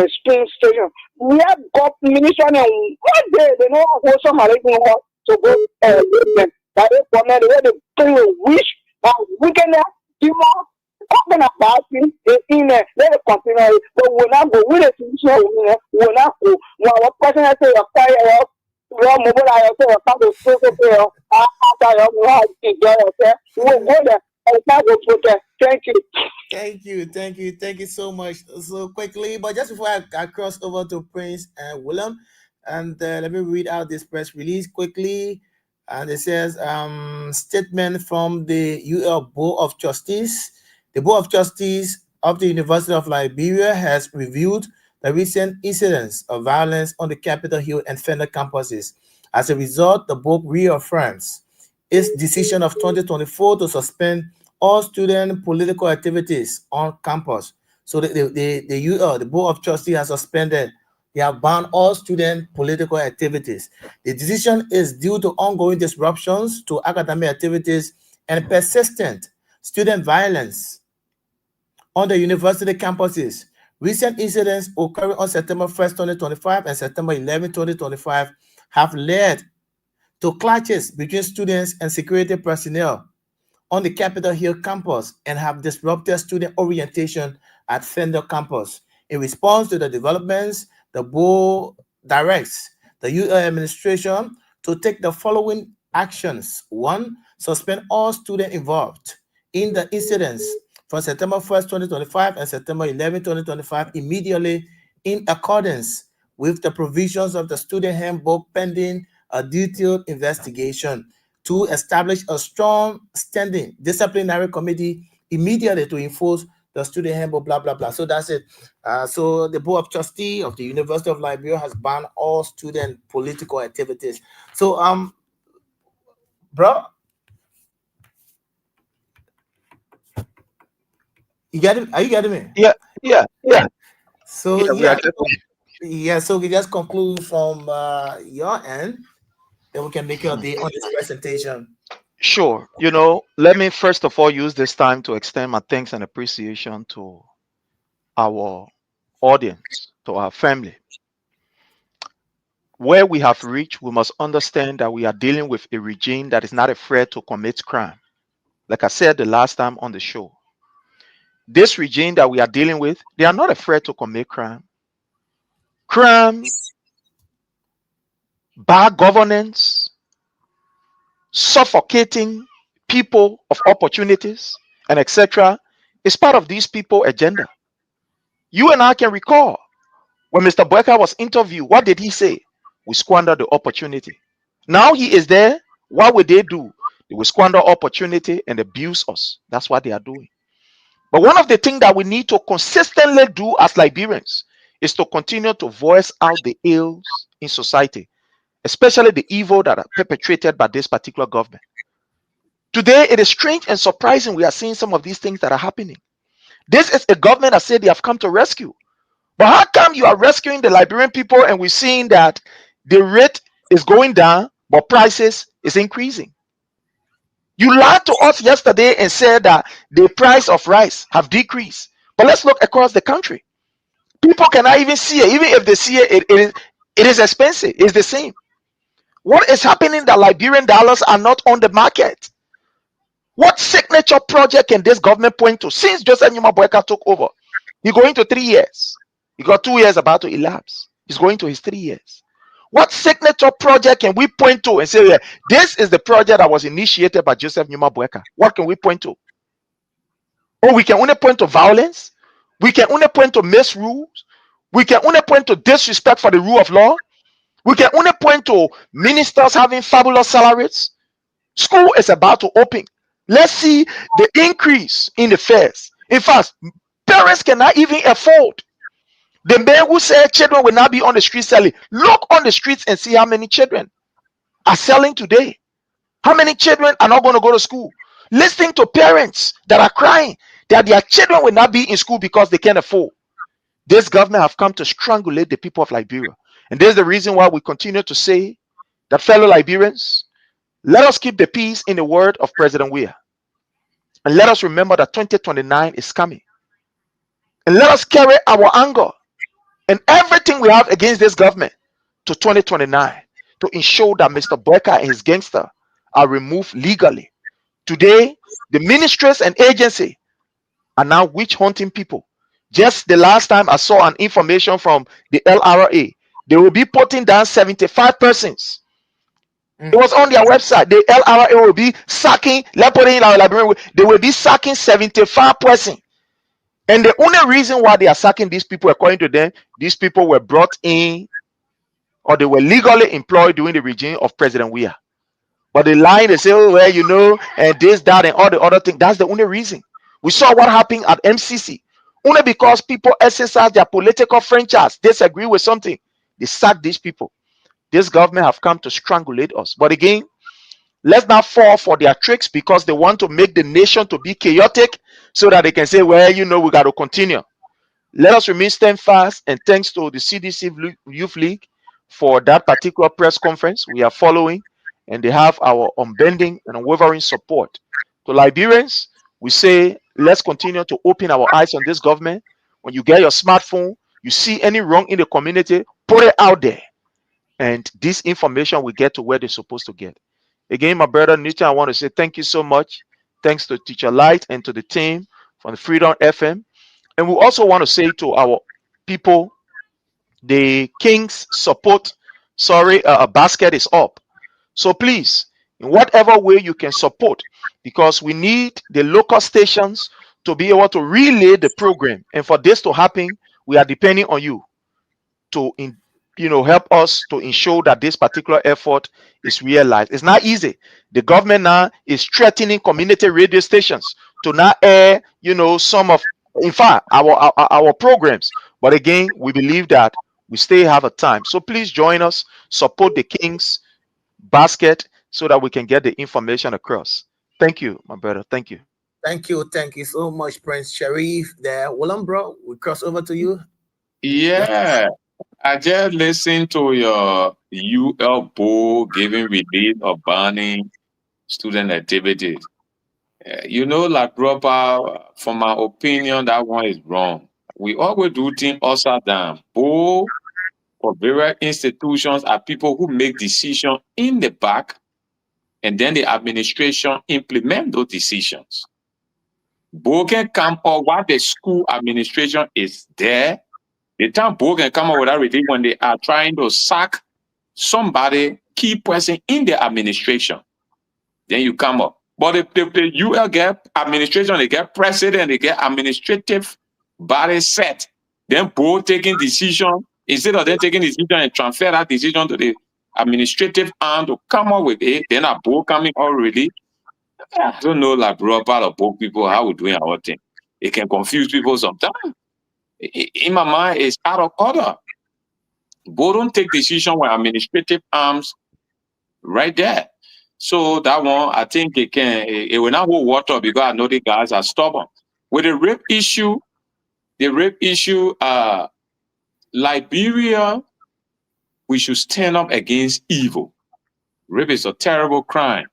Spring Station. We have got minister and one day they know how somebody want to go with them. That is for me, the way they bring a wish, we can do more. Talking about it in let it continue, but we're not go with it. We're not go. Our president say a fire up, we'll mobilize ourselves, start to social after we have to get ourselves. We'll go there and start to protest. Thank you. Thank you so much. So quickly, but just before I cross over to Prince and William, and let me read out this press release quickly. And it says, statement from the UL Board of Trustees. The Board of Trustees of the University of Liberia has reviewed the recent incidents of violence on the Capitol Hill and Fender campuses. As a result, the board reaffirms its decision of 2024 to suspend all student political activities on campus So the Board of Trustees has suspended. They have banned all student political activities. The decision is due to ongoing disruptions to academic activities and persistent student violence on the university campuses. Recent incidents occurring on September 1st, 2025 and September 11, 2025 have led to clashes between students and security personnel on the Capitol Hill campus and have disrupted student orientation at Fender campus. In response to the developments, the board directs the UL administration to take the following actions. 1, suspend all students involved in the incidents from September 1st, 2025 and September 11, 2025 immediately in accordance with the provisions of the student handbook pending a detailed investigation. 2, establish a strong standing disciplinary committee immediately to enforce the student handbook, blah, blah, blah. So that's it. So the Board of Trustees of the University of Liberia has banned all student political activities. So, bro, you get it? Are you getting me? Yeah. So Yeah, so we just conclude from your end, then we can make your day on this presentation. Sure. Let me first of all use this time to extend my thanks and appreciation to our audience, to our family. Where we have reached, we must understand that we are dealing with a regime that is not afraid to commit crime. Like I said the last time on the show, this regime that we are dealing with, they are not afraid to commit crime. Crime, bad governance, suffocating people of opportunities, and etc. is part of these people agenda. You and I can recall when Mr. Boyka was interviewed, what did he say? We squandered the opportunity. Now he is there. What will they do? They will squander opportunity and abuse us. That's what they are doing. But one of the things that we need to consistently do as Liberians is to continue to voice out the ills in society, especially the evil that are perpetrated by this particular government. Today, it is strange and surprising we are seeing some of these things that are happening. This is a government that said they have come to rescue. But how come you are rescuing the Liberian people and we're seeing that the rate is going down, but prices is increasing? You lied to us yesterday and said that the price of rice have decreased. But let's look across the country. People cannot even see it. Even if they see it, it is expensive. It's the same. What is happening that Liberian dollars are not on the market? What signature project can this government point to since Joseph Nyuma Boyka took over? He's going to 3 years. He got 2 years about to elapse. He's going to his 3 years. What signature project can we point to and say, yeah, this is the project that was initiated by Joseph Nyuma Boyka? What can we point to? Oh, we can only point to violence. We can only point to misrules. We can only point to disrespect for the rule of law. We can only point to ministers having fabulous salaries. School is about to open. Let's see the increase in the fares. In fact, parents cannot even afford. The man who said children will not be on the street selling. Look on the streets and see how many children are selling today. How many children are not going to go to school? Listening to parents that are crying that their children will not be in school because they can't afford. This government have come to strangulate the people of Liberia. And there's the reason why we continue to say that, fellow Liberians, let us keep the peace in the word of President Weah. And let us remember that 2029 is coming. And let us carry our anger and everything we have against this government to 2029 to ensure that Mr. Boyka and his gangster are removed legally. Today, the ministries and agency are now witch hunting people. Just the last time I saw an information from the LRA, they will be putting down 75 persons. It was on their website. The LRA will be sacking, they will be sacking 75 persons. And the only reason why they are sacking these people, according to them, these people were brought in or they were legally employed during the regime of President Weah. But the line, they say, oh, well, and this, that, and all the other things. That's the only reason. We saw what happened at MCC. Only because people exercise their political franchise, disagree with something, they sack these people. This government have come to strangulate us. But again, let's not fall for their tricks because they want to make the nation to be chaotic so that they can say, well, we got to continue. Let us remain steadfast, and thanks to the CDC Youth League for that particular press conference we are following, and they have our unbending and unwavering support. To Liberians, we say let's continue to open our eyes on this government. When you get your smartphone, you see any wrong in the community, put it out there, and this information will get to where they're supposed to get. Again, my brother Nita, I want to say thank you so much. Thanks to Teacher Light and to the team from the Freedom FM. And we also want to say to our people, the King's support, basket is up. So please, in whatever way you can support, because we need the local stations to be able to relay the program. And for this to happen, we are depending on you to help us to ensure that this particular effort is realized. It's not easy. The government now is threatening community radio stations to not air some of, in fact, our programs. But again, we believe that we still have a time. So please join us, support the King's basket so that we can get the information across. Thank you, my brother. Thank you. Thank you so much, Prince Sharif. There, Willem, bro, we cross over to you. Yeah, I just listened to your UL Bull giving release of banning student activities. Like proper, from my opinion, that one is wrong. We always do things upside down. Bull for various institutions are people who make decisions in the back, and then the administration implement those decisions. Bull can come up while the school administration is there. The time Bull can come up with that release when they are trying to sack somebody, key person in the administration. Then you come up. But the UL get administration, they get president, they get administrative body set. Then Bull taking decision, instead of them taking decision and transfer that decision to the administrative arm to come up with it, then a Bull coming already. I don't know, like bro, part of both people, how we doing our thing. It can confuse people sometimes. In my mind, it's out of order. Bull don't take decision with administrative arms right there. So that one, I think it will not hold water because I know the guys are stubborn. With the rape issue, Liberia, we should stand up against evil. Rape is a terrible crime.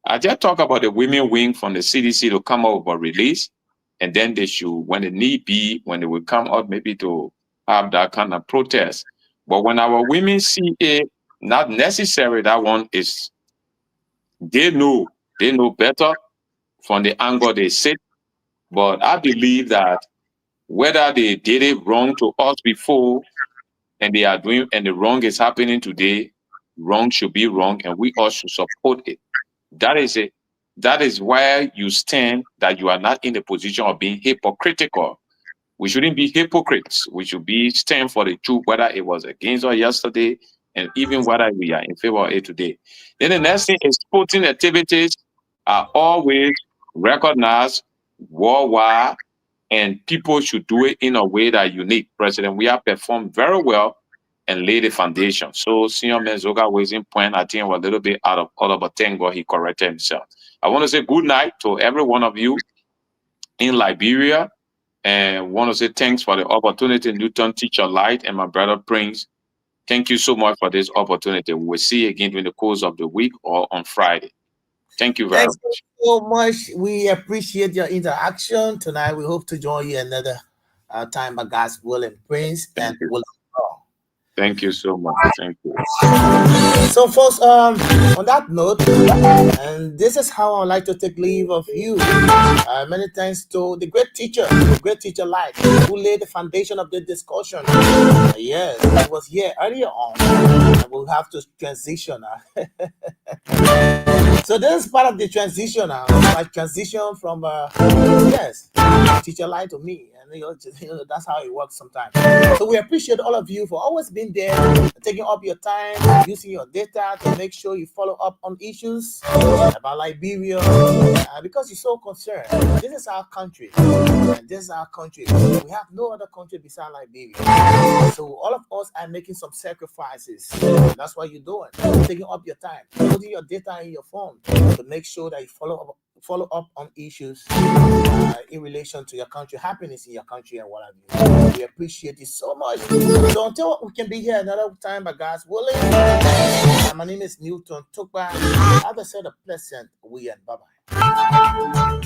I just talk about the women wing from the CDC to come up with a release, and then they should, when it need be, when they will come out maybe to have that kind of protest. But when our women see it, not necessary, that one is, they know better from the angle they sit. But I believe that whether they did it wrong to us before and they are doing, and the wrong is happening today, wrong should be wrong, and we all should support it. That is it. That is where you stand, that you are not in the position of being hypocritical. We shouldn't be hypocrites. We should stand for the truth, whether it was against us yesterday and even whether we are in favor of it today. Then the next thing is sporting activities are always recognized worldwide, and people should do it in a way that is unique. President, we have performed very well and laid the foundation. So Senior Menzoga was in point, I think, was a little bit out of order, but thank God he corrected himself. I want to say good night to every one of you in Liberia, and want to say thanks for the opportunity, Newton Teacher Light and my brother Prince. Thank you so much for this opportunity. We'll see you again during the course of the week or on Friday. Thank you very much. Thanks so much. We appreciate your interaction tonight. We hope to join you another time by God's will and Prince and will. Thank you so much. Thank you. So, folks, on that note, and this is how I like to take leave of you. Many thanks to the great teacher Light, who laid the foundation of the discussion. Yes, he was here earlier on, and we'll have to transition. So this is part of the transition now. My transition from teacher Light to me, and that's how it works sometimes. So we appreciate all of you for always being there, taking up your time, using your data to make sure you follow up on issues about Liberia, because you're so concerned. This is our country, and this is our country. We have no other country besides Liberia. So all of us are making some sacrifices. That's what you're doing, taking up your time, putting your data in your phone to make sure that you follow up on issues in relation to your country, happiness in your country, and what have you. We appreciate it so much. So until we can be here another time, by God's willing, my name is Newton Tukba. Have a set of pleasant weekend. Bye-bye.